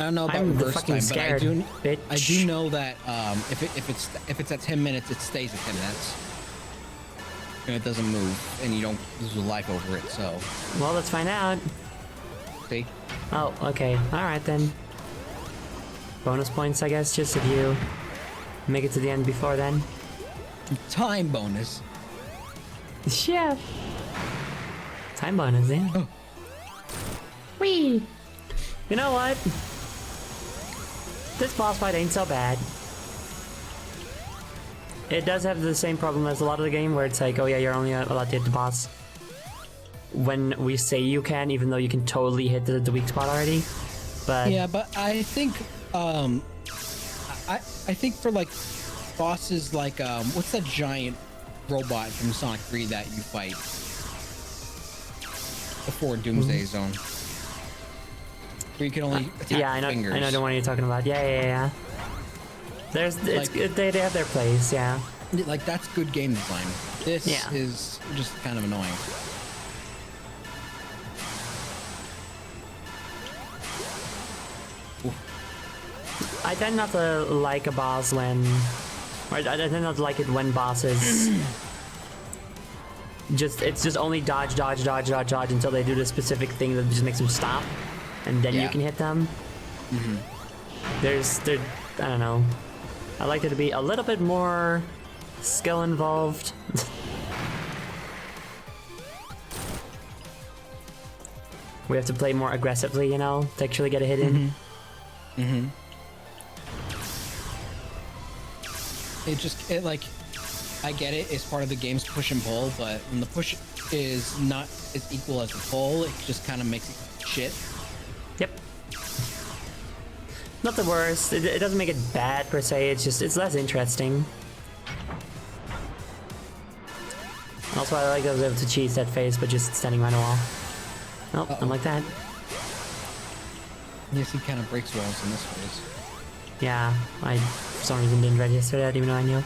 don't know about I'm reverse fucking time, scared, but I bitch. do know that if it's at 10 minutes, it stays at 10 minutes, and it doesn't move, and you don't lose a life over it. So, Well, let's find out. see, Oh, okay. Alright then. Bonus points, I guess, just if you make it to the end before then. time bonus. Yeah. Time bonus, yeah. Oh. Whee! You know what? This boss fight ain't so bad. It does have the same problem as a lot of the game where it's like, oh yeah, you're only allowed to hit the boss when we say you can, even though you can totally hit the weak spot already. But Yeah, but I think I think for like bosses like what's that giant robot from Sonic 3 that you fight before Doomsday Zone? Where you can only attack yeah, I know, fingers. I know the one you're talking about. Yeah. There's, it's, Like- they have their place, yeah. Like that's good game design. This Yeah. is just kind of annoying. I tend not to like a boss when, or I tend not to like it when bosses it's just only dodge until they do the specific thing that just makes them stop, and then you Yeah. can hit them. I don't know. I like there to be a little bit more skill involved. We have to play more aggressively, you know, to actually get a hit in. It like, I get it, it's part of the game's push and pull, but when the push is not as equal as the pull, it just kind of makes it shit. Yep. Not the worst. It doesn't make it bad per se. It's just, it's less interesting. Also, I like that I was able to cheese that face, but just standing behind a wall. Nope, not like that. Yes, he kind of breaks walls in this phase. Yeah, I for some reason didn't read yesterday. I didn't even know I knew.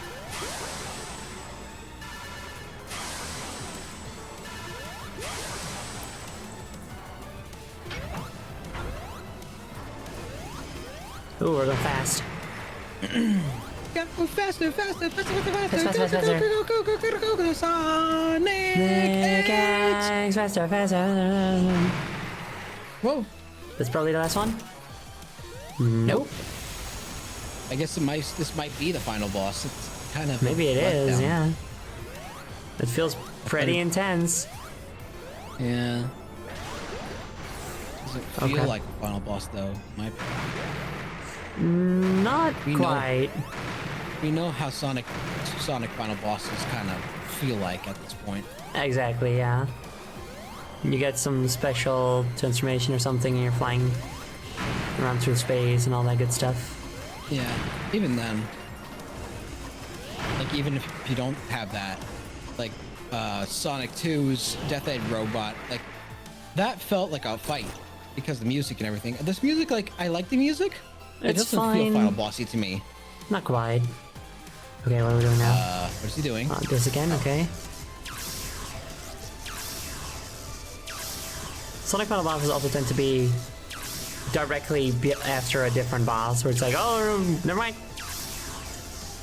Ooh, we're going fast. Yeah, go faster, faster, faster, faster, Faster, faster, faster. go, Sonic X. Faster, faster. Whoa. That's probably the last one. Nope. I guess this might be the final boss. It's kind of Maybe it is, letdown. yeah. It feels pretty intense. Yeah. Does it feel Okay. like a final boss though? Not We know. quite. We know how Sonic final bosses kind of feel like at this point. Exactly, yeah. You get some special transformation or something and you're flying around through space and all that good stuff. Yeah. Even then, like even if you don't have that, like Sonic 2's Death Egg Robot, like that felt like a fight because the music and everything. This music, like I like the music. It It's doesn't fine. feel final bossy to me. Not quite. Okay, what are we doing now? What's he doing? This again, okay. Sonic Final bosses also tend to be directly after a different boss, where it's like, oh, never mind.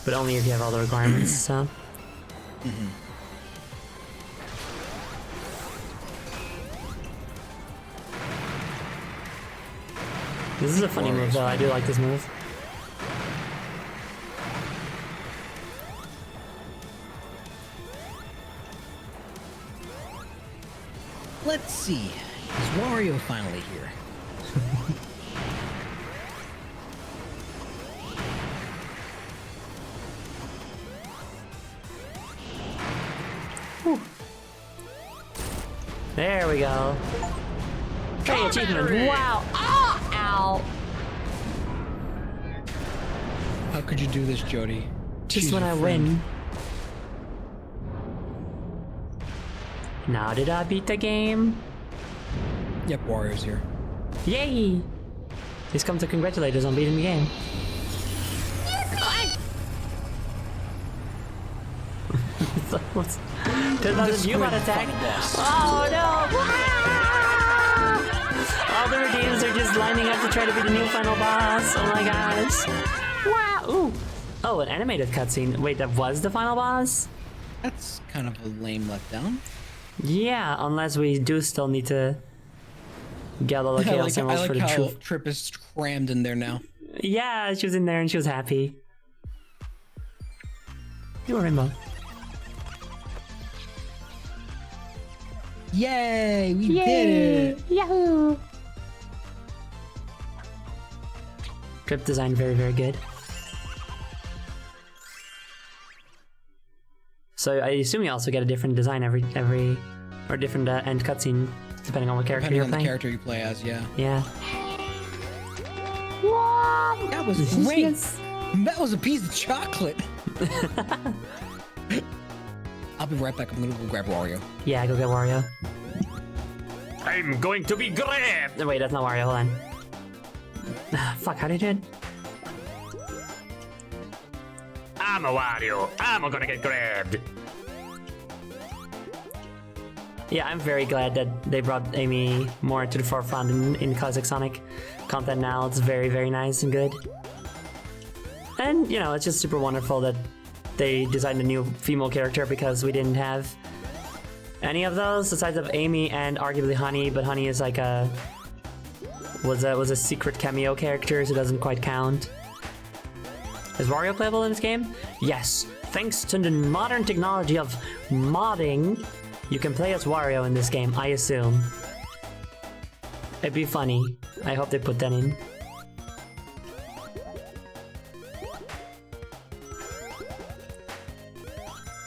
But only if you have all the requirements, so. This is a funny move, though. I do like this move. Let's see. Is Wario finally here? There we go. Hey, achievement. Wow. Oh, ow. How could you do this, Jody? Just She's when your I friend. win. Now did I beat the game? Yep, Wario's here. Yay! He's come to congratulate us on beating the game. There's not a human attack. Oh no! All the redeems are just lining up to try to be the new final boss. Oh my gosh. Wow! Ooh. Oh, an animated cutscene. Wait, that was the final boss? That's kind of a lame letdown. Yeah, unless we do still need to get all the I chaos like symbols for the how truth. Trip is crammed in there now. Yeah, she was in there and she was happy. You were Rainbow. Yay! We did it! Yahoo! Trip design very, very good. So I assume you also get a different design every or different end cutscene depending on what character Depending you're on the playing. character you play as, yeah. Yeah. That was great! That was a piece of chocolate! I'll be right back. I'm gonna go grab Wario. Yeah, go get Wario. I'm going to be grabbed. Wait, that's not Wario. Hold on. Fuck, how did you do it? I'm a Wario. I'm gonna get grabbed. Yeah, I'm very glad that they brought Amy more to the forefront in classic Sonic content now. It's very, very nice and good. And, you know, it's just super wonderful that they designed a new female character because we didn't have any of those besides of Amy and arguably Honey, but Honey is like was a secret cameo character, so it doesn't quite count. Is Wario playable in this game? Yes. Thanks to the modern technology of modding, you can play as Wario in this game, I assume. It'd be funny. I hope they put that in.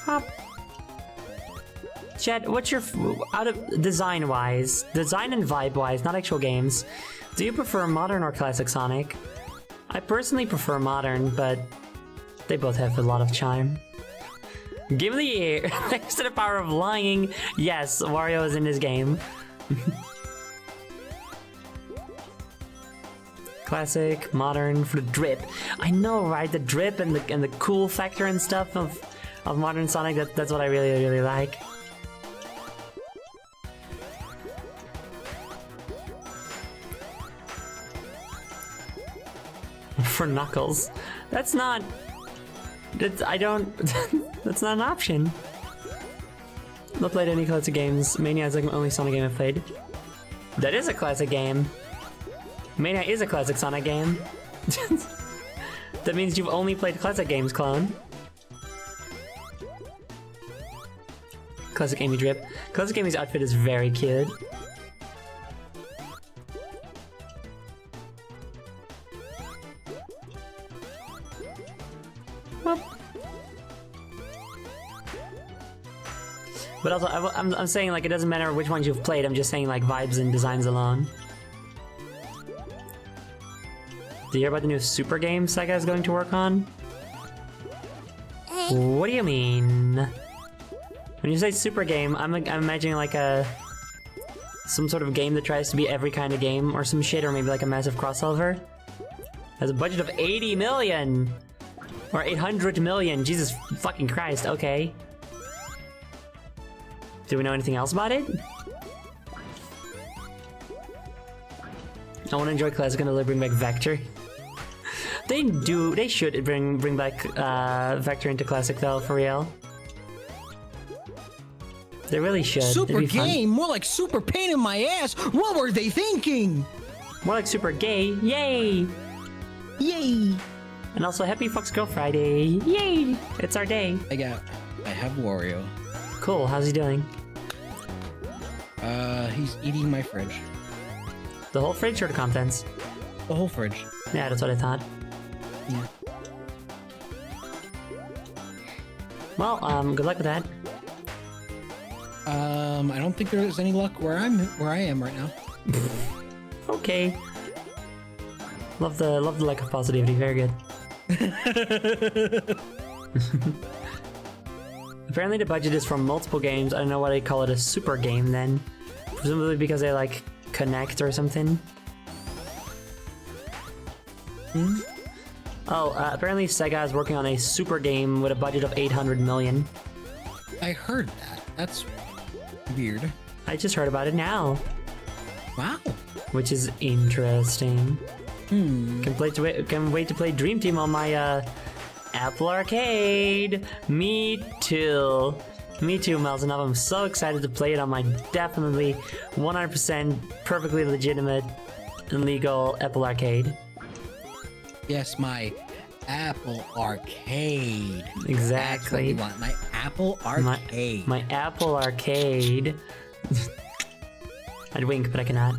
Hop. Chad, what's your out of design-wise, design and vibe-wise, not actual games? Do you prefer modern or classic Sonic? I personally prefer modern, but they both have a lot of charm. Give me the ear. Thanks to the power of lying. Yes, Wario is in this game. Classic, modern, for the drip. I know, right? The drip and the cool factor and stuff of modern Sonic. That's what I really, really like. For Knuckles. That's not I don't. That's not an option. Not played any classic games. Mania is like the only Sonic game I've played. That is a classic game. Mania is a classic Sonic game. That means you've only played classic games, clone. Classic Amy Drip. Classic Amy's outfit is very cute. But also, I'm saying, like, it doesn't matter which ones you've played, I'm just saying, like, vibes and designs alone. Did you hear about the new super game Sega is going to work on? What do you mean? When you say super game, I'm imagining, like, some sort of game that tries to be every kind of game or some shit, or maybe, like, a massive crossover. Has a budget of 80 million! Or 800 million, Jesus fucking Christ, okay. Do we know anything else about it? I want to enjoy classic and they'll bring back Vector. They should bring back Vector into classic though, for real. They really should. Super game, more like super pain in my ass. What were they thinking? More like super gay, yay! Yay! And also happy Fox Girl Friday, yay! It's our day. I have Wario. Cool, how's he doing? He's eating my fridge. The whole fridge or the contents? The whole fridge. Yeah, that's what I thought. Yeah. Well, good luck with that. I don't think there's any luck where I am right now. Okay. Love the lack of positivity. Very good. Apparently the budget is from multiple games. I don't know why they call it a super game then. Presumably because they like connect or something. Oh, apparently Sega is working on a super game with a budget of 800 million. I heard that. That's weird. I just heard about it now. Wow. Which is interesting. Can wait to play Dream Team on my Apple Arcade. Me too. Me too, Melton. I'm so excited to play it on my definitely 100% perfectly legitimate and legal Apple Arcade. Yes, my Apple Arcade. Exactly. That's what we want. My Apple Arcade. My Apple Arcade. I'd wink, but I cannot.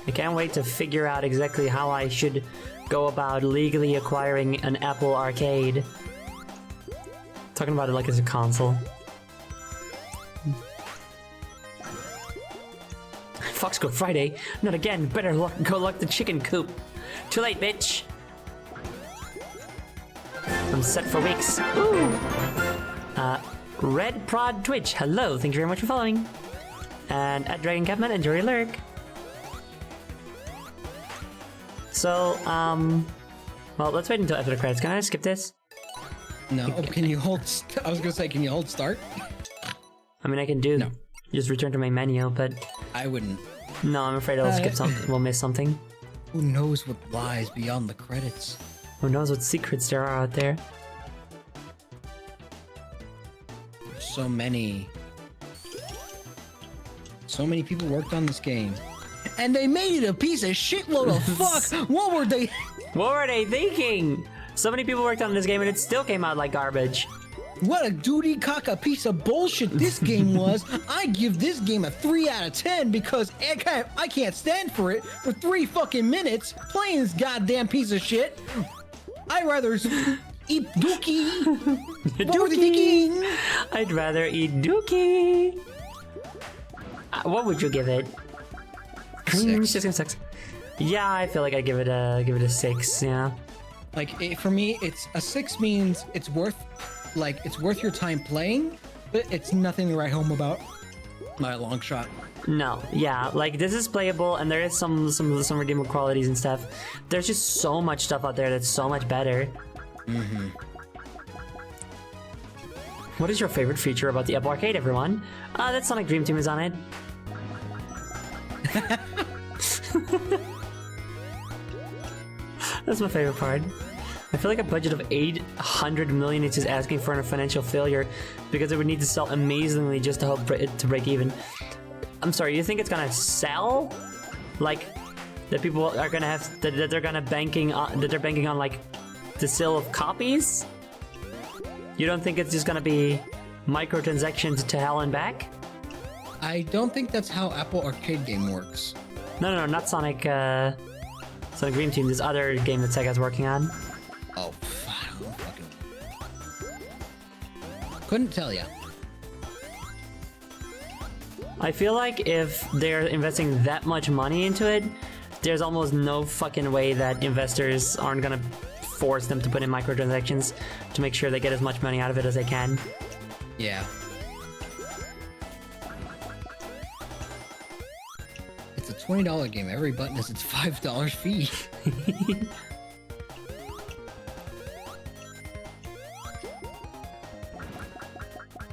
I can't wait to figure out exactly how I should go about legally acquiring an Apple Arcade. Talking about it like it's a console. Fox Go Friday? Not again. Better go lock the chicken coop. Too late, bitch. I'm set for weeks. Ooh. Red Prod Twitch. Hello. Thank you very much for following. And at Dragon Capman, enjoy your lurk. So, well, let's wait until after the credits. Can I skip this? No. Can you hold? I was gonna say, can you hold start? I mean, I can do. No. Just return to my menu, but I wouldn't. no, I'm afraid I'll skip something. We'll miss something. Who knows what lies beyond the credits? Who knows what secrets there are out there? So many people worked on this game. And they made it a piece of shitload of fuck! What were they? What were they thinking? So many people worked on this game and it still came out like garbage. What a duty cock a piece of bullshit this game was. I give this game a 3 out of 10 because I can't stand for it for 3 fucking minutes playing this goddamn piece of shit. I'd rather eat dookie. What were they thinking? I'd rather eat dookie. What would you give it? 6. Yeah, I feel like I'd give it a 6. Yeah. Like for me, it's a 6 means it's worth your time playing, but it's nothing to write home about. Not a long shot. No, yeah, like this is playable, and there is some redeemable qualities and stuff. There's just so much stuff out there that's so much better. Mm-hmm. What is your favorite feature about the Apple Arcade, everyone? That Sonic Dream Team is on it. That's my favorite part. I feel like a budget of 800 million is just asking for a financial failure because it would need to sell amazingly just to help it to break even. I'm sorry, you think it's gonna sell? Like that people are gonna have that they're gonna banking on like the sale of copies? You don't think it's just gonna be microtransactions to hell and back? I don't think that's how Apple Arcade game works. No, not Sonic. Sonic Dream Team. This other game that Sega's working on. Oh, I don't fucking... Couldn't tell ya. I feel like if they're investing that much money into it, there's almost no fucking way that investors aren't gonna force them to put in microtransactions to make sure they get as much money out of it as they can. Yeah. It's a $20 game. Every button has its $5 fee.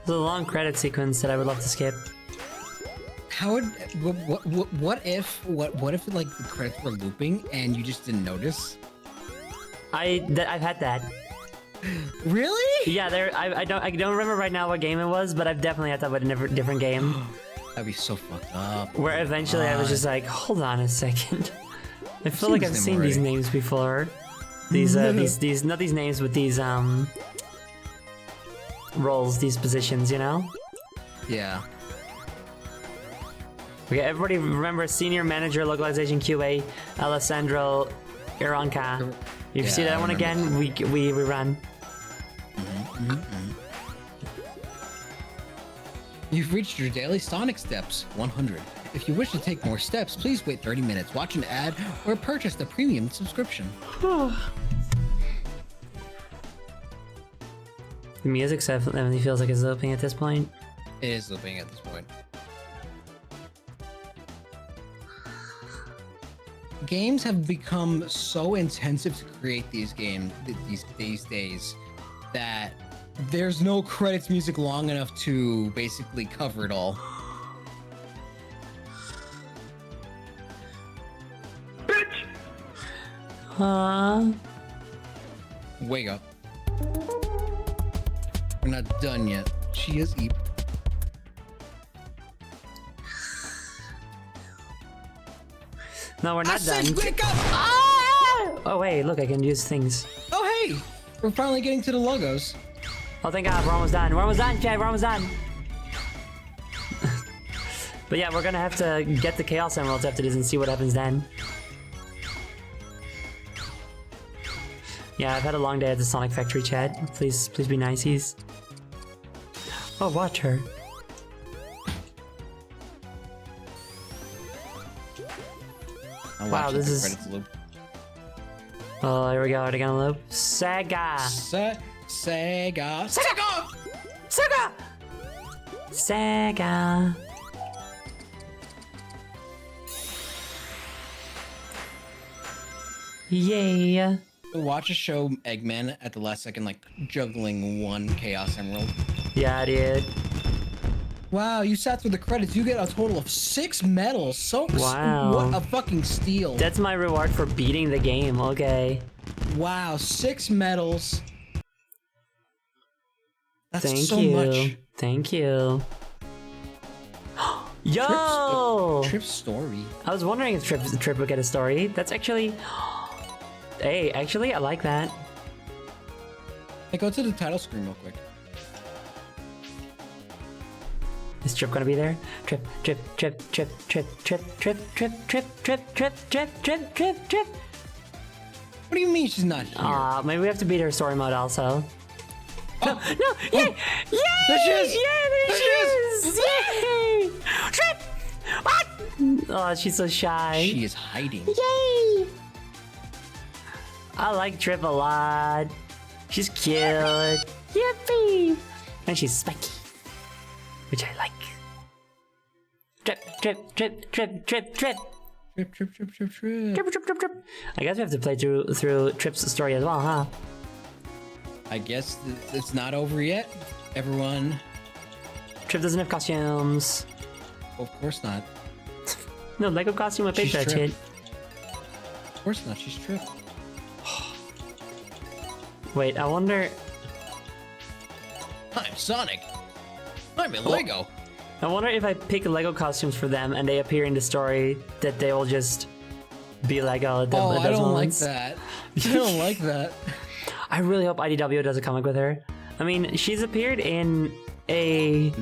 There's a long credit sequence that I would love to skip. How would what if like the credits were looping and you just didn't notice? I've had that. Really? Yeah, I don't remember right now what game it was, but I've definitely had that with a different game. That'd be so fucked up. Where eventually I was just like, hold on a second. I feel like I've seen these names before. These not these names, but these roles, these positions, you know? Yeah. Okay, everybody remember Senior Manager Localization QA, Alessandro Iranca. You see that one again? That. We run. You've reached your daily Sonic steps, 100. If you wish to take more steps, please wait 30 minutes, watch an ad, or purchase the premium subscription. The music definitely feels like it's looping at this point. It is looping at this point. Games have become so intensive to create these games these days that there's no credits music long enough to basically cover it all. Wake up. We're not done yet. She is Eep. No, we're not done. Wake up! Oh wait, look, I can use things. Oh hey! We're finally getting to the logos. Oh thank God, we're almost done. We're almost done, Chad. We're almost done. But yeah, we're gonna have to get the Chaos Emeralds after this and see what happens then. Yeah, I've had a long day at the Sonic Factory, Chad. Please be niceys. Oh, watch her. Wow, this is... Oh, here we go. Are they gonna loop? Sega! Sega! Sega! Yay! Watch a show Eggman at the last second, like, juggling one Chaos Emerald. Yeah, dude. Wow, you sat through the credits. You get a total of 6 medals. So, wow. What a fucking steal. That's my reward for beating the game. Okay. Wow, 6 medals. That's Thank so you. much. Thank you. Yo! Trip's story. I was wondering if Trip would get a story. That's actually... Hey, actually, I like that. Hey, go to the title screen real quick. Is Trip gonna be there? Trip. What do you mean she's not here? Maybe we have to beat her story mode also. No, yay! Yay! There she is! Yeah, there she is! Yay! Trip! What? Oh, she's so shy. She is hiding. Yay! I like Trip a lot. She's cute. Yippee! And she's spiky, which I like. Trip. Trip. I guess we have to play through Trip's story as well, huh? I guess it's not over yet. Everyone. Trip doesn't have costumes. Of course not. No, Lego costume, I paid She's that Trip. shit. Of course not. She's Trip. Wait, I wonder. I'm Sonic. I'm in Lego. I wonder if I pick Lego costumes for them and they appear in the story, that they will just be Lego. At Oh, those I don't moments. like that. I don't like that. I really hope IDW does a comic with her. I mean, she's appeared in a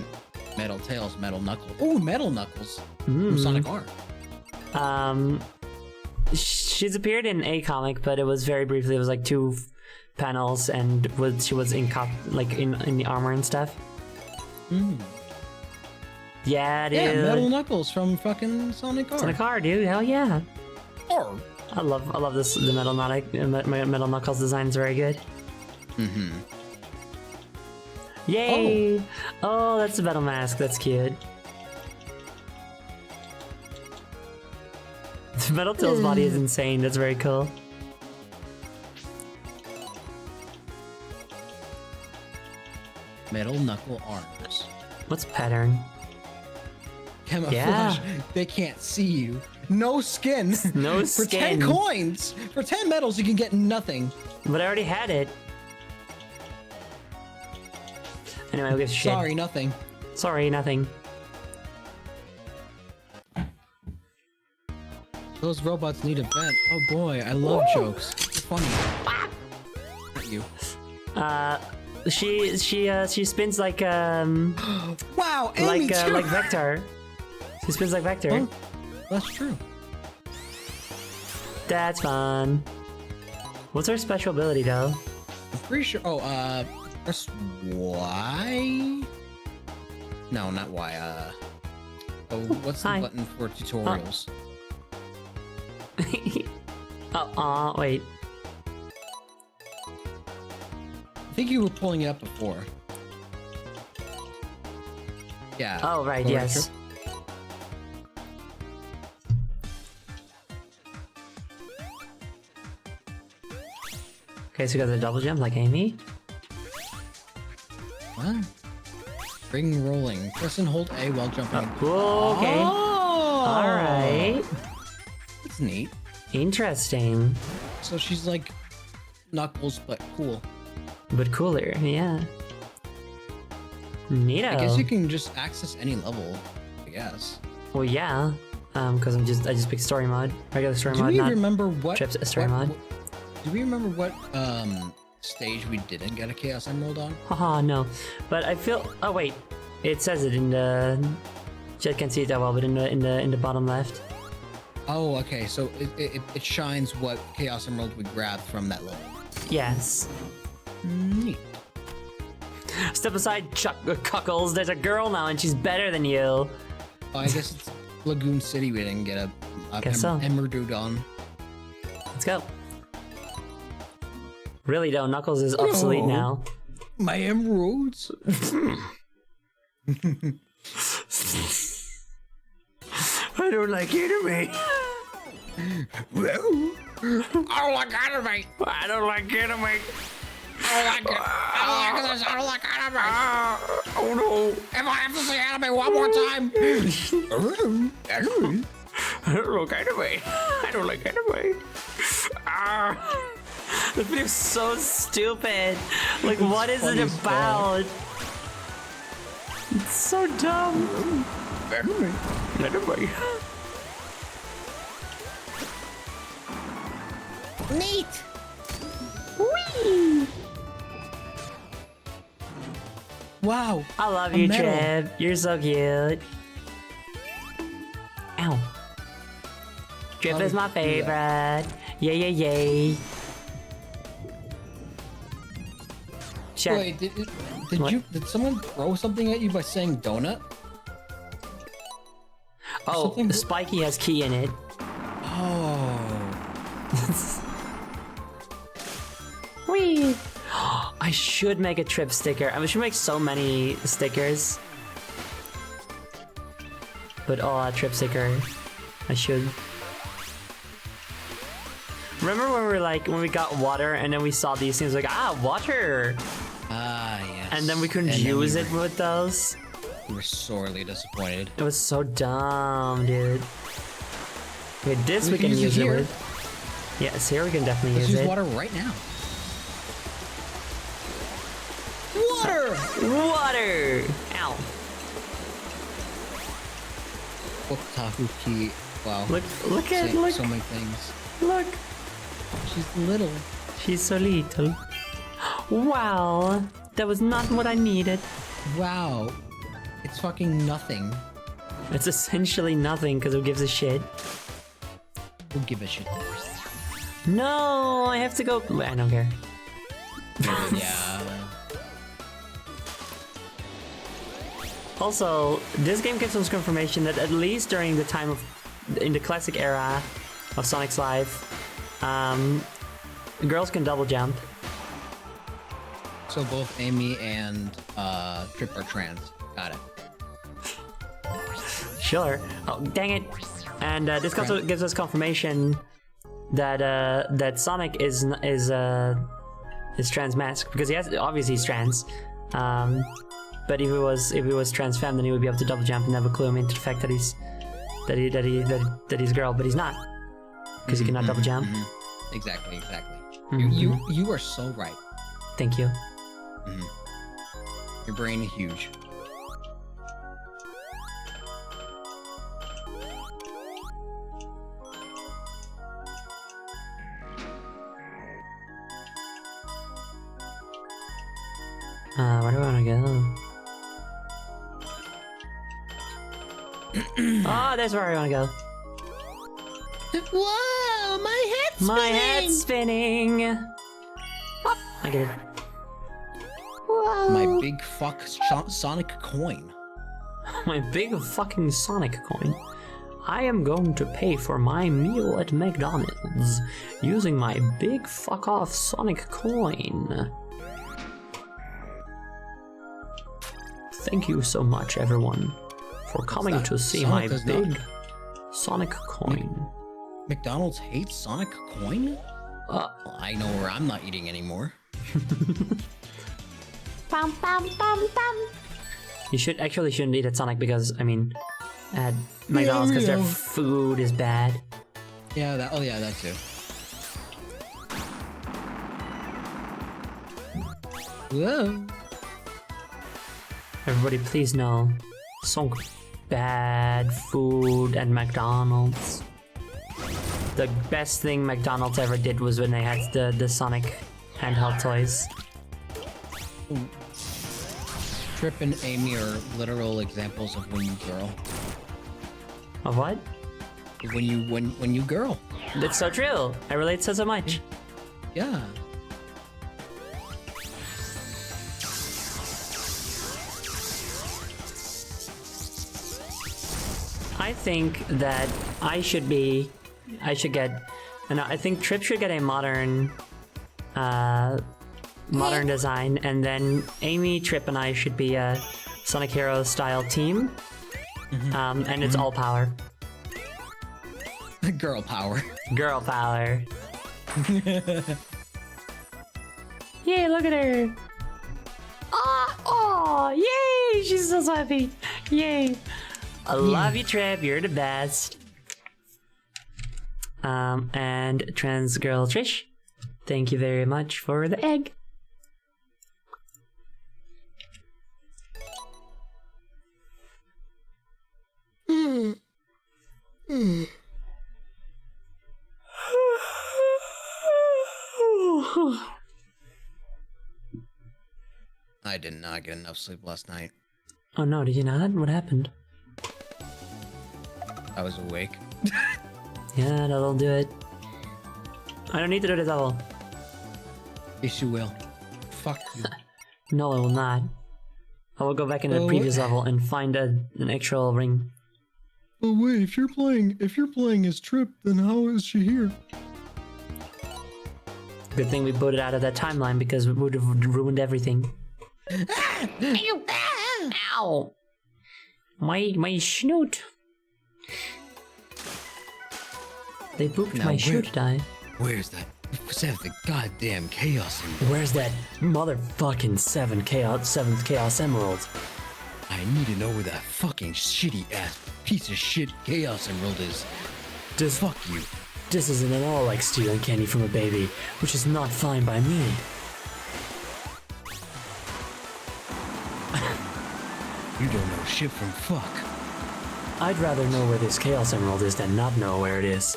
Metal Tails, Metal Knuckles. Ooh, Metal Knuckles from Sonic R. She's appeared in a comic, but it was very briefly. It was like 2 panels, and she was in in the armor and stuff. Yeah, dude. Yeah, Metal Knuckles from fucking Sonic R. Sonic R, dude. Hell yeah. R. I love this. The Metal Knuckles design is very good. Yay! Oh, that's a Metal Mask. That's cute. The Metal Tail's body is insane. That's very cool. Metal Knuckle arms. What's pattern? Camouflage. Yeah. They can't see you. No skin. No For 10 skin. coins. For 10 medals, you can get nothing. But I already had it. Anyway, who gives a shit? Sorry, nothing. Sorry, nothing. Those robots need a vent. Oh boy, I love jokes. They're funny. Not you. She spins like Wow, Amy too. like Vector. She spins like Vector. Oh, that's true. That's fun. What's her special ability though? I'm pretty sure. Oh, press Y. No, not Y. Oh, what's the Hi. button for tutorials? Wait. I think you were pulling it up before. Yeah. Oh, right, Lower yes. trip. Okay, so you got the double jump like Amy. What? Ring rolling. Press and hold A while jumping. Okay. Oh! Alright. That's neat. Interesting. So she's like Knuckles, but cool. But cooler, yeah. Neato. I guess you can just access any level. I guess. Well, yeah. Because I just picked story mode, regular story Do mode, we not remember what trips story mode. Do we remember what stage we didn't get a Chaos Emerald on? Haha, no. But I feel. Oh wait, it says it in the. I can't see it that well, but in the bottom left. Oh, okay. So it shines what Chaos Emerald we grabbed from that level. Yes. Neat. Step aside, Cuckles. There's a girl now, and she's better than you. Oh, I guess it's Lagoon City. We didn't get a Guess so. Emerald on. Let's go. Really though, Knuckles is obsolete now. My emeralds. I don't like anime. I don't like anime. I don't like anime. I don't like it. I don't like this. I don't like anime. Oh no. If I have to say anime one more time. I don't like anime. I don't like anime. The video's so stupid. Like, what is it about? It's so dumb. Anime. Neat. Whee! Wow. I love A you, medal. Trip. You're so cute. Ow. Trip How is did my you do that? favorite. Yay, yay, yay. Shut. Wait, What? did someone throw something at you by saying donut? Oh, something- Spiky has key in it. Oh. Whee! I should make a Trip sticker. I should make so many stickers. But a Trip sticker. I should. Remember when we were like, when we got water and then we saw these things like, water! Ah, yes. And then we couldn't And then use we it with those. We were sorely disappointed. It was so dumb, dude. Okay, this we We can can use use it it here. with. Yes, here we can definitely Let's use use it. water right now. Water! Water! Ow. Otaku Key. Wow. Look at, Saying look, so many things. look. She's little. She's so little. Wow. That was not what I needed. Wow. It's fucking nothing. It's essentially nothing, because who gives a shit? Who give a shit? No, I have to go. I don't care. Yeah. Also, this game gives us confirmation that at least during the time of, in the classic era of Sonic's life, girls can double jump. So both Amy and Trip are trans. Got it. Sure. Oh, dang it. And this also gives us confirmation that that Sonic is trans-masked, because obviously he's trans. But if he was trans femme, then he would be able to double jump and never clue him into the fact that he's a girl, but he's not, because he cannot double jump. Exactly. Mhm. You are so right. Thank you. Your brain is huge. Where do I want to go? Oh, that's where I want to go. Whoa, my head's My head's spinning. Oh, I get it. Whoa. My big fuck Sonic coin. My big fucking Sonic coin. I am going to pay for my meal at McDonald's using my big fuck off Sonic coin. Thank you so much, everyone, for coming to see Sonic my does big Sonic coin. McDonald's hates Sonic coin? Well, I know where I'm not eating anymore. Bum, bum, bum, bum. You shouldn't eat at Sonic, because, I mean, at McDonald's, because their yeah. food is bad. Yeah, that too. Whoa. Everybody please know, some bad food at McDonald's. The best thing McDonald's ever did was when they had the Sonic handheld toys. Trip and Amy are literal examples of when you girl. Of what? When you girl. That's so true. I relate so much. Yeah. I think that I should get, and I think Trip should get a modern design, and then Amy, Trip, and I should be a Sonic Heroes style team. And it's all power. Girl power. Girl power. Yay, look at her. Oh, yay, she's so happy. Yay. I love you, Trip. You're the best. And trans girl Trish, thank you very much for the egg. I did not get enough sleep last night. Oh no, did you not? What happened? I was awake. Yeah, that'll do it. I don't need to do the double. Yes, you will. Fuck you. No, I will not. I will go back in the previous level and find an actual ring. Oh wait, if you're playing as Trip, then how is she here? Good thing we booted out of that timeline, because we would have ruined everything. Ow! My snoot. They booped Now my where- shoe to die. Where's that? The goddamn chaos in Where's that motherfucking seventh chaos emerald? I need to know where that fucking shitty ass piece of shit chaos emerald is. Fuck you. This isn't at all like stealing candy from a baby, which is not fine by me. You don't know shit from fuck. I'd rather know where this Chaos Emerald is than not know where it is.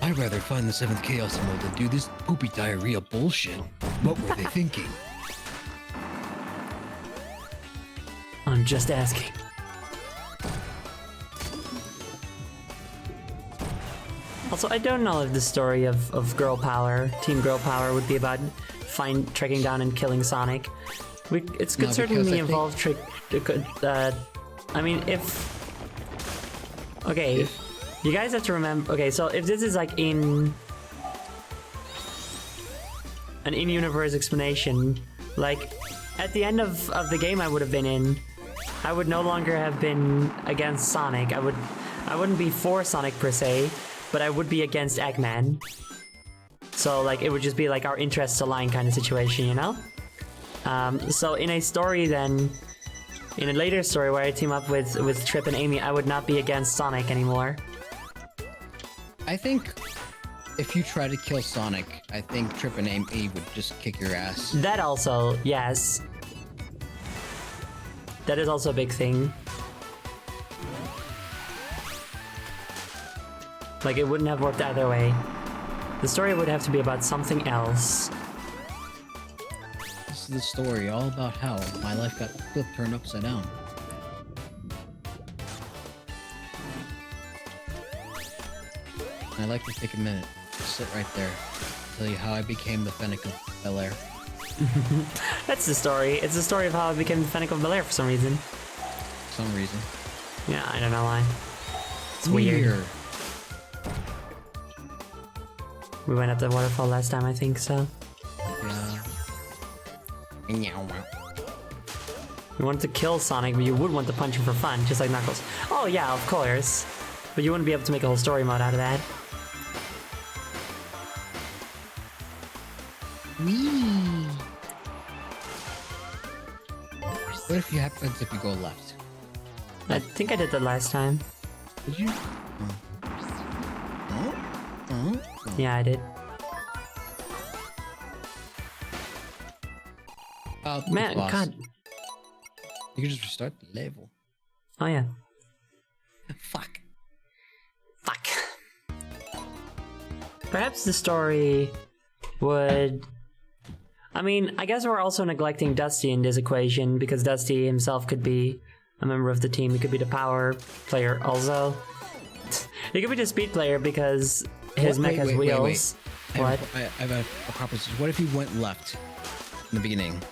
I'd rather find the 7th Chaos Emerald than do this poopy diarrhea bullshit. What were they thinking? I'm just asking. Also, I don't know if the story of Girl Power, Team Girl Power, would be about tracking down and killing Sonic. It could No, certainly because I involve I mean, okay, you guys have to remember. Okay, so if this is like in an in-universe explanation, like at the end of the game I would have been in, I would no longer have been against Sonic. I wouldn't be for Sonic per se, but I would be against Eggman. So like it would just be like our interests align kind of situation, you know? So in a story then, in a later story where I team up with Trip and Amy, I would not be against Sonic anymore. I think if you try to kill Sonic, I think Trip and Amy would just kick your ass. That also, yes. That is also a big thing. Like, it wouldn't have worked either way. The story would have to be about something else. This is the story all about how my life got turned upside down. I'd like to take a minute to sit right there, tell you how I became the Fennec of Bel-Air. That's the story. It's the story of how I became the Fennec of Bel-Air for some reason. Some reason. Yeah, I don't know why. It's weird. We went up the waterfall last time, I think, so. Yeah. You wanted to kill Sonic, but you would want to punch him for fun, just like Knuckles. Oh yeah, of course. But you wouldn't be able to make a whole story mode out of that. Whee! What if happens if you go left? I think I did that last time. Did you? Oh. Yeah, I did. Man, boss. God. You can just restart the level. Oh yeah. Fuck. Fuck. Perhaps the story would... I mean, I guess we're also neglecting Dusty in this equation, because Dusty himself could be a member of the team. He could be the power player also. He could be the speed player because his mech has wheels. What? I have a proposition. What if you went left in the beginning?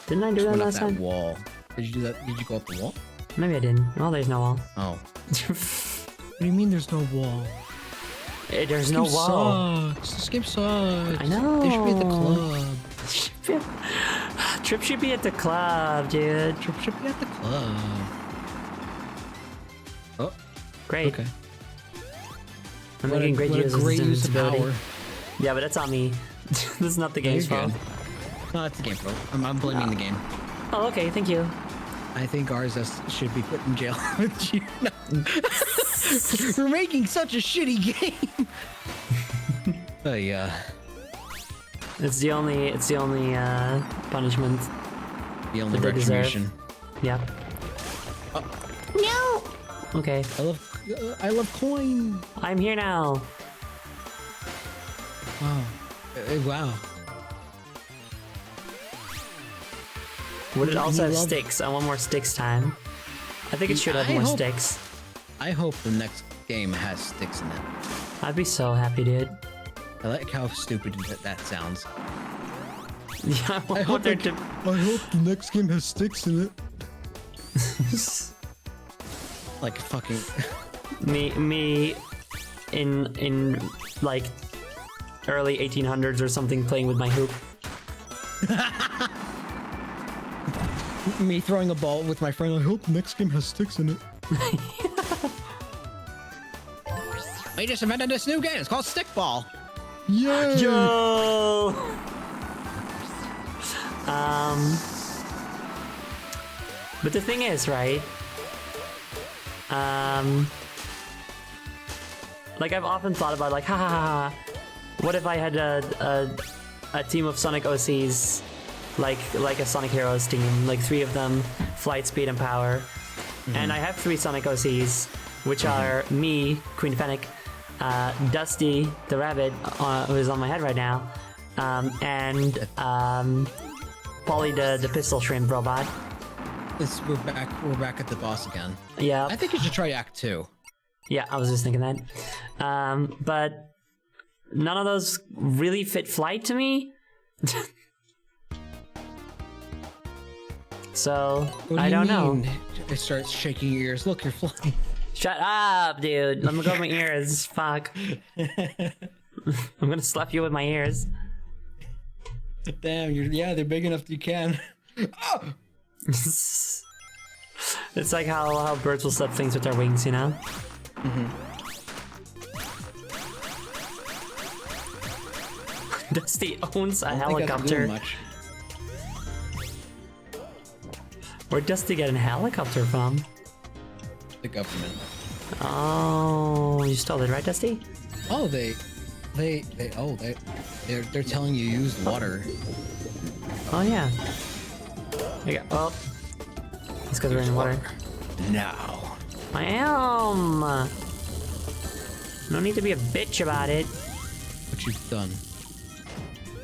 Didn't I do that last time? Wall. Did you do that? Did you go up the wall? Maybe I didn't. Well, there's no wall. Oh. What do you mean there's no wall? There's no wall. Sucks. This game sucks. I know. They should be at the club. Trip should be at the club, dude. Trip should be at the club. Oh. Great. Okay. I'm making great use of power. ability. Yeah, but that's on me. This is not the game's fault. No, it's the game's fault. I'm blaming the game. Oh, okay, thank you. I think ours should be put in jail with you. No. We're making such a shitty game. Yeah. It's the only punishment. The only that they retribution. Yep. No! Okay. I love coin. I'm here now. Wow. Wow. Would it also have sticks? I want more sticks time. I think it should have more sticks. I hope the next game has sticks in it. I'd be so happy, dude. I like how stupid that sounds. Yeah, I hope I hope the next game has sticks in it. Like fucking me in like early 1800s or something playing with my hoop. Me throwing a ball with my friend. I hope the next game has sticks in it. We just invented this new game. It's called Stickball. Yay! Yo! But the thing is, right? Like I've often thought about, like, ha ha ha ha. What if I had a team of Sonic OCs like a Sonic Heroes team, like 3 of them, flight, speed, and power. And I have 3 Sonic OCs, which are me, Queen Fennec, Dusty the rabbit, who is on my head right now, and Polly the pistol shrimp robot. We're back at the boss again. Yeah. I think you should try Act 2. Yeah, I was just thinking that. But none of those really fit flight to me. So, I don't know. It starts shaking your ears. Look, you're flying. Shut up, dude. Let me go with my ears. Fuck. I'm gonna slap you with my ears. Damn, they're big enough that you can. Oh! It's like how birds will slap things with their wings, you know? Dusty owns a helicopter. Where'd Dusty get a helicopter from? The government. Oh, you stole it, right, Dusty? Oh, they're telling you use water. Oh yeah. There you go. Oh, it's because we're in water. Now. I am. No need to be a bitch about it. What you've done.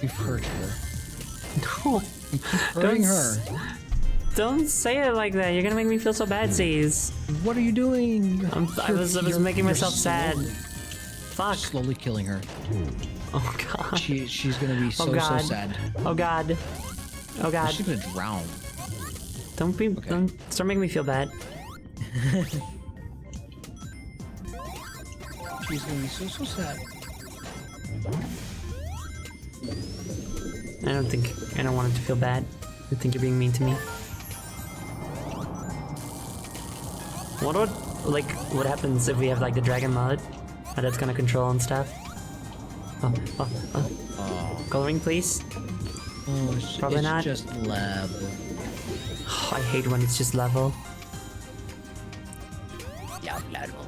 You've hurt her. No. You keep hurting her. Don't say it like that. You're gonna make me feel so bad, C's. What are you doing? I was making myself sad. Fuck. Slowly killing her. Oh god. She's gonna be so sad. Oh god. Oh god. She's gonna drown. Don't start making me feel bad. She's gonna be so sad. I don't want it to feel bad. I think you're being mean to me. What happens if we have like the dragon mode? How that's gonna control and stuff? Oh. Coloring, please. Oh, Probably not. It's just lab. Oh, I hate when it's just level. Yeah, level.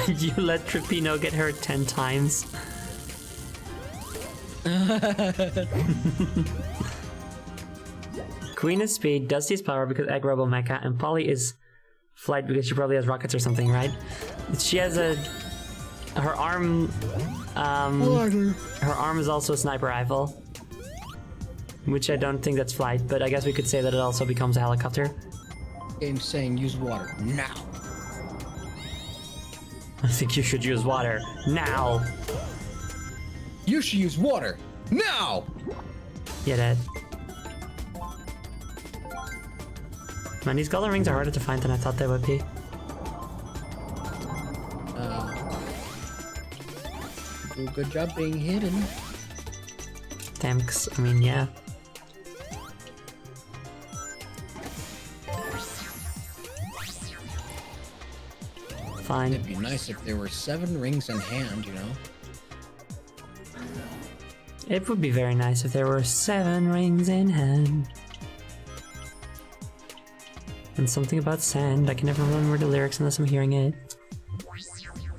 You let Trippino get hurt 10 times. Queen is speed, Dusty's power because Egg Robo Mecha, and Polly is flight because she probably has rockets or something, right? She has her arm is also a sniper rifle, which I don't think that's flight, but I guess we could say that it also becomes a helicopter. Game's saying use water now. I think you should use water now. You should use water now. Yeah, Dad. Man, these golden rings are harder to find than I thought they would be. Do a good job being hidden. Damn, I mean, yeah. Fine. It'd be nice if there were 7 rings in hand, you know? It would be very nice if there were 7 rings in hand. And something about sand. I can never remember the lyrics unless I'm hearing it.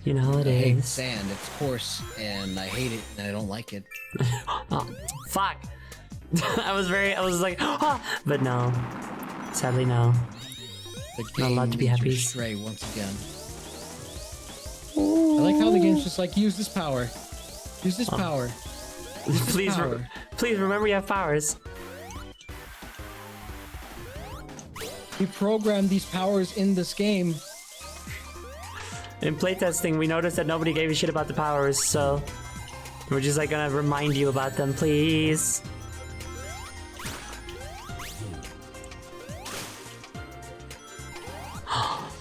You know how it I hate is. sand. It's coarse, and I hate it, and I don't like it. Oh, fuck. I was like, ah! But no. Sadly, no. The Not game allowed to be leads happy. you astray once again. I like how the game's just like, use this power. Use this power. Use this Please, power. please remember you have powers. We programmed these powers in this game. In playtesting, we noticed that nobody gave a shit about the powers, so we're just like gonna remind you about them, please.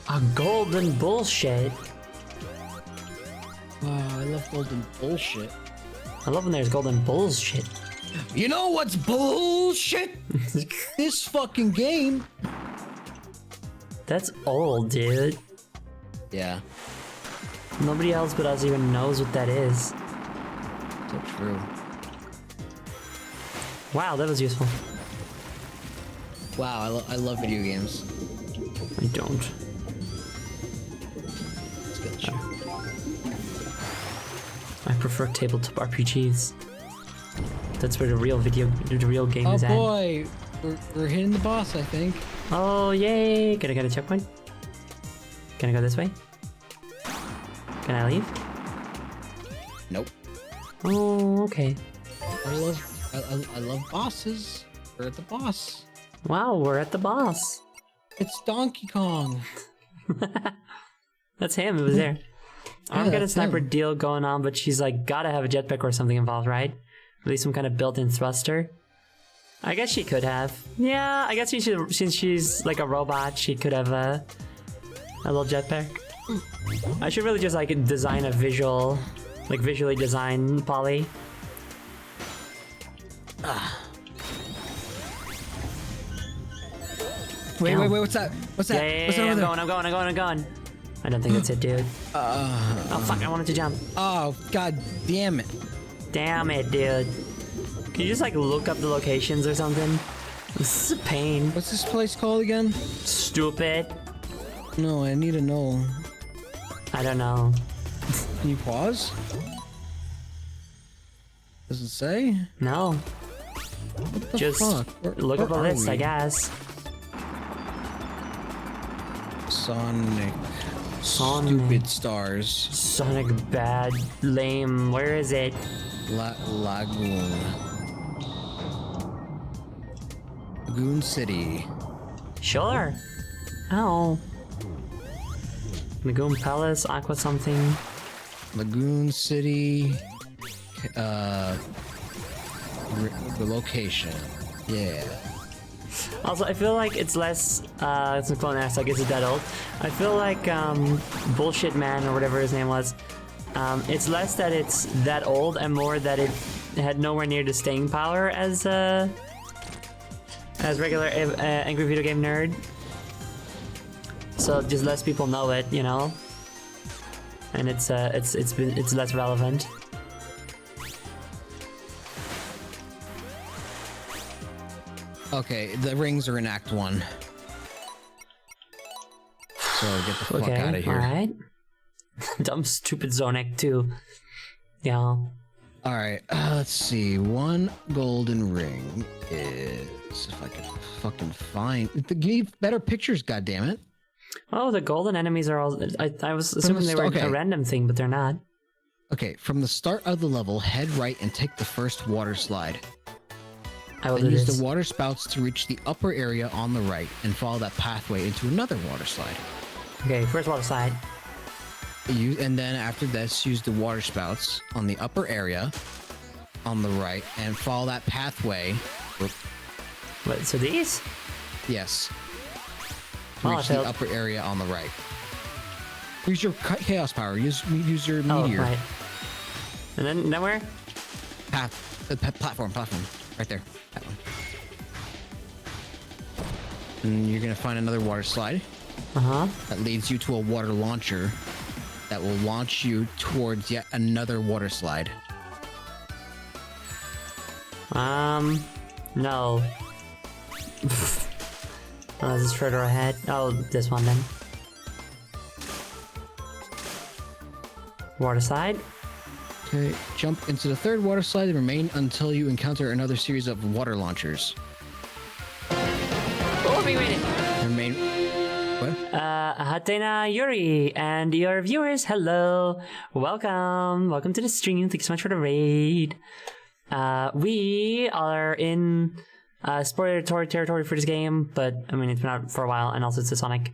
A golden bullshit. Wow, I love golden bullshit. I love when there's golden bullshit. You know what's bullshit? This fucking game. That's old, dude. Yeah, Nobody else but us even knows what that is. so true. Wow, that was useful. Wow, I love video games. I don't. Skillshare. I prefer tabletop RPGs. That's where the real game is at. Oh boy, we're hitting the boss, I think. Oh yay! Can I get a checkpoint? Can I go this way? Can I leave? Nope. Oh, okay. I love bosses. We're at the boss. Wow, we're at the boss. It's Donkey Kong. That's him. It was there. I'm got a that's sniper him. deal going on, but she's like gotta have a jetpack or something involved, right? At least some kind of built-in thruster. I guess she could have. Yeah, I guess since she's like a robot, she could have a little jetpack. I should really just like design a visual, like visually design Polly. Wait, what's that? What's that? Yeah, What's that over there? I'm going. I don't think that's it, dude. Oh fuck, I wanted to jump. Oh, god damn it. Damn it, dude. Can you just like look up the locations or something? This is a pain. What's this place called again? Stupid. No, I need to know. I don't know. Can you pause? Does it say? No. What the Just fuck? look up a are list, we? I guess. Sonic. Sonic. Stupid stars. Sonic bad, lame. Where is it? Lagoon. Lagoon City. Sure. Oh. Lagoon Palace, Aqua something. Lagoon City. The location. Yeah. Also, I feel like it's less, it's a clone ass, I guess it's that old. I feel like, Bullshit Man, or whatever his name was, it's less that it's that old and more that it had nowhere near the staying power as regular Angry Video Game Nerd. So just less people know it, you know? And it's less relevant. Okay, the rings are in Act 1. So get the fuck Okay, out of here. alright. Dumb stupid Zonek too. Yeah. Alright, let's see. One golden ring is... If I could fucking find... Give me better pictures, goddammit. Oh, the golden enemies are all... I was assuming they were okay. a random thing, but they're not. Okay, from the start of the level, head right and take the first water slide. I will Then do use this. the water spouts to reach the upper area on the right and follow that pathway into another water slide. Okay, first water slide. And then after this, use the water spouts on the upper area on the right and follow that pathway. What, so these? Yes. Oh, I Reach the failed. upper area on the right. Use your chaos power. Use your Oh, meteor. right. And then where? Platform. Right there. That one. And you're gonna find another water slide. Uh-huh. That leads you to a water launcher that will launch you towards yet another water slide. No. Oh, this is further ahead. Oh, this one then. Water slide. Okay, jump into the third water slide and remain until you encounter another series of water launchers. Oh, we made it. Remain. What? Hatena Yuri and your viewers, hello. Welcome to the stream. Thanks so much for the raid. We are in spoiler territory for this game, but I mean it's been out for a while, and also it's a Sonic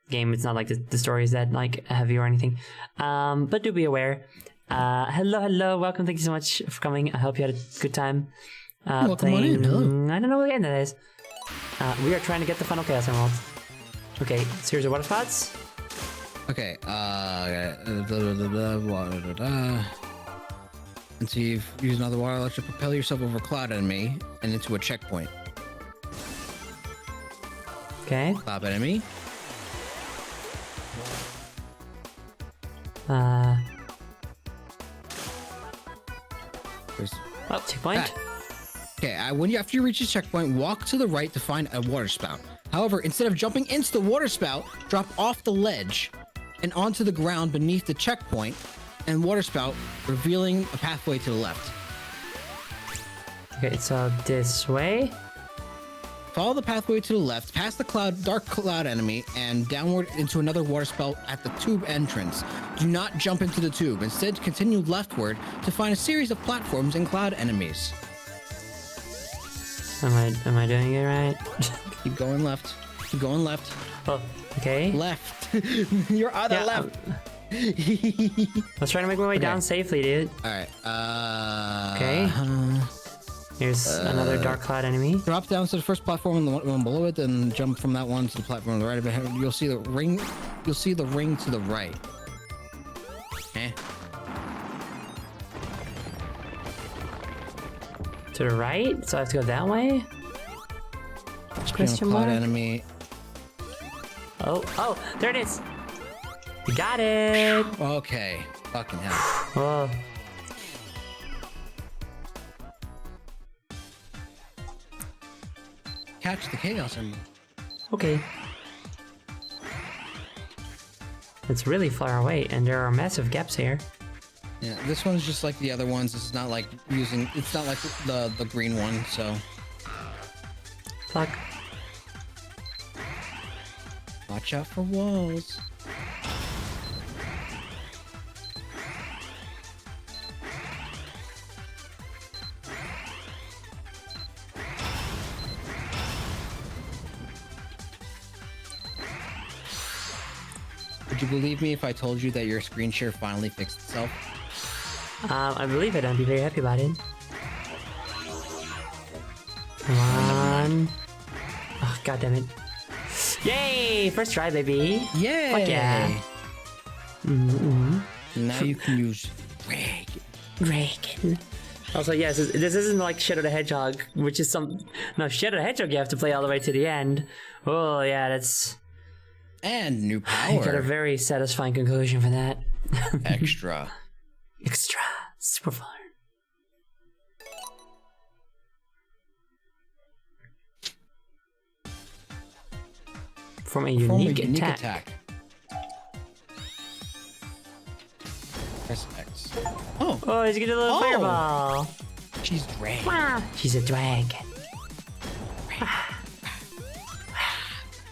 game. It's not like the stories that like heavy or anything. But do be aware. Hello, welcome. Thank you so much for coming. I hope you had a good time. Welcome on in. Hello. I don't know what game that is. We are trying to get the final Chaos Emerald. Okay, so here's your water spots. Okay, and so you've used another water launcher to propel yourself over a cloud enemy and into a checkpoint. Okay. Cloud enemy. There's Oh, checkpoint. that. Okay, after you reach this checkpoint, walk to the right to find a water spout. However, instead of jumping into the water spout, drop off the ledge and onto the ground beneath the checkpoint and water spout, revealing a pathway to the left. Okay, so this way. Follow the pathway to the left, past the dark cloud enemy, and downward into another water spout at the tube entrance. Do not jump into the tube. Instead, continue leftward to find a series of platforms and cloud enemies. Am I doing it right? Keep going left. Keep going left. Oh, okay. Left. You're on the Yeah, left. I was trying to make my way down safely, dude. All right. Okay. Here's another dark cloud enemy. Drop down to the first platform and the one below it, then jump from that one to the platform on the right of it. You'll see the ring. You'll see the ring to the right. To the right? So I have to go that way? Question Cloud mark? enemy. Oh, there it is. You got it. Okay. Fucking hell. Whoa. Catch the chaos enemy. Okay. It's really far away, and there are massive gaps here. Yeah, this one's just like the other ones. It's not like using. It's not like the green one. So Fuck. watch out for walls. Would you believe me if I told you that your screen share finally fixed itself? I believe it. I'd be very happy about it. Come on. Oh, God damn it. Yay! First try, baby. Yay! Fuck yeah. Now you can use Dragon. Also, yes, this isn't like Shadow the Hedgehog, which is No, Shadow the Hedgehog you have to play all the way to the end. Oh, yeah, that's... and new I got a power. very satisfying conclusion for that. Extra. Extra. Super fun. From a unique attack. Press X. Oh, Oh, he's gonna do a little Oh. fireball. she's dragged. She's a dragon.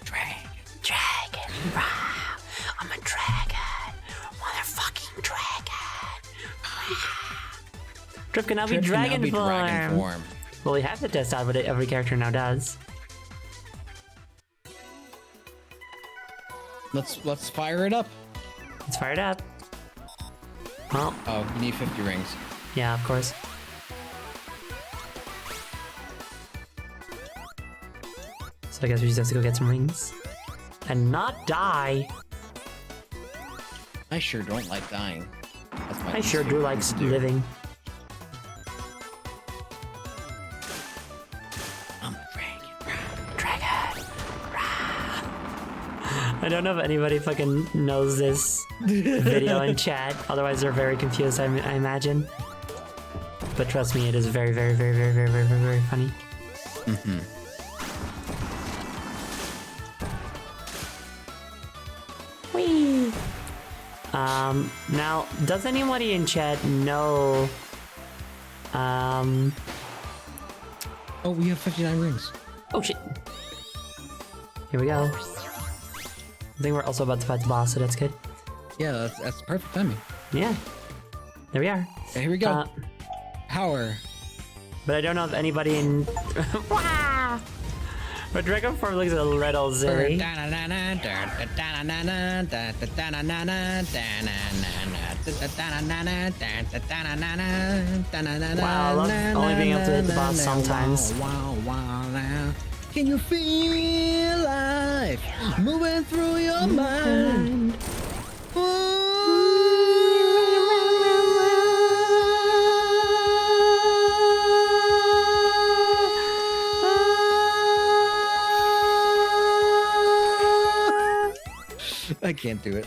Dragon. I'm a dragon. Motherfucking dragon. Trip can now be Trip can now dragon be form. dragon form. Well, we have to test out what every character now does. Let's fire it up. Let's fire it up. Oh, Oh, you need 50 rings. yeah, of course. So I guess we just have to go get some rings. And not die. I sure don't like dying. That's my I sure do favorite like thing to do. living. I'm a dragon. Dragon. I don't know if anybody fucking knows this video in chat. Otherwise, they're very confused, I imagine. But trust me, it is very, very, very, very, very, very, very, very funny. Whee! Now, does anybody in chat know... Oh, we have 59 rings. Oh shit! Here we go. I think we're also about to fight the boss, so that's good. Yeah, that's perfect timing. Yeah. There we are. Okay, here we go. Uh, Power. But I don't know if anybody in... Wah! But Dragon Form looks a little silly. Wow, I love only being able to hit the boss sometimes. Can you feel life moving through your mind? I can't do it.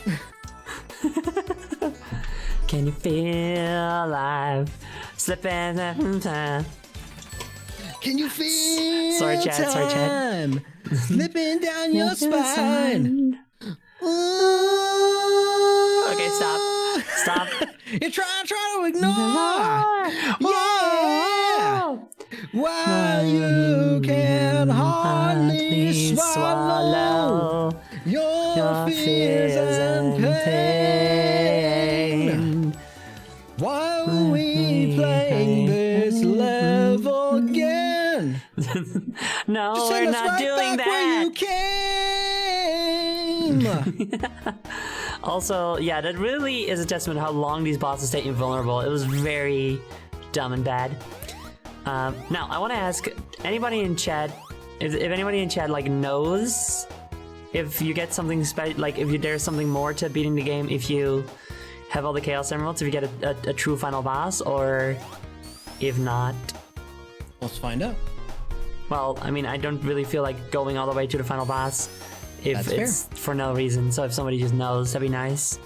Can you feel alive? Slipping time. Can you feel Sorry, chat, sorry, chat. time slipping down your spine? Okay, stop. Stop. You're trying to ignore. Yeah. While you can hardly swallow your fears and pain. Why are we playing this level again? No, Just we're send us not right doing back where that. you came. Also, yeah, that really is a testament to how long these bosses stay invulnerable. It was very dumb and bad. Now, I want to ask anybody in chat, if anybody in chat like knows if you get something like if there's something more to beating the game if you have all the Chaos Emeralds, if you get a true final boss, or if not. Let's find out. Well, I mean, I don't really feel like going all the way to the final boss if That's it's for no reason. So if somebody just knows, that'd be nice.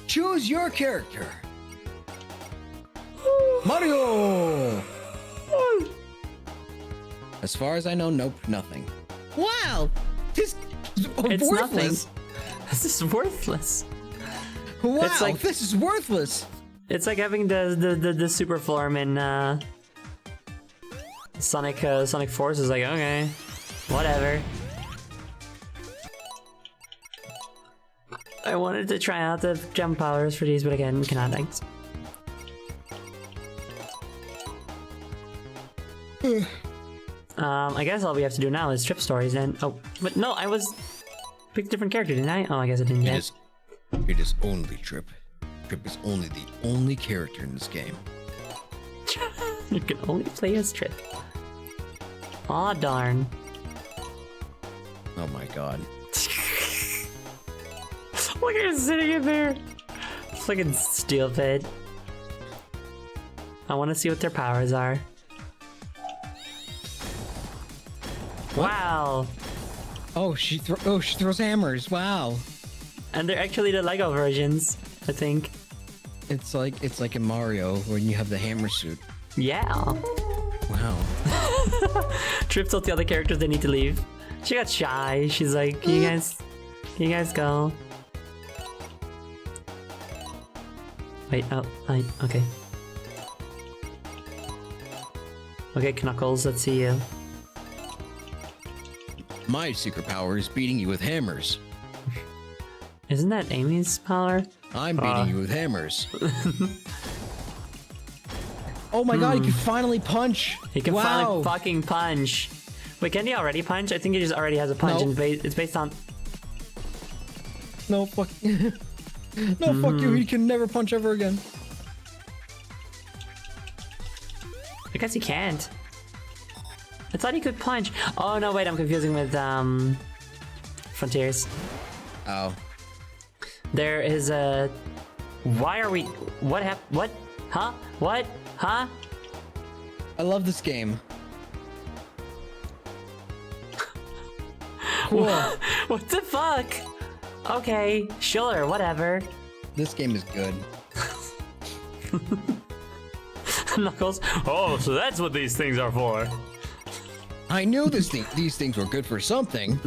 Choose your character. Mario! As far as I know, nope, nothing. Wow! This is It's worthless. nothing. This is worthless. Wow, It's like- this is worthless. It's like having the super form in Sonic Force is like, okay, whatever. I wanted to try out the jump powers for these, but again, cannot. Thanks. I guess all we have to do now is trip stories and but no, I was picked a different character, didn't I? Oh, I guess I didn't yet. It is only Trip. Trip is only the only character in this game. You can only play as Trip. Aw, darn. Oh my god. Look at him sitting in there. Fucking steel pit. I want to see what their powers are. Wow. Oh, she throws hammers. Wow. And they're actually the Lego versions, I think. It's like in Mario when you have the hammer suit. Yeah. Wow. Trip told the other characters they need to leave. She got shy. She's like, can you guys go? Wait, okay. Okay, Knuckles, let's see you. My secret power is beating you with hammers. Isn't that Amy's power? I'm beating you with hammers. Oh my god, he can finally punch! He can finally fucking punch. Wait, can he already punch? I think he just already has a punch, No. and it's based on... No, fuck. No, fuck you, he can never punch ever again. I guess he can't. I thought he could punch. Oh no, wait, I'm confusing with Frontiers. Oh. There is a... Why are we... What What? Huh? What? Huh? I love this game. Cool. What the fuck? Okay, sure, whatever. This game is good. Knuckles. Oh, so that's what these things are for. I knew these things were good for something.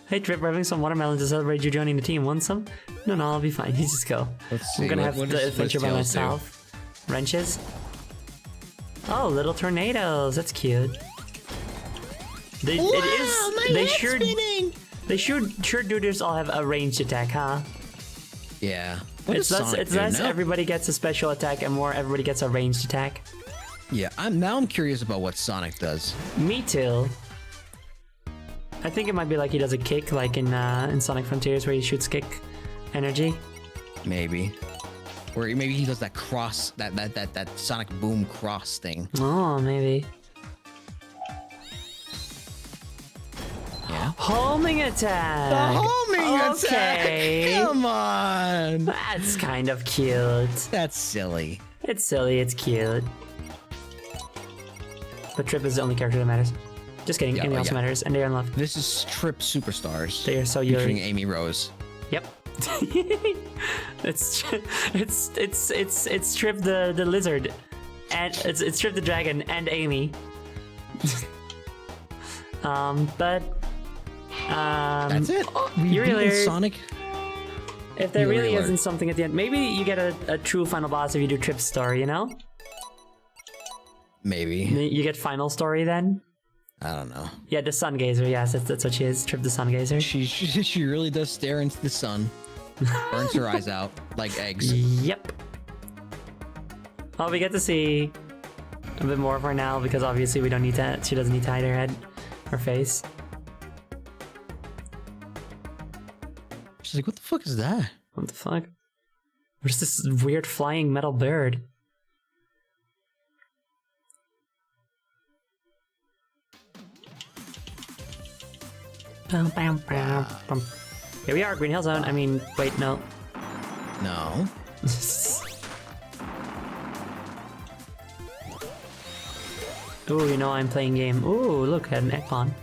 Hey Trip, we're having some watermelon to celebrate you joining the team. Want some? No, I'll be fine. You just go. Let's see. I'm gonna have what the does adventure by Tails do? myself. Wrenches. Oh, little tornadoes. That's cute. They, Wow, it is. my They head's sure. spinning. They sure do. Just all have a ranged attack, huh? Yeah. What It's does less. Sonic It's do less. now? Everybody gets a special attack, and more everybody gets a ranged attack. Yeah, I'm curious about what Sonic does. Me too. I think it might be like he does a kick, like in Sonic Frontiers, where he shoots kick energy. Maybe. Or maybe he does that cross, that Sonic Boom cross thing. Oh, maybe. Yeah. Homing attack. homing Okay. attack! Come on! That's kind of cute. That's silly. It's silly. It's cute. But Trip is the only character that matters. Just kidding. Yeah, Amy oh, also yeah. matters, and they're in love. This is Trip Superstars. They are so featuring Yuri. Amy Rose. Yep. it's Trip the lizard, and it's Trip the dragon and Amy. But That's it. We you beat really- Sonic. If there You really really isn't something at the end, maybe you get a true final boss if you do Trip's story, you know? Maybe. You get final story then? I don't know. Yeah, the Sun Gazer, yes, that's what she is. Trip the Sun Gazer. She really does stare into the sun. Burns her eyes out like eggs. Yep. Oh, we get to see a bit more of her now because obviously we don't need to. She doesn't need to hide her head, her face. She's like, what the fuck is that? What the fuck? Where's this weird flying metal bird? Bum, bum, bum, bum. Here we are, Green Hill Zone. I mean, wait, no. No. Ooh, you know I'm playing game. Ooh, look, at an egg pawn.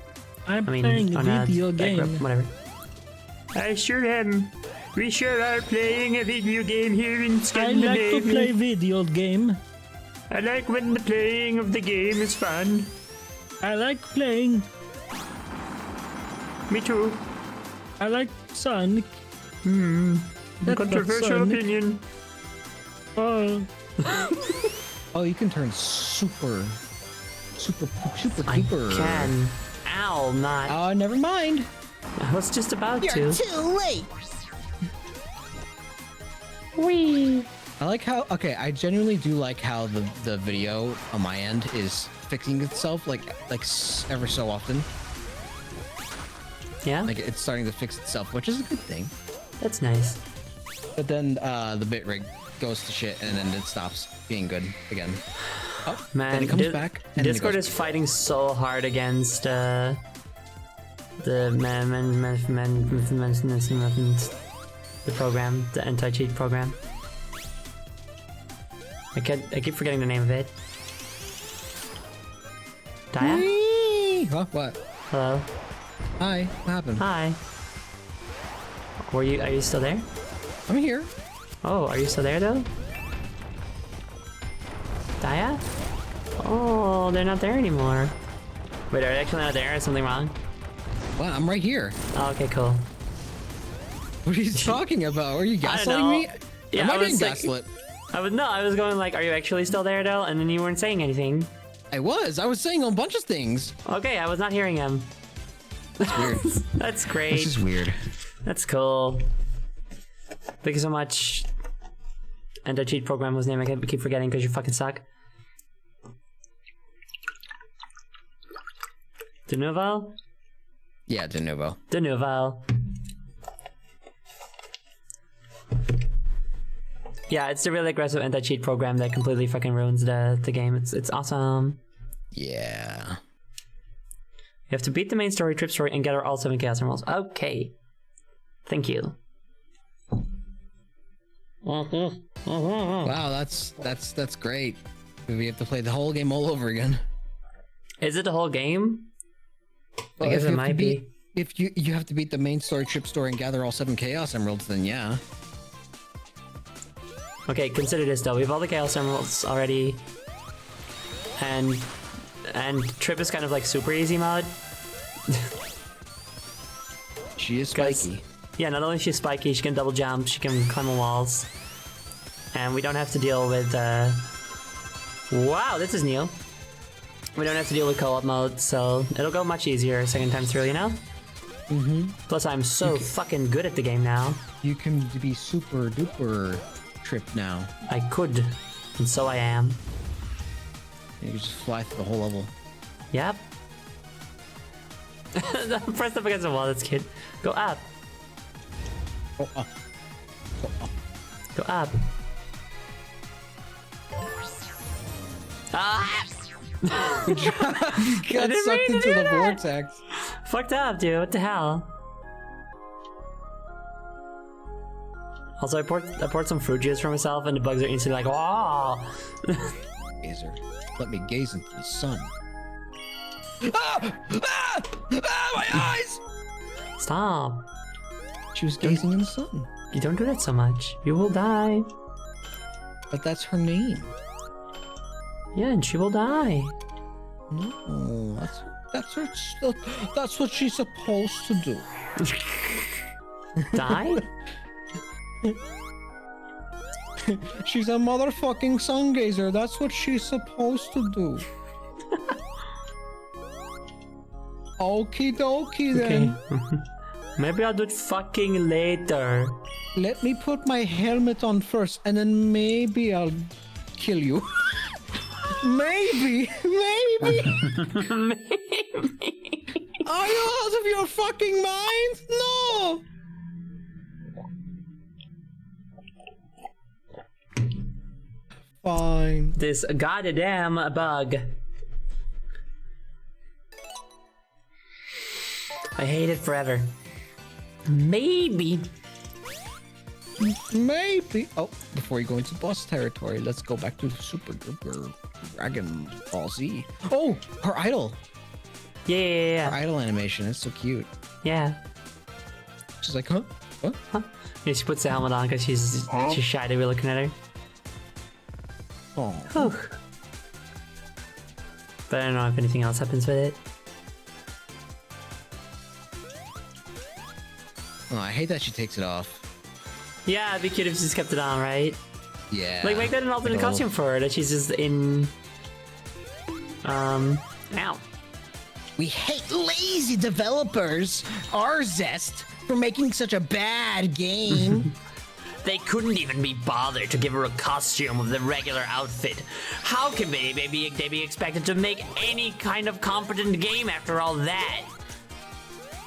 I'm playing a video game. Whatever. I sure am. We sure are playing a video game here in I like Scandinavia. to play video game. I like when the playing of the game is fun. I like playing. Me too. I like Sonic. That's Controversial not Sonic. opinion. Oh, Oh, you can turn super duper. Can. Ow, not. Oh, never mind. I was just about to. too late. Whee! I like how. Okay, I genuinely do like how the video on my end is fixing itself like ever so often. Yeah, Like it's starting to fix itself, which is a good thing. that's nice. But then the bitrate goes to shit and then it stops being good again. Oh, Man, then it comes back. And then it Discord goes- is fighting so hard against the program, the anti-cheat program. I keep forgetting the name of it. Dia? Whee! Huh? What? Hello? Hi. What happened? Hi. Are you still there? I'm here. Oh, are you still there though? Dia? Oh, they're not there anymore. Wait, are they actually not there? Is something wrong? What? I'm right here. Oh, okay, cool. What are you talking about? Are you I don't gaslighting know. me? Yeah, Am I I being was like- gaslit? I was going like, are you actually still there though? And then you weren't saying anything. I was saying a bunch of things. Okay, I was not hearing him. That's weird. That's great. This is weird. That's cool. Thank you so much. And the cheat program was name I keep forgetting because you fucking suck. De Nouvelle? Yeah, de novo. De Nouvelle. Yeah, it's the really aggressive anti-cheat program that completely fucking ruins the game. It's awesome. Yeah. You have to beat the main story, trip story, and gather all 7 Chaos Emeralds. Okay. Thank you. Wow, that's great. We have to play the whole game all over again. Is it the whole game? Well, I guess if it you have to might be. If you have to beat the main story, trip story, and gather all 7 Chaos Emeralds, then yeah. Okay, consider this though. We have all the Chaos Emeralds already. And Trip is kind of like super easy mode. She is 'Cause- spiky. Yeah, not only is she spiky, she can double jump, she can climb on walls. And we don't have to deal with wow, this is new. We don't have to deal with co-op mode, so it'll go much easier second time through, you know? Mm-hmm. Plus I'm so fucking good at the game now. You can be super duper Trip now. I could, and so I am. You can just fly through the whole level. Yep. Press up against the wall, that's cute. Go up. Oh, oh. Go up. Ah! Got didn't sucked mean to into do the that. vortex. Fucked up, dude. What the hell? Also, I poured some fruit juice for myself, and the bugs are instantly like, "Wow!" Gazer, let me gaze into the sun. Ah! Ah! Ah! My eyes! Stop! She was gazing in the sun. You don't do that so much. You will die. But that's her name. Yeah, and she will die. No, That's what she's supposed to do. Die? She's a motherfucking sun gazer. That's what she's supposed to do. Okie dokie then. Okay. Maybe I'll do it fucking later. Let me put my helmet on first, and then maybe I'll kill you. Maybe. Are you out of your fucking mind? No. Fine. This goddamn bug. I hate it forever. Maybe. Oh, before you go into boss territory, let's go back to Super Duper Dragon Ball Z. Oh, her idol. Yeah. Her idol animation is so cute. Yeah. She's like, huh? Yeah, she puts the helmet on because she's shy to be looking at her. Oh. But I don't know if anything else happens with it. Oh, I hate that she takes it off. Yeah, it'd be cute if she just kept it on, right? Yeah. Like, make that an alternate costume for her, that she's just in... Ow. We hate lazy developers, our Zest, for making such a bad game. They couldn't even be bothered to give her a costume of the regular outfit. How can they be expected to make any kind of competent game after all that?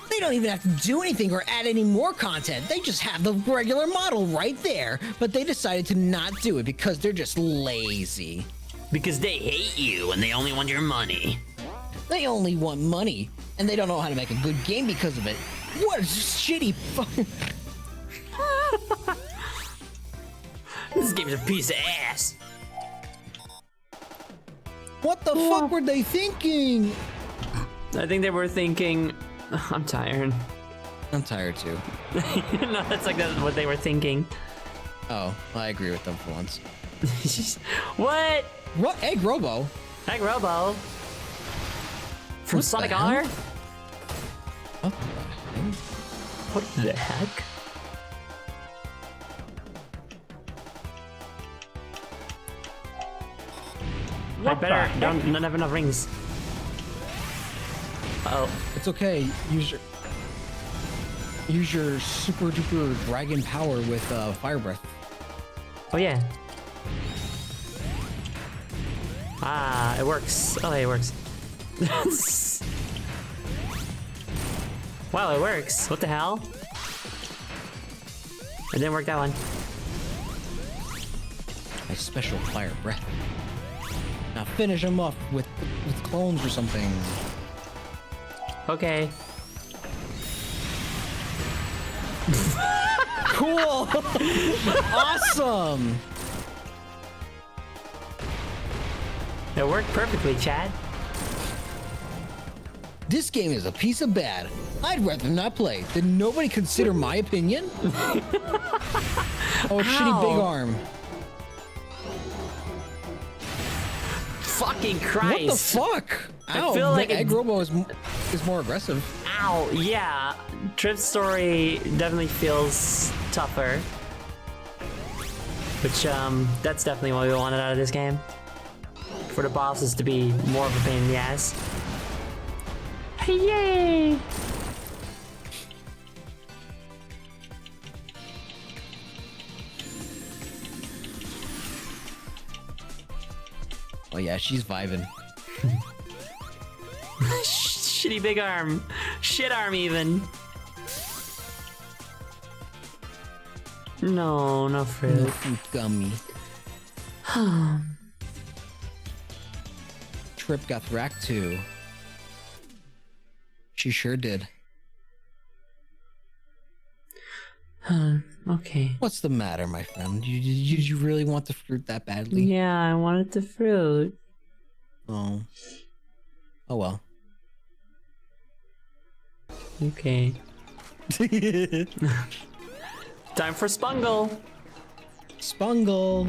They don't even have to do anything or add any more content. They just have the regular model right there. But they decided to not do it because they're just lazy. Because they hate you and they only want your money. They only want money, and they don't know how to make a good game because of it. What a shitty fucking... This game's a piece of ass. What the fuck were they thinking? I think they were thinking... I'm tired. I'm tired too. No, that's like what they were thinking. Oh, I agree with them for once. What? What? Egg Robo? Egg Robo? From What the Sonic hell? R? What What the heck? I better don't have enough rings. Uh-oh. It's okay. Use your super duper dragon power with fire breath. Oh yeah. Ah, it works. Oh, it works. Wow, it works. What the hell? It didn't work that one. My special fire breath. Now finish him off with clones or something. Okay. Cool. Awesome. It worked perfectly, Chad. This game is a piece of bad. I'd rather not play. Did nobody consider my opinion? Oh, shitty big arm. Fucking Christ. What the fuck? Ow, I feel like Egg Robo is more aggressive. Ow, yeah. Trip's story definitely feels tougher. Which, that's definitely what we wanted out of this game. For the bosses to be more of a pain in the ass. Yay! Oh yeah, she's vibing. Shitty big arm. Shit arm even. No, no fruit. No fruit gummy. Trip got thracked too. She sure did. Okay. What's the matter, my friend? Did you really want the fruit that badly? Yeah, I wanted the fruit. Oh. Oh well. Okay. Time for Spungle. Spungle.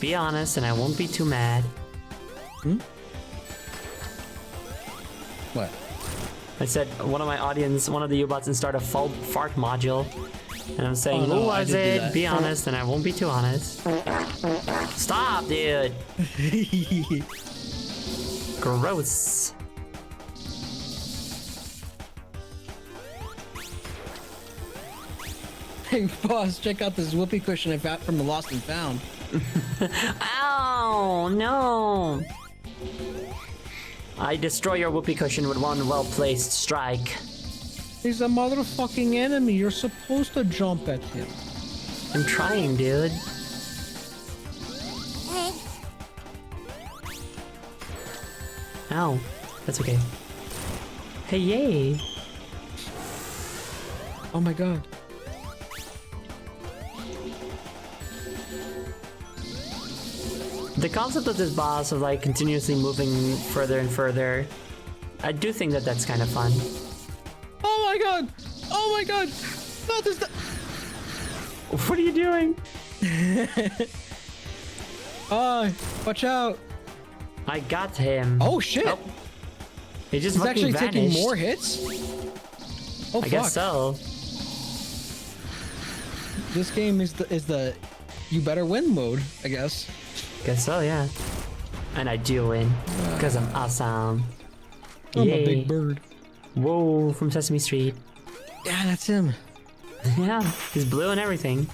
Be honest, and I won't be too mad. What? I said one of my audience, one of the U-bots installed a fart module. And I'm saying, Oh, no, who I was did do it? that. Be honest, and I won't be too honest. Stop, dude. Gross. Hey, boss, check out this whoopee cushion I found from the Lost and Found. Ow, no. I destroy your whoopee cushion with one well-placed strike. He's a motherfucking enemy. You're supposed to jump at him. I'm trying, dude. Ow, that's okay. Hey, yay. Oh my god. The concept of this boss of like continuously moving further and further, I do think that that's kind of fun. Oh my god! Oh my god! Not this. What are you doing? Oh, watch out! I got him. Oh shit! Oh. He just He's fucking actually taking vanished. more hits. Oh I fuck! guess so. This game is the you better win mode, I guess. Guess so, yeah. And I do win because I'm awesome. I'm Yay. a big bird. Whoa, from Sesame Street. Yeah, that's him. Yeah, he's blue and everything.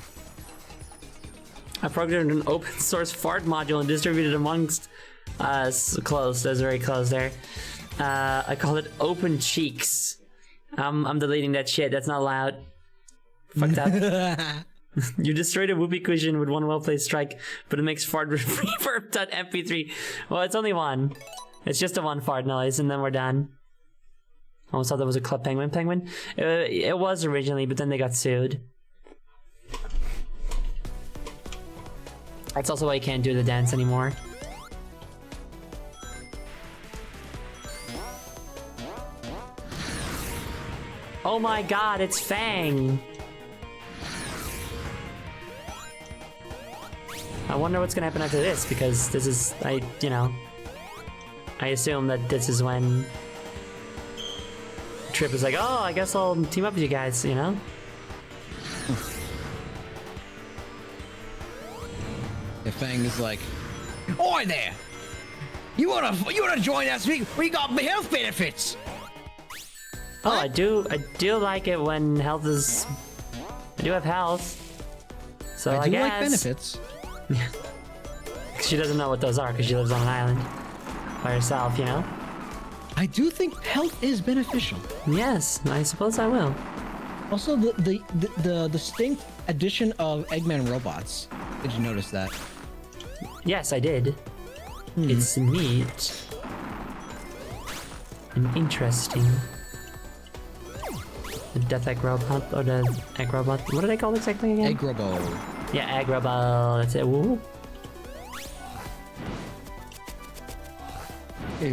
I programmed an open source fart module and distributed amongst us. Close, that's very close there. I call it Open Cheeks. I'm deleting that shit. That's not allowed. Fucked up. You destroyed a whoopee cushion with one well-placed strike, but it makes fart reverb.mp3. Well, it's only one. It's just a one fart noise, and then we're done. Almost thought that was a Club Penguin. It was originally, but then they got sued. That's also why you can't do the dance anymore. Oh my god, it's Fang! I wonder what's gonna happen after this, because this is, I assume that this is when Trip is like, oh, I guess I'll team up with you guys, you know? The Fang is like, "Oi there! You wanna join us? We got health benefits." Oh, I do like it when health is. I do have health, so I do guess. like benefits. She doesn't know what those are because she lives on an island by herself, you know. I do think health is beneficial. Yes, I suppose I will. Also, the distinct addition of Eggman robots. Did you notice that? Yes, I did. It's neat and interesting. The Death Egg Robot, or the Egg Robot. What do they call it exactly again? Egg Robo. Yeah, Egg Robot. That's it. Woo.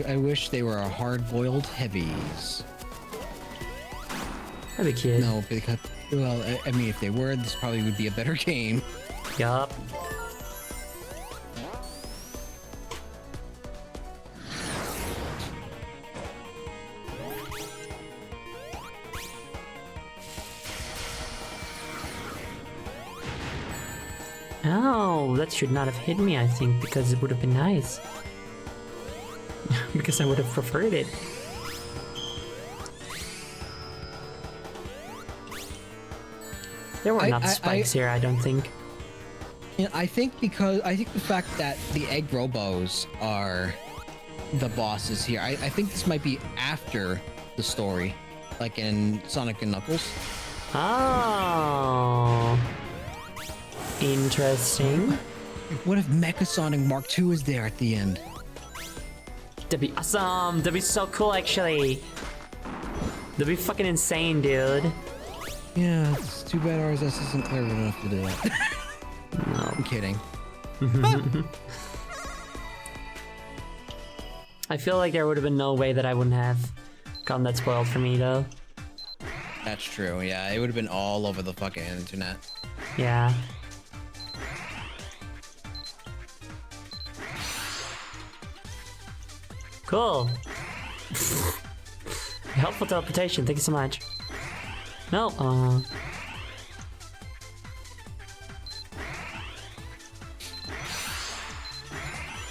I wish they were hard-boiled heavies. That'd be cute. No, because well, I mean, if they were, this probably would be a better game. Yup. Oh, that should not have hit me, I think, because it would have been nice. Because I would have preferred it. There were not spikes here, I don't think. You know, I think the fact that the Egg Robos are the bosses here, I think this might be after the story, like in Sonic and Knuckles. Oh. Interesting. What if Mecha Sonic Mark II is there at the end? That'd be awesome. That'd be so cool, actually. That'd be fucking insane, dude. Yeah, it's too bad RSS isn't clever enough to do that. No. I'm kidding. I feel like there would have been no way that I wouldn't have gotten that spoiled for me, though. That's true, yeah. It would have been all over the fucking internet. Yeah. Cool. Helpful teleportation, thank you so much. No,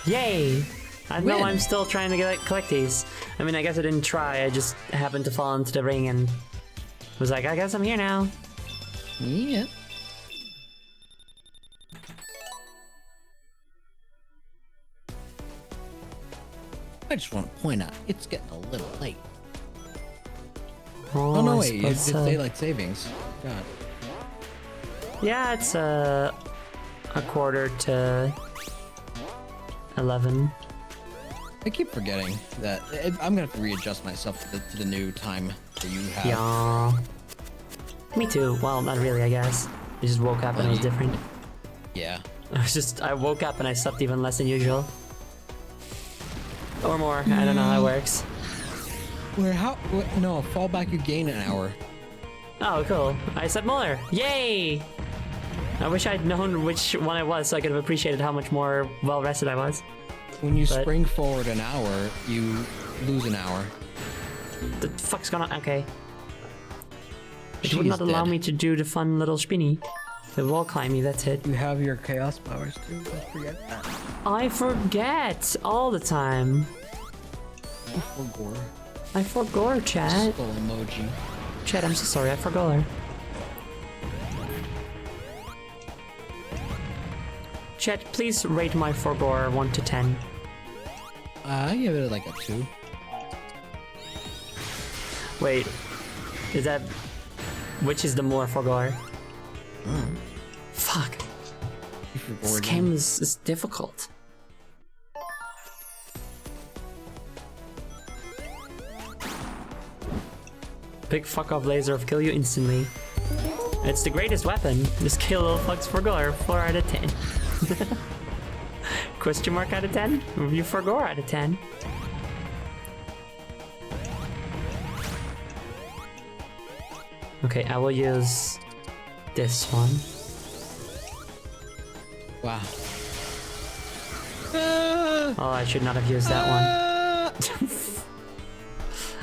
Yay! I know Win. I'm still trying to collect these. I mean, I guess I didn't try, I just happened to fall into the ring and was like, I guess I'm here now. Yeah. I just want to point out, it's getting a little late. Oh no, I wait, suppose it's so. daylight savings. God. Yeah, it's a quarter to 11. I keep forgetting that I'm gonna have to readjust myself to the new time that you have. Yeah. Me too. Well, not really, I guess. I just woke up and it was different. Yeah. I woke up and I slept even less than usual. Or more. I don't know how it works. No, fall back, you gain an hour. Oh, cool. I slept more. Yay! I wish I'd known which one it was so I could have appreciated how much more well rested I was. When you But- spring forward an hour, you lose an hour. The fuck's going on? Okay. It would She's not allow dead. me to do the fun little spinny. The wall climbing, that's it. You have your chaos powers too. Don't forget that. I forget all the time. For gore. I forgot, chat. Skull emoji. Chat, I'm so sorry, I forgot her. Chat, please rate my forgore 1 to 10. I give it like a 2. Wait, is that... Which is the more forgore? Fuck, this game is difficult. Big fuck off laser will kill you instantly. It's the greatest weapon. Just kill little fucks forgore. 4 out of 10. Question mark out of 10? Review forgore out of 10. Okay, I will use this one. Wow. Oh, I should not have used that one.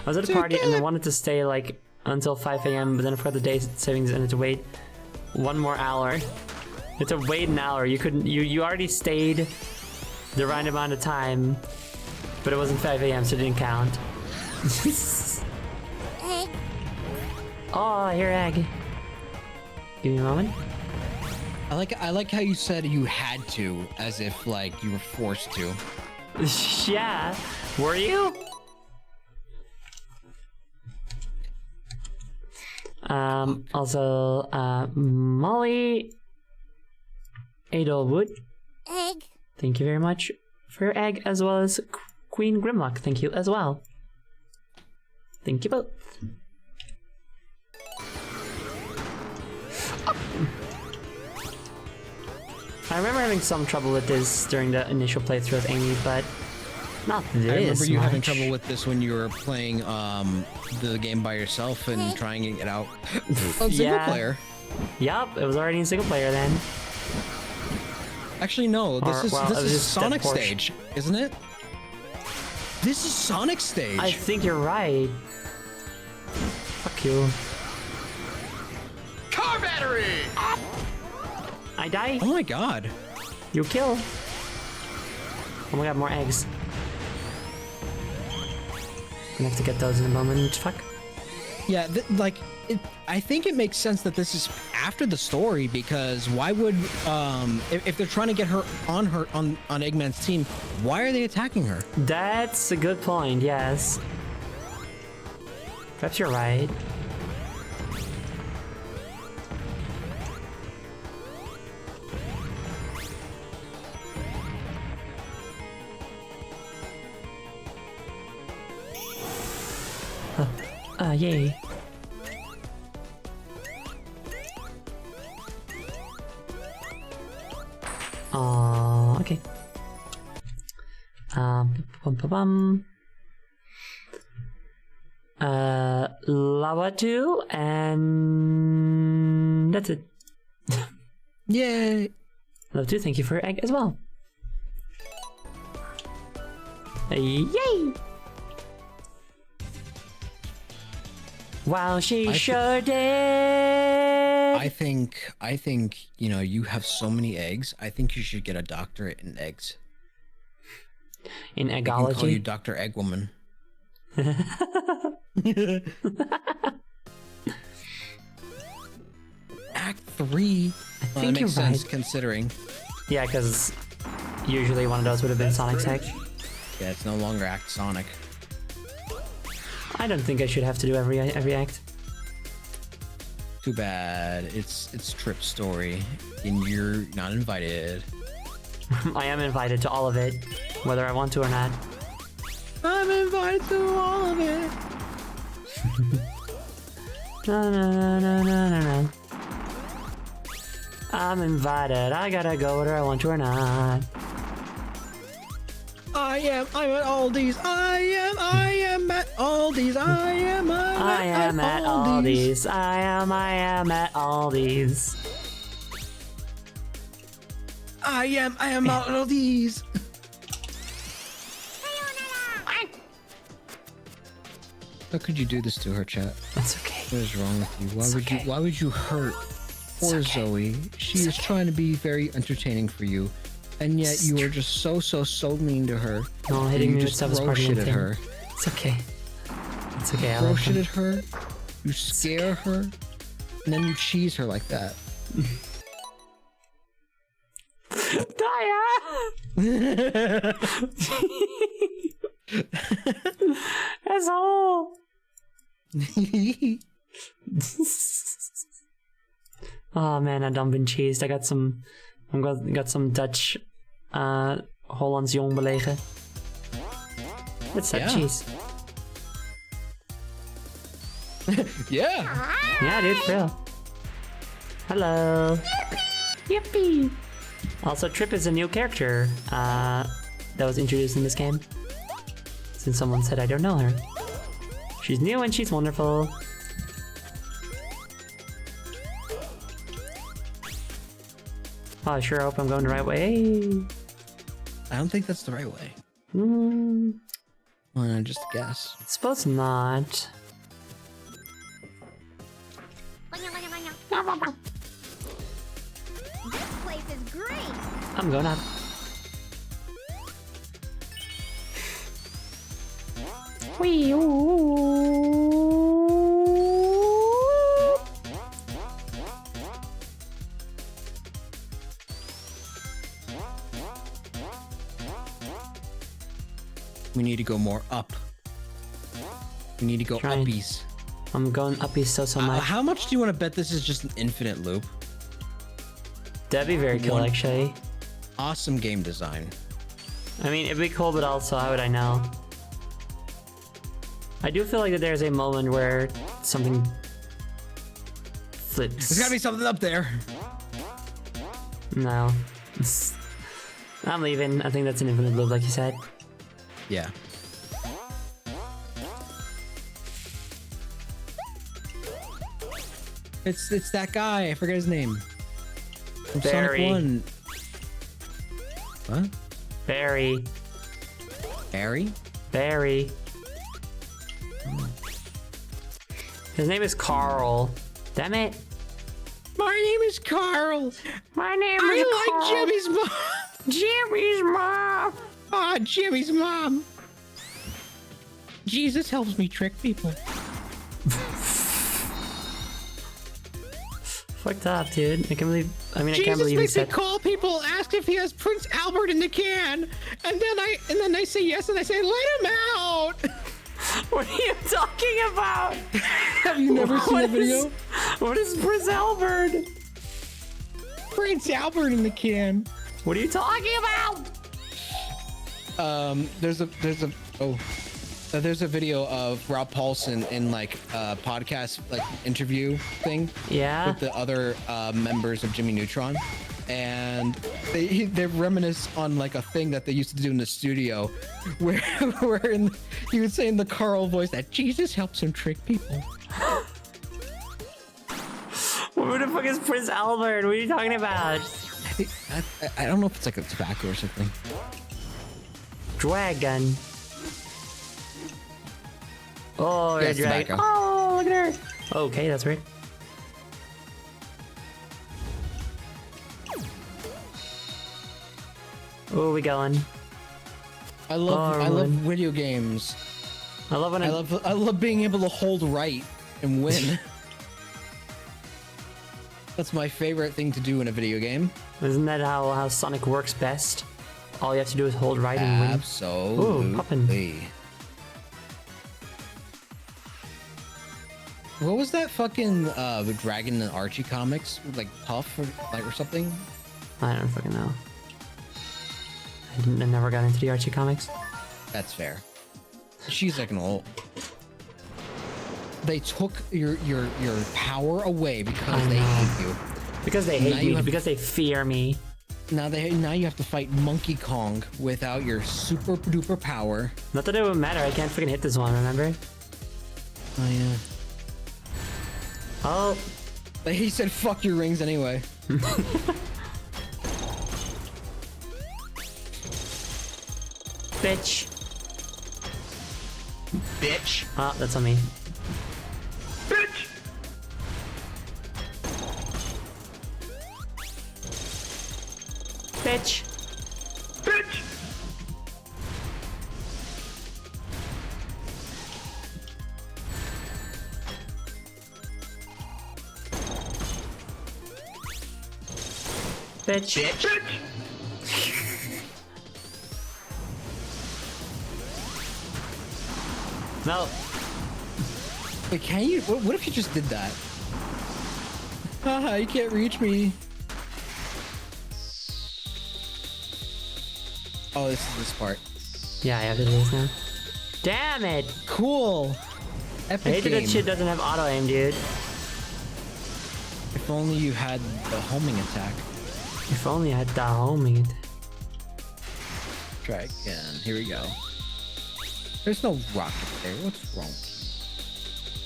I was at a party and I wanted to stay like until 5 a.m. but then for the day savings and had to wait 1 more hour. You had to wait an hour. You couldn't. You already stayed the right amount of time, but it wasn't 5 a.m. so it didn't count. Egg. Oh, here, egg. Give me a moment. I like how you said you had to, as if like you were forced to. Yeah, were you? Also, Molly Edelwood, Egg. thank you very much for your egg, as well as Queen Grimlock, thank you as well. Thank you both. I remember having some trouble with this during the initial playthrough of Amy, but not this I remember you having much. trouble with this when you were playing the game by yourself and trying to get out on single Yeah. player. Yup, it was already in single player then. Actually, no. This Or, is well, this it was is just that Sonic portion. stage, isn't it? This is Sonic stage. I think you're right. Fuck you. Car battery! I die. Oh my god. You kill. Oh my god, more eggs. Gonna have to get those in a moment. Fuck. Yeah, I think it makes sense that this is after the story, because why would if they're trying to get her on Eggman's team, why are they attacking her? That's a good point, yes. Perhaps you're right. Yay. Okay. Lava 2, and that's it. Yay! Lava 2, thank you for your egg as well. Yay! Wow, she sure did. I think, you know, you have so many eggs. I think you should get a doctorate in eggs. In I can call you eggology. Dr. Egg Woman. Act 3. Well, that think makes you're sense right. considering. Yeah, because usually one of those would have been Sonic's egg. Yeah, it's no longer Act Sonic. I don't think I should have to do every act. Too bad. It's Trip's story, and you're not invited. I am invited to all of it, whether I want to or not. I'm invited to all of it. No, no, no, no, no, no, no. I'm invited. I gotta go whether I want to or not. I'm at Aldi's. I am at Aldi's. I am at Aldi's. I am at Aldi's. I am at Aldi's. How could you do this to her, chat? That's okay. What is wrong with you? okay. Why would you hurt poor Zoe? She is trying to be very entertaining for you, and yet you are just so mean to her. No, that hitting you me with just stuff is throw part of shit the at thing. her. It's okay. It's okay. I Throw love shit him. at her. You scare her, and then you cheese her like that. Asshole. Oh man, I done been cheesed. I got some Dutch Hollands jong belegen. What's that Yeah. cheese? Yeah. Yeah, dude, for real. Hello. Yippee! Also, Trip is a new character that was introduced in this game. Since someone said I don't know her. She's new and she's wonderful. Oh, I sure hope I'm going the right way. I don't think that's the right way. Well, just a guess. Suppose not. This place is great. I'm going up. Wee We need to go more up. We need to go Trying. uppies. I'm going up east so much. How much do you want to bet this is just an infinite loop? That'd be very cool, One- actually. Awesome game design. I mean, it'd be cool, but also, how would I know? I do feel like that there's a moment where something flips. There's gotta be something up there. No. I'm leaving. I think that's an infinite loop, like you said. Yeah. It's that guy. I forget his name. From Barry. Sonic 1. What? Barry. Barry? Barry. His name is Carl. Damn it. My name is Carl. My name I like Jimmy's mom. Jimmy's mom. Ah, Jimmy's mom. Jesus helps me trick people. Fucked up, dude. I can't believe. I mean, I can't Jesus believe he makes me said. call people, ask if he has Prince Albert in the can, and then they say yes, and I say let him out. What are you talking about? Have you never seen a video? What is Prince Albert? Prince Albert in the can. What are you talking about? There's a video of Rob Paulson in like a podcast like interview thing Yeah. with the other members of Jimmy Neutron, and they reminisce on like a thing that they used to do in the studio, where he would say in the Carl voice that Jesus helps him trick people. What the fuck is Prince Albert? What are you talking about? I don't know if it's like a tobacco or something. Dragon. Oh, Yes, red dragon. tobacco. Oh, look at her. Okay, that's weird. Oh, we going. I love Alright. video games. I love when I love being able to hold right and win. That's my favorite thing to do in a video game. Isn't that how Sonic works best? All you have to do is hold right and win. Absolutely. Ooh, poppin'. What was that fucking dragon and Archie comics? Like Puff or something? I don't fucking know. I never got into the Archie comics. That's fair. She's like an old. They took your power away because they hate you. Because they hate me, because they fear me. Now you have to fight Monkey Kong without your super duper power. Not that it would matter, I can't freaking hit this one, remember? Oh yeah. Oh. He said fuck your rings anyway. Bitch. Bitch. Oh, that's on me. Bitch. Bitch. Bitch. Bitch. Bitch. No. Wait, can you? What if you just did that? Haha, you can't reach me. Oh, this is this part. Yeah, I have to do this now. Damn it! Cool. I Epic hate that game. that shit doesn't have auto aim, dude. If only you had the homing attack. If only I had the homing. Try again. Here we go. There's no rocket there. What's wrong?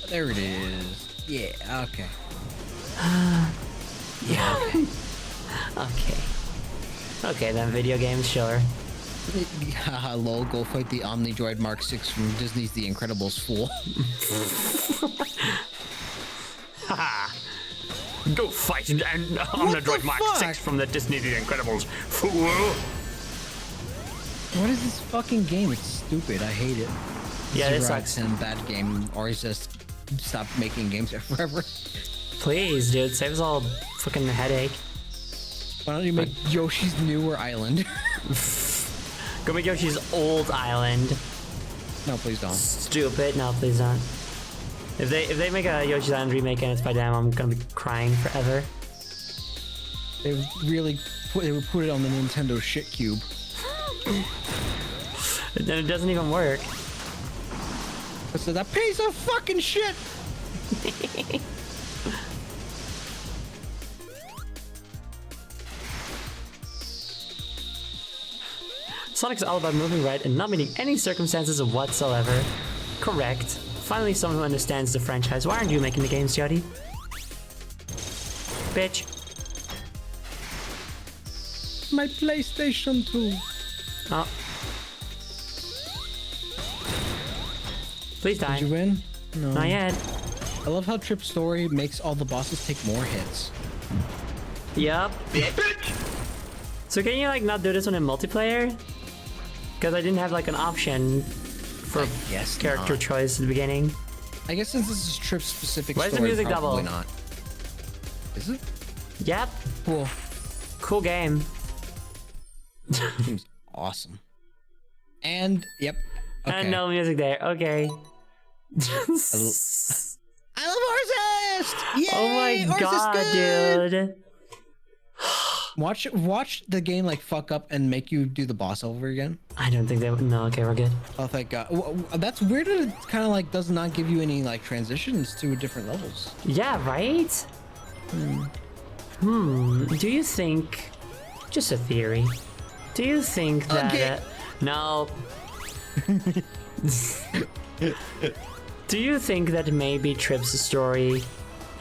There it is. Yeah, okay. Yeah. Okay. Okay, then video games, sure. Haha, lol, go fight the Omnidroid Mark 6 from Disney's The Incredibles fool. Go fight and Omnidroid Mark fuck? 6 from the Disney The Incredibles. Fool! What is this fucking game? It's stupid. I hate it. Yeah, this Zero out of sucks. 10 bad game. Or he's just stop making games forever. Please, dude, save us all a fucking headache. Why don't you make Yoshi's Newer Island? Go make Yoshi's old island. No, please don't. Stupid. No, please don't. If they make a Yoshi's Island remake and it's by them, I'm gonna be crying forever. They would put it on the Nintendo shit cube. Then it doesn't even work. So that piece of fucking shit. Sonic's all about moving right and not meeting any circumstances whatsoever. Correct. Finally, someone who understands the franchise. Why aren't you making the games, Jody? Bitch. My PlayStation 2. Oh. Please die. Did you win? No. Not yet. I love how Trip's story makes all the bosses take more hits. Yup. Bitch. So can you like not do this one in multiplayer? Because I didn't have like an option for Yes, character choice at the beginning. I guess since this is Trip's specific Why is the story, music probably double? not. Is it? Yep. Cool. Cool game. Seems awesome. And yep. Okay. And no music there. Okay. I love Orzest! Yay! Oh my Orzest god, good! dude. Watch the game like fuck up and make you do the boss over again. I don't think they would. No, okay, we're good. Oh, thank God. That's weird that it kind of like does not give you any like transitions to different levels. Yeah, right? Do you think... Just a theory. Do you think that... Okay. No. Do you think that maybe Trip's story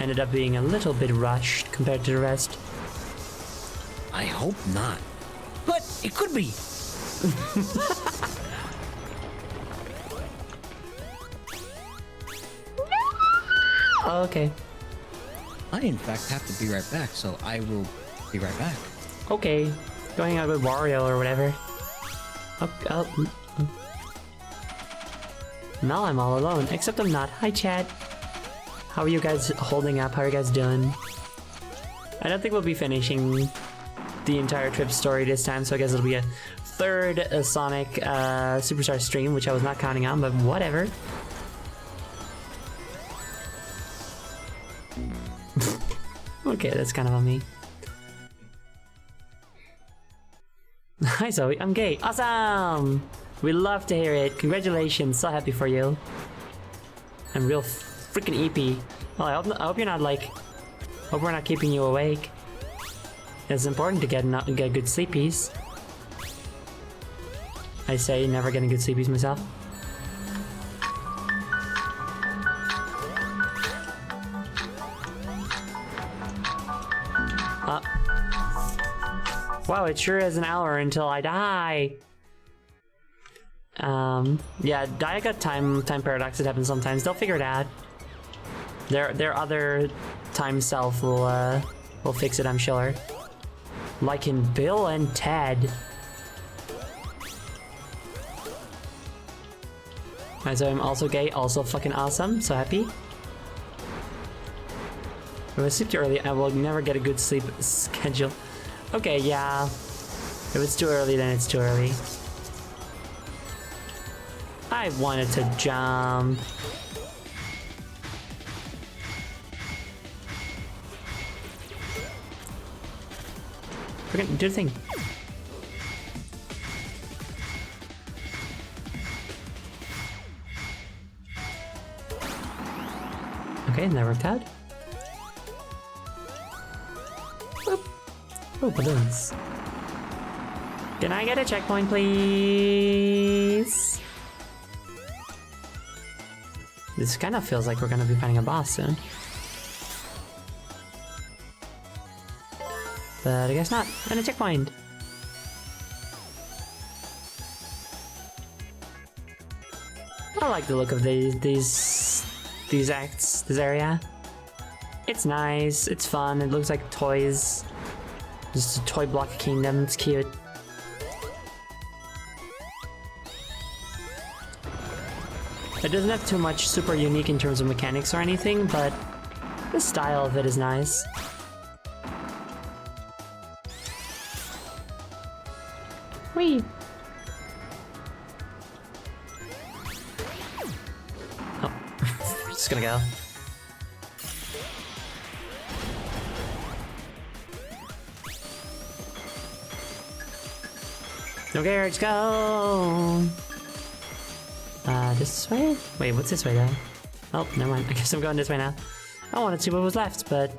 ended up being a little bit rushed compared to the rest? I hope not. But it could be. Oh, okay. I, in fact, have to be right back, so I will be right back. Okay. Go hang out with Wario or whatever. Now I'm all alone, except I'm not. Hi, chat. How are you guys holding up? How are you guys doing? I don't think we'll be finishing the entire trip story this time, so I guess it'll be a third Sonic Superstar stream, which I was not counting on, but whatever. Okay, that's kind of on me. Hi Zoe, I'm gay. Awesome! We love to hear it. Congratulations, so happy for you. I'm real freaking EP. Well, I hope you're not like... Hope we're not keeping you awake. It's important to get good sleepies. I say never getting good sleepies myself. Wow, it sure is an hour until I die. Yeah, I got time paradoxes happen sometimes. They'll figure it out. Their other time self will fix it, I'm sure. Like in Bill and Ted. So I'm also gay, also fucking awesome. So happy. If I sleep too early, I will never get a good sleep schedule. Okay, yeah. If it's too early, then it's too early. I wanted to jump. Freaking do the thing. Okay, that worked out. Boop. Oh, balloons. Can I get a checkpoint, please? This kind of feels like we're gonna be fighting a boss soon. But I guess not. And a checkpoint. I like the look of these acts, this area. It's nice, it's fun, it looks like toys. Just a toy block kingdom, it's cute. It doesn't have too much super unique in terms of mechanics or anything, but the style of it is nice. Whee! Oh, just gonna go. Okay, let's go! This way? Wait, what's this way though? Oh, never mind. I guess I'm going this way now. I wanted to see what was left, but...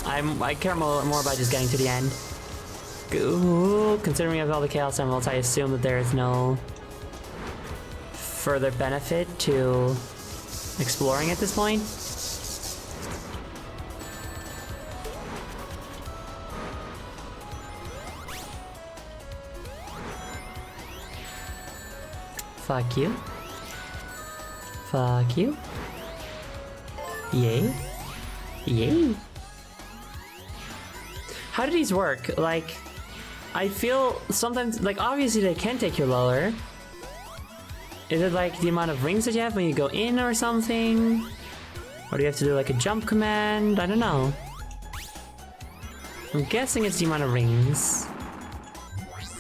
I care more about just getting to the end. Ooh, considering we have all the Chaos Emeralds, I assume that there is no further benefit to exploring at this point. Fuck you. Fuck you. Yay. Yay. How do these work? Like, I feel sometimes, like, obviously they can take you lower. Is it like the amount of rings that you have when you go in or something? Or do you have to do like a jump command? I don't know. I'm guessing it's the amount of rings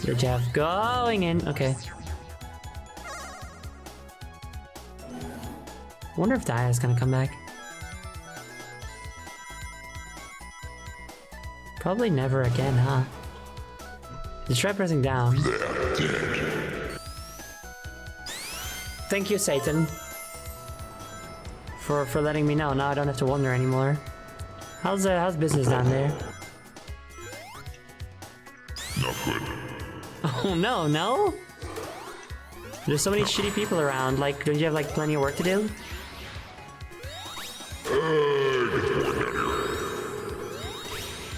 that you have going in. Okay. Wonder if Dia is gonna come back. Probably never again, huh? Just try pressing down. Thank you, Satan, for letting me know. Now I don't have to wonder anymore. How's business down there? Not good. Oh no! There's so many shitty people around. Like, don't you have like plenty of work to do? It gets boring down here.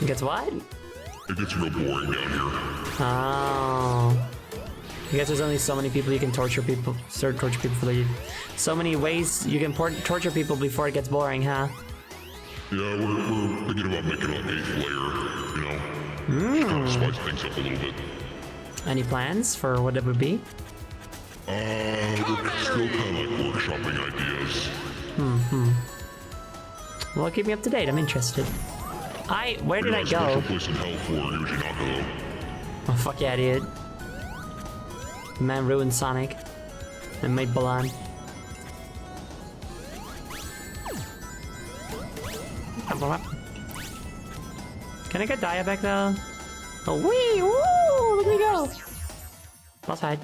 It gets what? It gets real boring down here. Oh. I guess there's only so many people you can torture people. So many ways you can torture people before it gets boring, huh? Yeah, we're thinking about making an 8th layer, you know? Just kind of spice things up a little bit. Any plans for what it would be? We're still kind of like workshopping ideas. Well, keep me up to date. I'm interested. Where did I go? Special place in hell for Yoshinaka. Oh, fuck yeah, dude. The man ruined Sonic and made Balan. Can I get Dia back though? Oh, wee! Woo! Look at me go! Boss hide.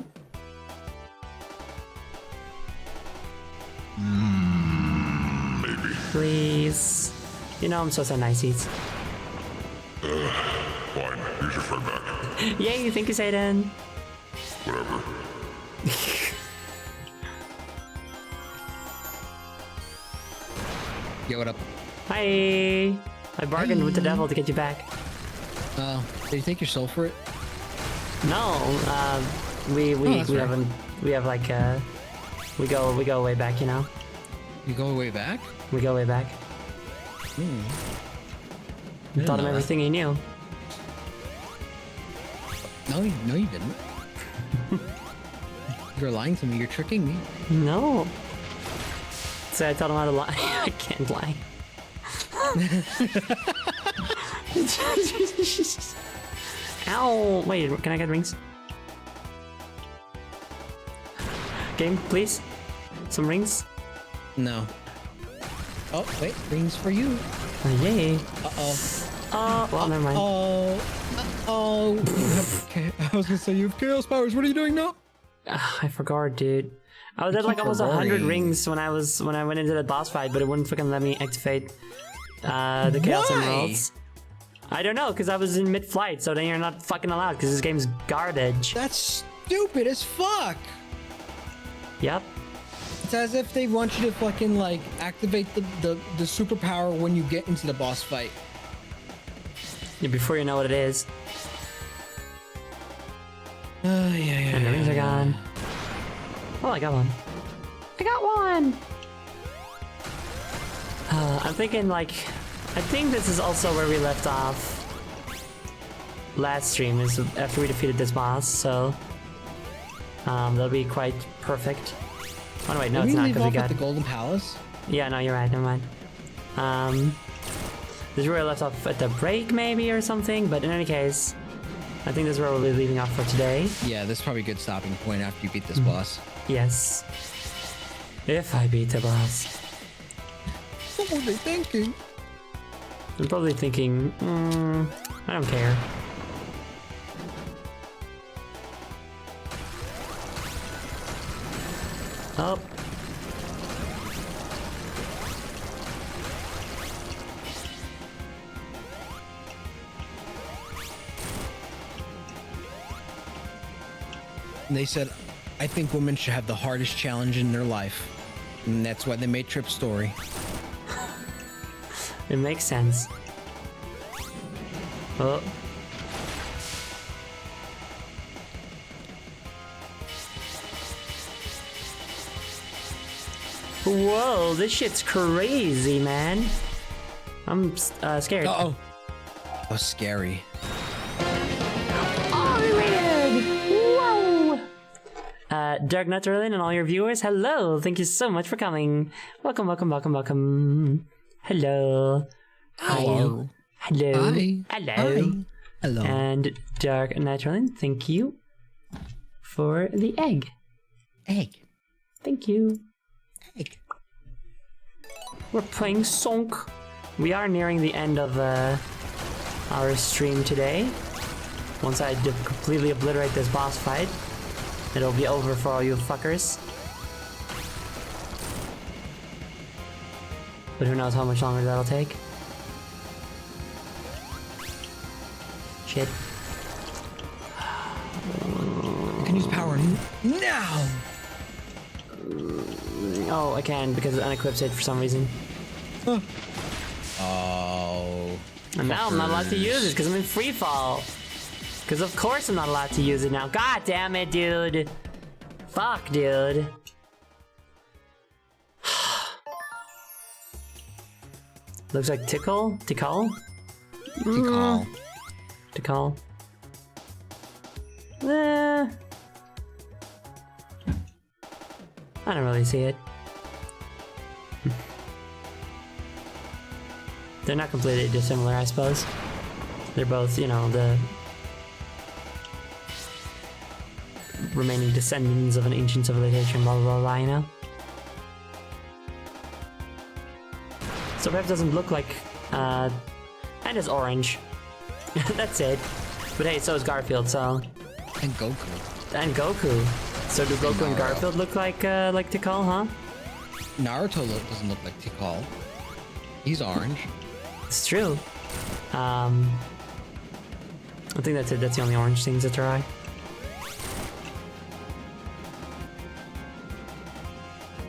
Maybe. Please. You know I'm so niceys. Fine. Here's your friend back. Yay, thank you, Satan. Whatever. Yo, what up? Hi! I bargained with the devil to get you back. Did you take your soul for it? No, we that's right. haven't. We have like we go way back, you know. You go way back? We go way back. I Taught him know that. everything he knew. No, you didn't. You're lying to me. You're tricking me. No. So I taught him how to lie. I can't lie. Ow! Wait, can I get rings? Game, please. Some rings. No. Oh, wait. Rings for you. Yay. Uh-oh. Well, never mind. Oh. Okay. I was gonna say you have chaos powers. What are you doing now? I forgot, dude. I was at like almost 100 rings when I went into the boss fight, but it wouldn't fucking let me activate the Chaos Why? Emeralds. I don't know, because I was in mid-flight, so then you're not fucking allowed, because this game's garbage. That's stupid as fuck. Yep. It's as if they want you to fucking like activate the superpower when you get into the boss fight. Yeah, before you know what it is. Yeah. And the rings are gone. Oh, I got one. I got one! I'm thinking like... I think this is also where we left off last stream, is after we defeated this boss, so... that'll be quite perfect. Oh no, wait, no, Did it's we not, leave because we off got... at the Golden Palace? Yeah, no, you're right, never mind. This is where I left off at the break, maybe, or something, but in any case, I think this is where we'll be leaving off for today. Yeah, this is probably a good stopping point after you beat this boss. Yes. If I beat the boss. What were they thinking? I'm probably thinking, I don't care. Oh. And they said, I think women should have the hardest challenge in their life. And that's why they made Trip's story. It makes sense. Oh. Whoa, this shit's crazy, man. I'm scared. Uh-oh. That was scary. Whoa! Dark Naturalin and all your viewers, hello! Thank you so much for coming. Welcome, welcome, welcome, welcome. Hello. Hello. Hello. Hi. Hello. Hi. Hello. And Dark Naturalin, thank you for the egg. Egg. Thank you. Egg. We're playing Sonk. We are nearing the end of our stream today. Once I completely obliterate this boss fight, it'll be over for all you fuckers. But who knows how much longer that'll take. Shit. You can use power now! Oh, I can because it unequips it for some reason. Oh. And now I'm not allowed to use it because I'm in free fall. Because of course I'm not allowed to use it now. God damn it, dude. Fuck, dude. Looks like Tickle? Tickle? Tickle. I don't really see it. They're not completely dissimilar, I suppose. They're both, you know, the remaining descendants of an ancient civilization, blah blah blah, you know? So perhaps doesn't look like, and is orange. That's it. But hey, so is Garfield, so... And Goku. And Goku. So do Goku and Garfield look like Tikal, huh? Naruto doesn't look like Tikal. He's orange. It's true. I think that's it. That's the only orange things that try.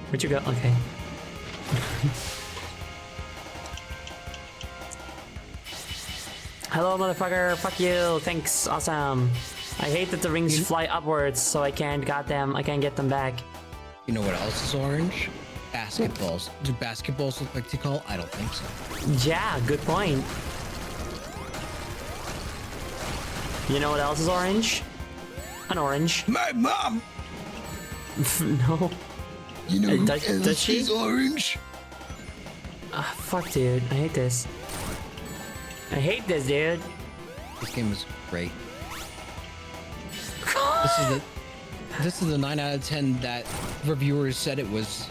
Where'd you go? Okay. Hello, motherfucker. Fuck you. Thanks. Awesome. I hate that the rings fly upwards, so I can't get them back. You know what else is orange? Basketballs. Do basketballs look like Tikal? I don't think so. Yeah, good point. You know what else is orange? An orange. My mom! No. You know does she? She's orange? Fuck, dude. I hate this. I hate this, dude. This game is great. This is the 9 out of 10 that reviewers said it was.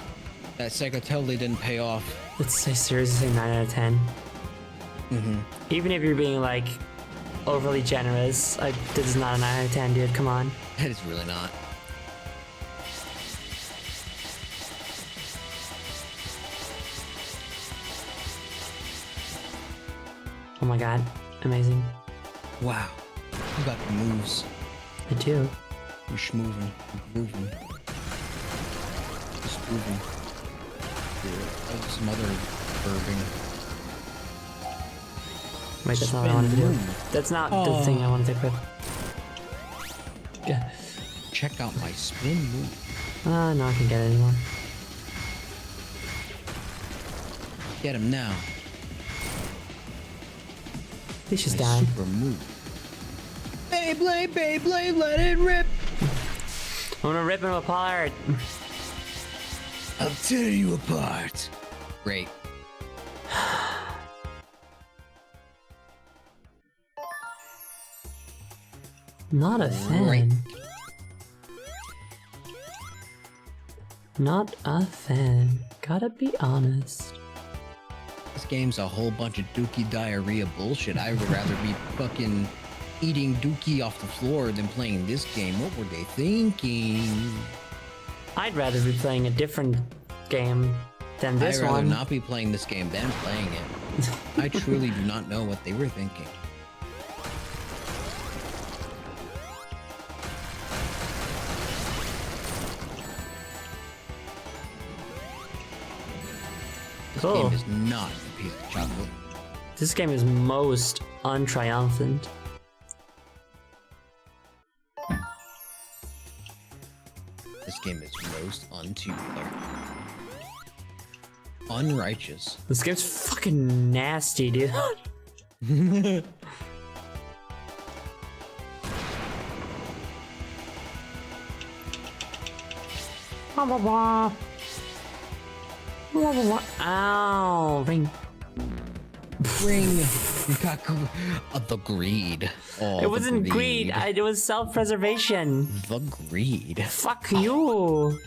That Sega totally didn't pay off. Let's say seriously 9 out of 10. Even if you're being like overly generous, this is not a 9 out of 10, dude. Come on. That is really not. Oh my god. Amazing. Wow. You got the moves. I do. You're schmoovin'. You're groovin'. Just moving. Some other verbing. Wait, that's not what I wanted to do. That's not the thing I wanted to equip. Yeah. Check out my spin move. No, I can't get it anymore. Get him now. He's just My dying. super move. Beyblade, Beyblade, let it rip. I'm gonna rip him apart. I'll tear you apart. Great. Not a fan. Not a fan. Gotta be honest. This game's a whole bunch of dookie diarrhea bullshit. I would rather be fucking eating dookie off the floor than playing this game. What were they thinking? I'd rather be playing a different game than this I'd rather one. not be playing this game than playing it. I truly do not know what they were thinking. This Cool. game is not a piece of chocolate. This game is most untriumphant. This game is most untubular. Unrighteous. This game's fucking nasty, dude. Ow, ring. Ring. You got the greed. Oh, It wasn't greed. It was self-preservation. The greed. Fuck you.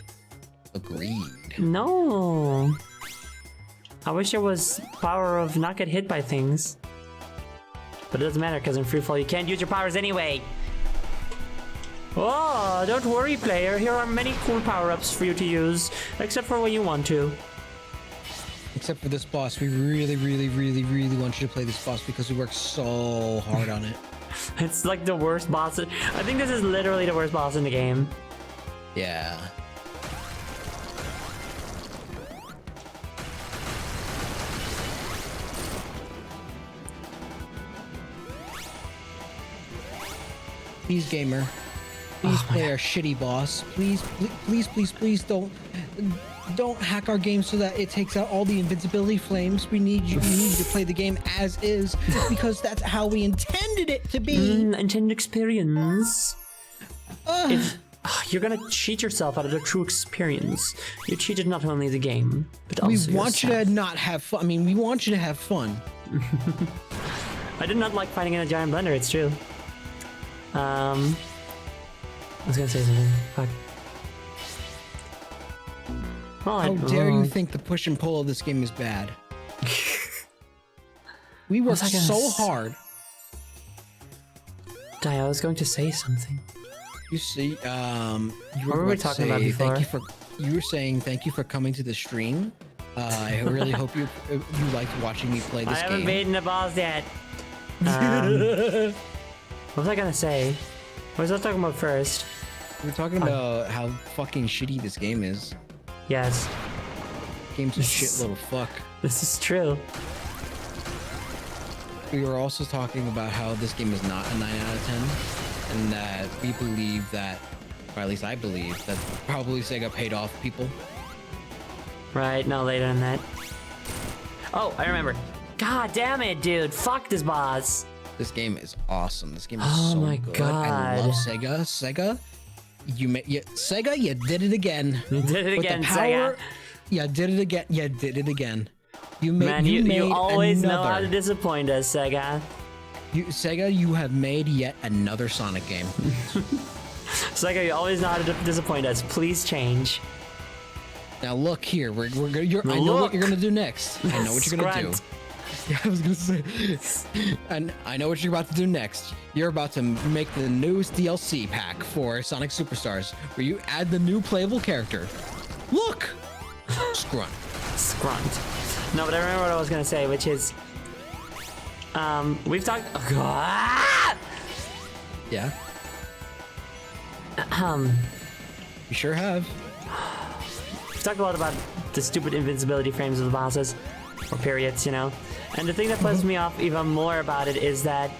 The greed. No. I wish there was power of not get hit by things. But it doesn't matter because in free fall you can't use your powers anyway. Oh, don't worry, player. Here are many cool power-ups for you to use, except for when you want to. Except for this boss, we really, really, really, really want you to play this boss because we worked so hard on it. It's like the worst boss. I think this is literally the worst boss in the game. Yeah. Please, gamer. Please play our shitty boss. Please, please don't hack our game so that it takes out all the invincibility flames. We need you to play the game as is because that's how we intended it to be. Intended experience. You're gonna cheat yourself out of the true experience. You cheated not only the game, but also We want yourself. you to not have fun. I mean, we want you to have fun. I did not like fighting in a giant blender, it's true. I was gonna say something. Fuck. Well, How dare you think the push and pull of this game is bad? We worked was I gonna so hard. I was going to say something. You see, you What were we talking about before? You were saying thank you for coming to the stream. I really hope you liked watching me play this I game. haven't beaten the boss yet. What was I gonna say? What was I talking about first? We were talking about how fucking shitty this game is. Yes, Game's a shit little fuck. this is true. We were also talking about how this game is not a 9 out of 10, and that we believe that, or at least I believe, that probably Sega paid off people. Right, no later than that. Oh, I remember. God damn it, dude. Fuck this boss. This game is awesome. This game is Oh so my good. God. I love Sega. Sega, Sega, you did it again. You did it With again, the power, Sega. You did it again. You did it again. You made. Man, you you made always another. know how to disappoint us, Sega. Sega, you have made yet another Sonic game. Sega, you always know how to disappoint us. Please change. Now look here. I know what you're gonna do next. I know what you're gonna do. Scrunt. Yeah, I was gonna say, and I know what you're about to do next. You're about to make the newest DLC pack for Sonic Superstars, where you add the new playable character. Look, Scrunt. Scrunt. No, but I remember what I was gonna say, which is, we've talked. Oh, God. Yeah. You sure have. We've talked a lot about the stupid invincibility frames of the bosses, or periods, you know. And the thing that pisses me off even more about it is that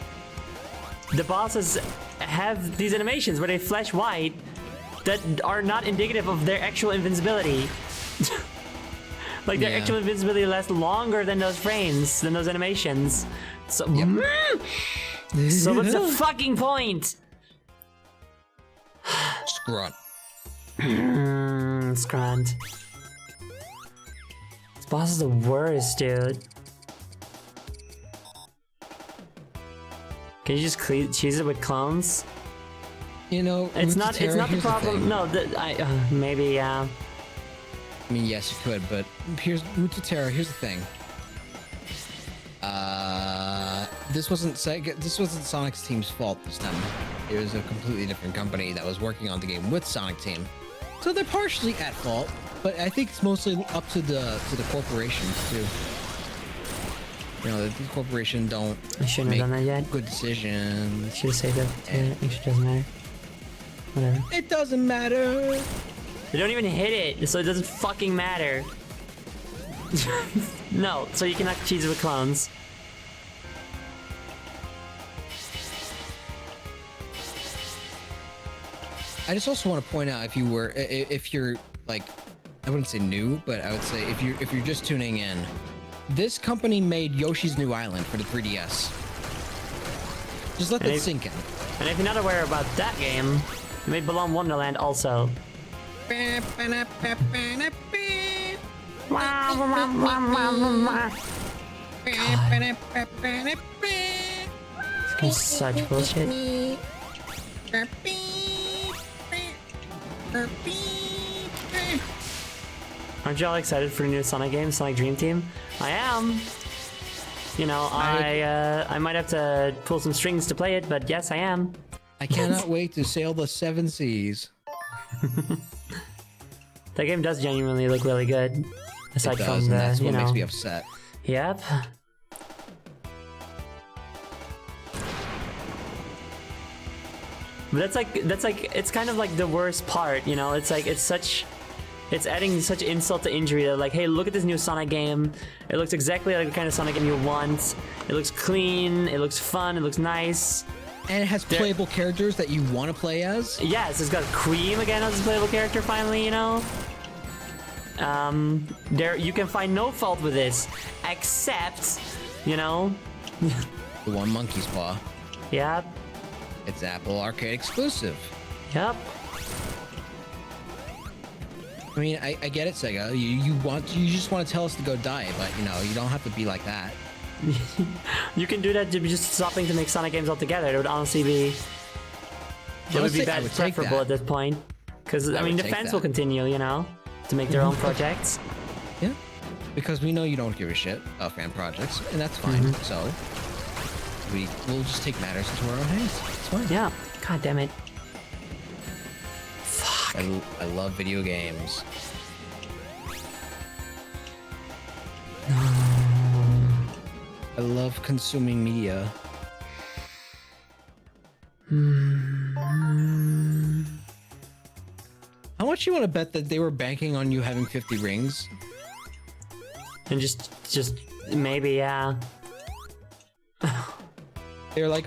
the bosses have these animations where they flash white that are not indicative of their actual invincibility. Like their Yeah. actual invincibility lasts longer than those frames, than those animations. So, so what's the fucking point? Scrunt. Scrunt. This boss is the worst, dude. Can you just cheese it with clones? You know, It's not the here's problem. thing. No, maybe, yeah. I mean, yes, you could, but here's Mututera. Here's the thing. This wasn't Sega. This wasn't Sonic's team's fault this time. It was a completely different company that was working on the game with Sonic Team, so they're partially at fault. But I think it's mostly up to the corporations too. You know, the corporation don't I shouldn't make have done that yet. good decisions. Should have saved it. It doesn't matter. Whatever. It doesn't matter. They don't even hit it, so it doesn't fucking matter. No, so you cannot cheese it with clones. I just also want to point out, if you're like, I wouldn't say new, but I would say if you're just tuning in, this company made Yoshi's New Island for the 3DS. Just let that sink in. And if you're not aware about that game, they made Belong Wonderland also. It's such bullshit. Aren't y'all excited for the new Sonic game, Sonic Dream Team? I am. You know, I might have to pull some strings to play it, but yes, I am. I cannot wait to sail the 7 seas. That game does genuinely look really good. Aside It does, from and the, that's you what know. makes me upset. Yep. But that's like it's kind of like the worst part, you know. It's like it's adding such insult to injury that like, hey, look at this new Sonic game. It looks exactly like the kind of Sonic game you want. It looks clean. It looks fun. It looks nice. And it has playable characters that you want to play as. Yes, it's got Cream again as a playable character finally, you know? There, you can find no fault with this, except, you know... The one monkey's paw. Yep. It's Apple Arcade exclusive. Yep. I mean, I get it, Sega. You just want to tell us to go die, but you know, you don't have to be like that. You can do that to just stopping to make Sonic games altogether. It would honestly be... It would be bad preferable at this point. Because, I mean, DiaFiend will continue, you know? To make their own projects. Yeah. Because we know you don't give a shit about fan projects, and that's fine. So, we'll just take matters into our own hands. It's fine. Yeah. God damn it. I love video games. I love consuming media. How much you want to bet that they were banking on you having 50 rings? And just maybe, yeah. They're like,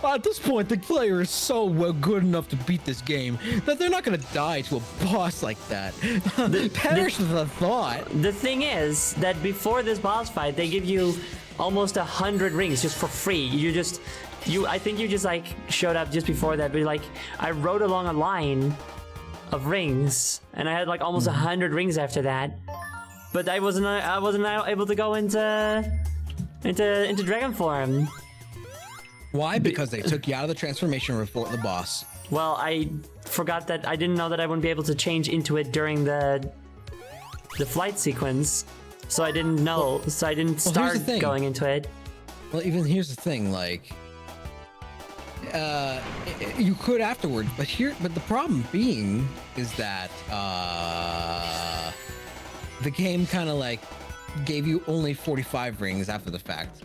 at this point, the player is so good enough to beat this game that they're not gonna die to a boss like that. Perish the thought. The thing is that before this boss fight, they give you almost 100 rings just for free. I think you just like showed up just before that, but like I wrote along a line of rings, and I had like almost 100 rings after that. But I wasn't able to go into dragon form. Why? Because they took you out of the transformation before the boss. Well, I forgot that I didn't know that I wouldn't be able to change into it during the flight sequence, so I didn't know. So I didn't start going into it. Well, even here's the thing, like, you could afterward, but the problem being is that the game kind of like gave you only 45 rings after the fact.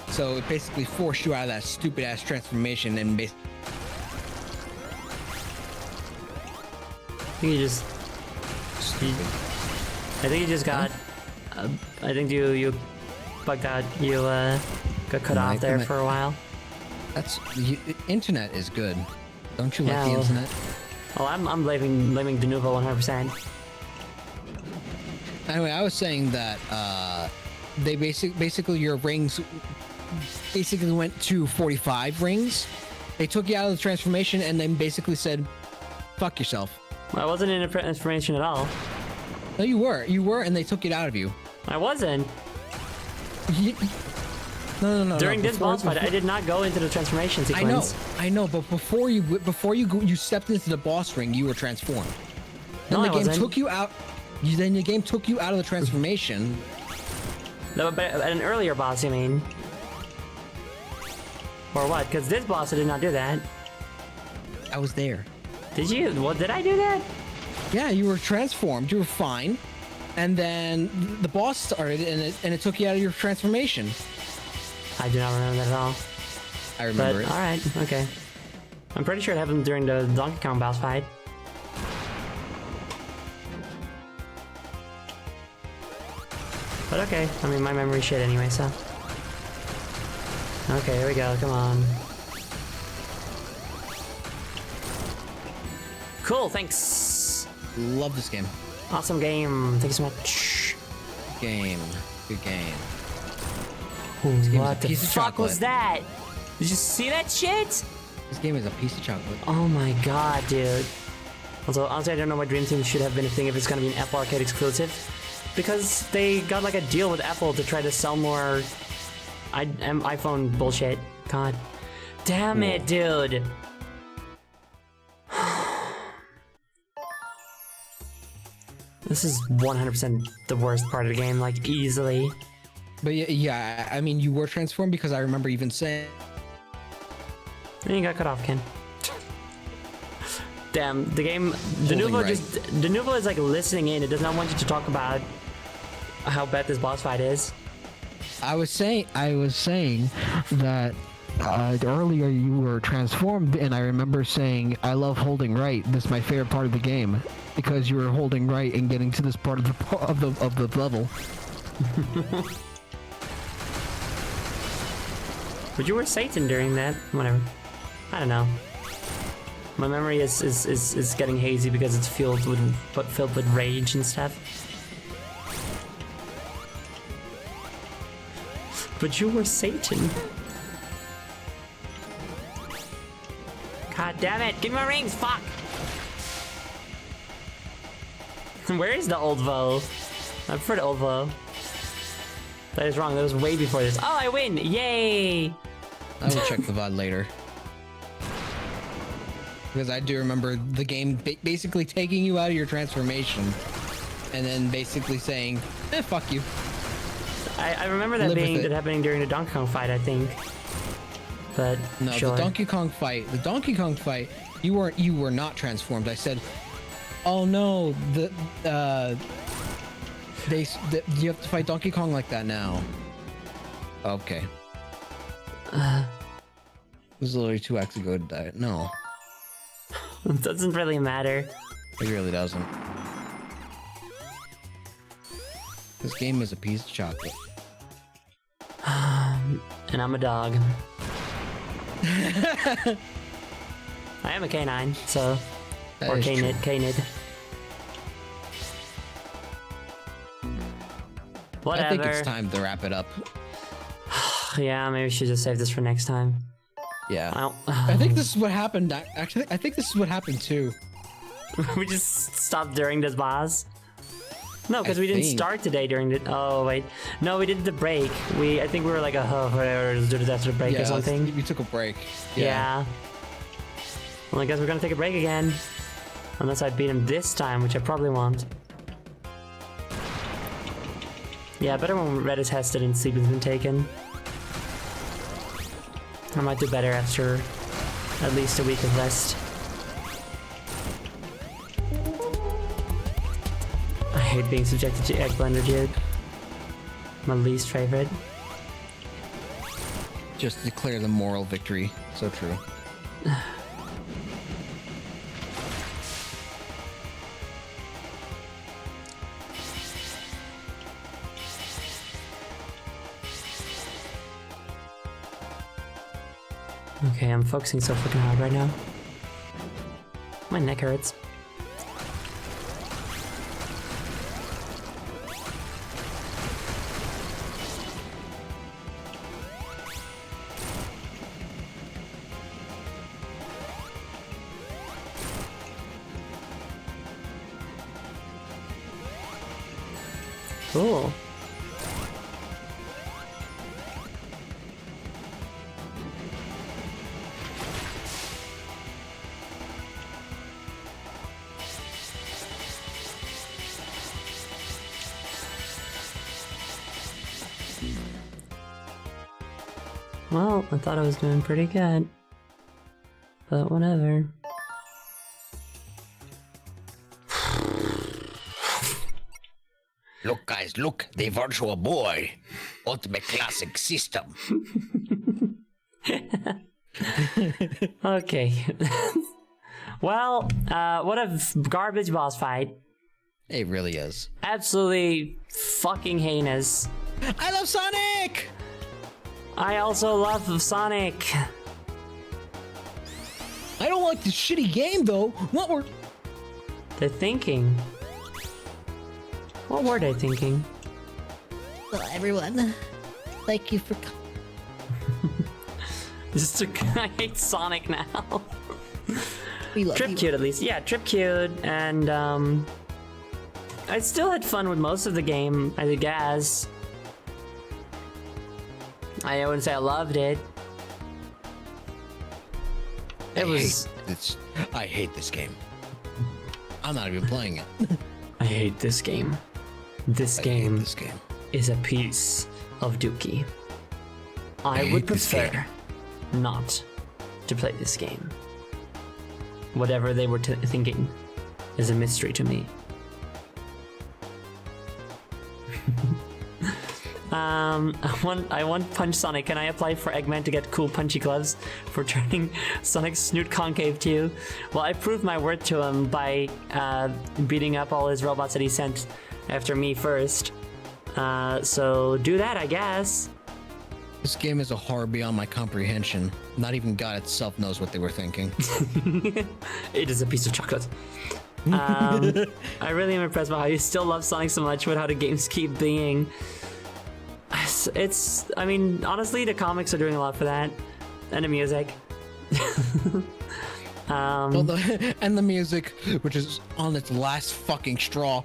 So it basically forced you out of that stupid ass transformation and basically. You just. Stupid. I think you just got. I think you bugged out. You got cut off there for a while. Internet is good. Don't you like the internet? Well, I'm blaming Denuvo 100%. Anyway, I was saying that they basically your rings basically went to 45 rings. They took you out of the transformation and then basically said, "Fuck yourself." I wasn't in a transformation at all. No, you were, and they took it out of you. I wasn't. No. During this boss fight, I did not go into the transformation sequence. I know, but before you stepped into the boss ring, you were transformed. Then the game took you out. Then the game took you out of the transformation. No, but at an earlier boss, you mean? Or what? Because this boss, I did not do that. I was there. Did you? What, did I do that? Yeah, you were transformed. You were fine. And then the boss started, and it took you out of your transformation. I do not remember that at all. I remember it. Alright, okay. I'm pretty sure it happened during the Donkey Kong boss fight. But okay, I mean, my memory's shit anyway, so. Okay, here we go, come on. Cool, thanks! Love this game. Awesome game, thank you so much. Good game. What the fuck was that? Did you see that shit? This game is a piece of chocolate. Oh my god, dude. Also, honestly, I don't know why Dream Team should have been a thing if it's gonna be an Apple Arcade exclusive. Because they got like a deal with Apple to try to sell more iPhone bullshit. God. Damn it, dude. This is 100% the worst part of the game, like, easily. But yeah, I mean, you were transformed because I remember even saying... And you got cut off, Ken. Damn, the game... Denuvo is like listening in. It does not want you to talk about how bad this boss fight is. I was saying that earlier you were transformed, and I remember saying, "I love holding right. This is my favorite part of the game because you were holding right and getting to this part of the level." But you were Satan during that. Whatever. I don't know. My memory is getting hazy because it's filled with rage and stuff. But you were Satan. God damn it! Give me my rings! Fuck! Where is the old Vo? I prefer the old Vo. That is wrong. That was way before this. Oh, I win! Yay! I will check the VOD later. Because I do remember the game basically taking you out of your transformation and then basically saying, fuck you. I remember that happening during the Donkey Kong fight, I think. But no, sure. the Donkey Kong fight, you were not transformed. I said, oh no, you have to fight Donkey Kong like that now. Okay. It was literally 2 acts ago to die. No. It doesn't really matter. It really doesn't. This game is a piece of chocolate. And I'm a dog. I am a canine, so... That or is canid, true. canid. Whatever. I think it's time to wrap it up. Yeah, maybe we should just save this for next time. Yeah. I think this is what happened. Actually, I think this is what happened too. We just stopped during this boss? No, because we didn't start today during the... Oh, wait. No, we did the break. I think we were like, whatever, let's do this after the break or something. We took a break. Yeah. Well, I guess we're gonna take a break again. Unless I beat him this time, which I probably won't. Yeah, better when Red is tested and sleep has been taken. I might do better after at least a week of rest. I hate being subjected to egg blender, dude. My least favorite. Just declare the moral victory. So true. Okay, I'm focusing so freaking hard right now. My neck hurts. Cool. Well, I thought I was doing pretty good. But whatever. Look, guys, look, the Virtual Boy. Ultimate Classic System. Okay. Well, what a garbage boss fight. It really is. Absolutely fucking heinous. I love Sonic! I also love Sonic. I don't like this shitty game, though. What were... They're thinking. What were they thinking? Well, everyone, thank you for I hate Sonic now. We love Trip you. Cute, at least. Yeah, Trip Cute, and I still had fun with most of the game, I guess. I wouldn't say I loved it. I hate this game. I'm not even playing it. I hate this game. This game is a piece of Dookie. I would prefer not to play this game. Whatever they were thinking is a mystery to me. I want Punch Sonic. Can I apply for Eggman to get cool punchy gloves for turning Sonic's snoot concave too? Well, I proved my worth to him by beating up all his robots that he sent after me first. So do that, I guess. This game is a horror beyond my comprehension. Not even God itself knows what they were thinking. It is a piece of chocolate. I really am impressed by how you still love Sonic so much, but how the games keep being. I mean, honestly, the comics are doing a lot for that, and the music. Well, and the music, which is on its last fucking straw.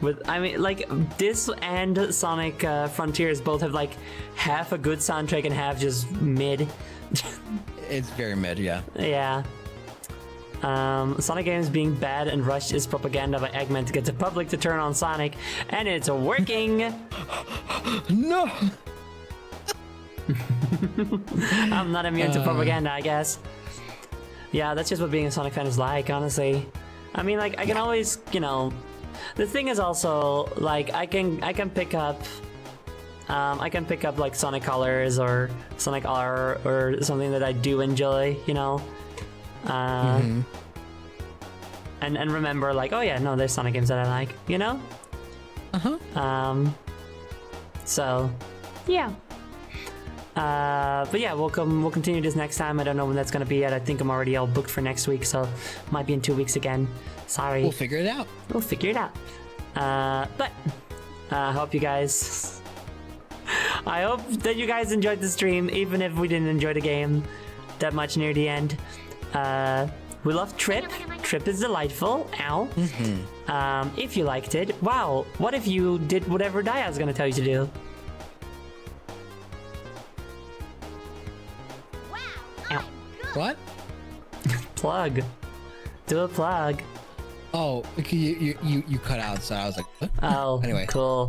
But I mean, like, this and Sonic Frontiers both have like half a good soundtrack and half just mid. It's very mid, yeah. Yeah. Sonic games being bad and rushed is propaganda by Eggman to get the public to turn on Sonic, and it's working. No. I'm not immune to propaganda, I guess. Yeah, that's just what being a Sonic fan is like, honestly. I mean, like, I can always, you know. The thing is also, like, I can pick up like Sonic Colors or Sonic R or something that I do enjoy, you know. And remember, like, oh yeah, no, there's Sonic games that I like, you know. So, yeah. But yeah, we'll continue this next time. I don't know when that's gonna be yet. I think I'm already all booked for next week, so might be in 2 weeks again. Sorry. We'll figure it out. But I hope you guys. I hope that you guys enjoyed the stream, even if we didn't enjoy the game that much near the end. We love Trip. Trip is delightful. Ow. If you liked it, wow. What if you did whatever Dia's gonna tell you to do? Ow. What? Plug. Do a plug. Oh, you cut out, so I was like, what? Oh, anyway, cool.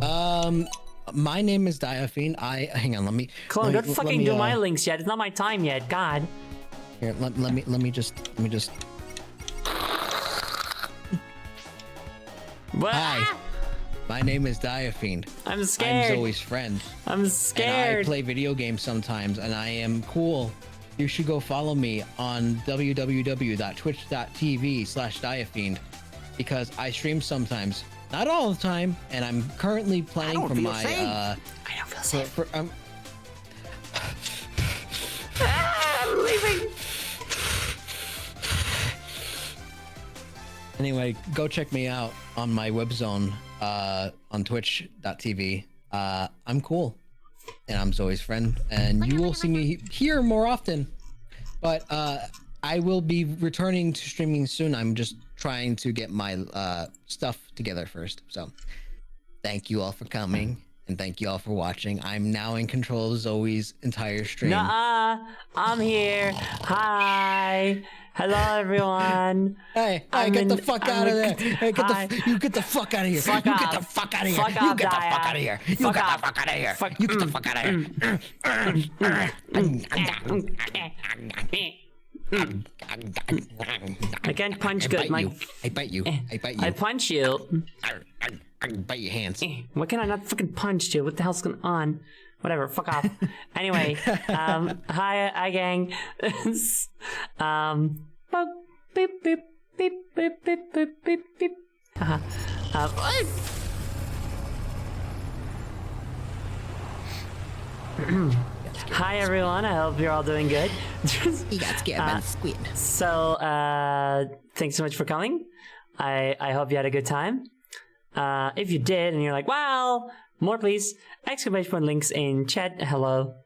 My name is DiaFiend. Hang on, let me. Clone, don't fucking do my links yet. It's not my time yet. God. Here, let me just. What? Hi. My name is DiaFiend. I'm scared. I'm Zoe's friend. I'm scared. And I play video games sometimes, and I am cool. You should go follow me on www.twitch.tv/DiaFiend because I stream sometimes, not all the time, and I'm currently playing for my. I don't feel safe. I'm leaving. Anyway, go check me out on my web zone on twitch.tv. I'm cool. And I'm Zoe's friend, and you will see me here more often. But I will be returning to streaming soon. I'm just trying to get my stuff together first. So thank you all for coming, and thank you all for watching. I'm now in control of Zoe's entire stream. Nuh-uh. I'm here. Hi. Hello, everyone. Hey, get the fuck out of there. Hey, you get the fuck out of here. Fuck you off. get the fuck out of here. Fuck you off, get the Dia. fuck out of here. You Fuck get off. the fuck out of here. Fuck. You get the fuck out of here. I can't punch good. I bite you. I punch you. I bite your hands. Why can I not fucking punch you? What the hell's going on? Whatever, fuck off. Anyway, hi gang. Beep, beep, beep, beep, beep, beep, beep, beep. Hi everyone, I hope you're all doing good. He got scared by the squid. So, thanks so much for coming. I hope you had a good time. If you did and you're like, wow, more please, exclamation point links in chat. Hello.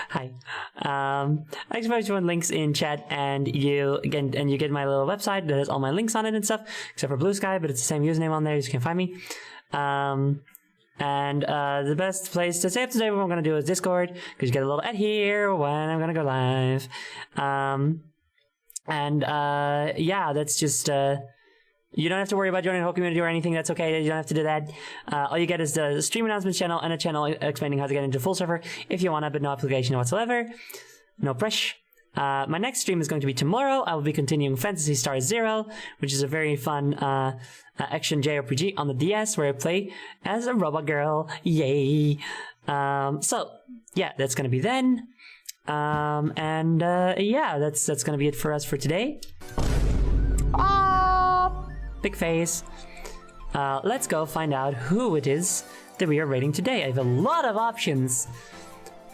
Hi. Exclamation point links in chat, and you get my little website that has all my links on it and stuff, except for Blue Sky, but it's the same username on there, so you can find me. The best place to stay up to date what I'm gonna do is Discord, because you get a little ad here when I'm gonna go live. Yeah, that's just you don't have to worry about joining the whole community or anything. That's okay. You don't have to do that. All you get is the stream announcements channel and a channel explaining how to get into full server if you want to, but no obligation whatsoever. No pressure. My next stream is going to be tomorrow. I will be continuing Phantasy Star Zero, which is a very fun action JRPG on the DS where I play as a robot girl. Yay! So yeah, that's gonna be then. Yeah, that's gonna be it for us for today. big face. Let's go find out who it is that we are rating today. I have a lot of options.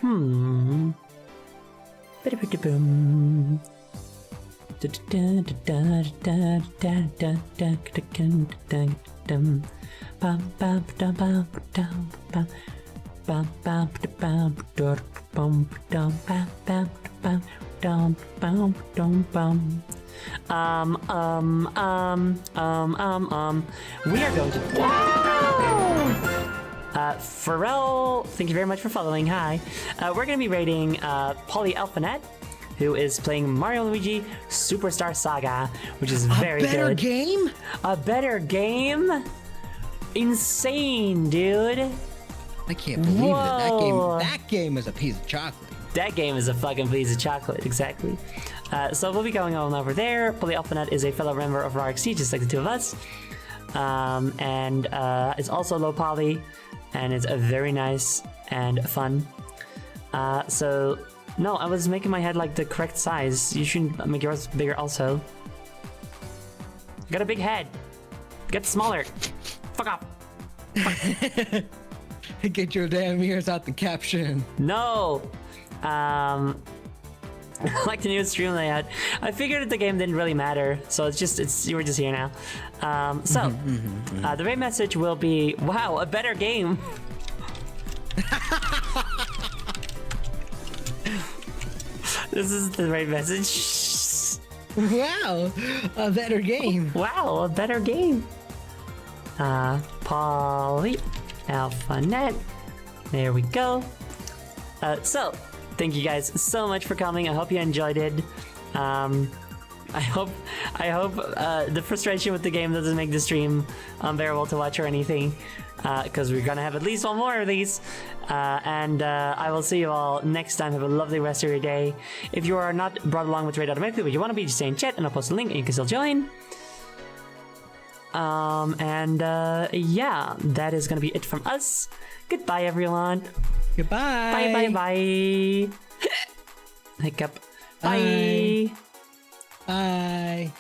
We are going to. Pharrell, thank you very much for following. Hi. We're going to be rating Polyalphanet, who is playing Mario & Luigi Superstar Saga, which is very good. A better game? A better game? Insane, dude. I can't believe it. That game is a piece of chocolate. That game is a fucking piece of chocolate, exactly. So we'll be going on over there. Polyalphanet is a fellow member of RXC, just like the two of us. And it's also low poly, and it's very nice and fun. So, no, I was making my head like the correct size. You should make yours bigger also. Got a big head. Get smaller. Fuck off. Get your damn ears out the caption. No. Like the new stream layout. I figured that the game didn't really matter, so you were just here now. The main message will be, wow, a better game. This is the right message. Wow, a better game. Wow, a better game. Polyalphanet. There we go. So, thank you guys so much for coming. I hope you enjoyed it. I hope the frustration with the game doesn't make the stream unbearable to watch or anything, because we're gonna have at least one more of these. And I will see you all next time. Have a lovely rest of your day. If you are not brought along with Raid automatically, but you want to be, just stay in chat and I'll post a link and you can still join. Yeah, that is gonna be it from us. Goodbye, everyone. Goodbye. Bye, bye, bye. Hiccup. Bye. Bye.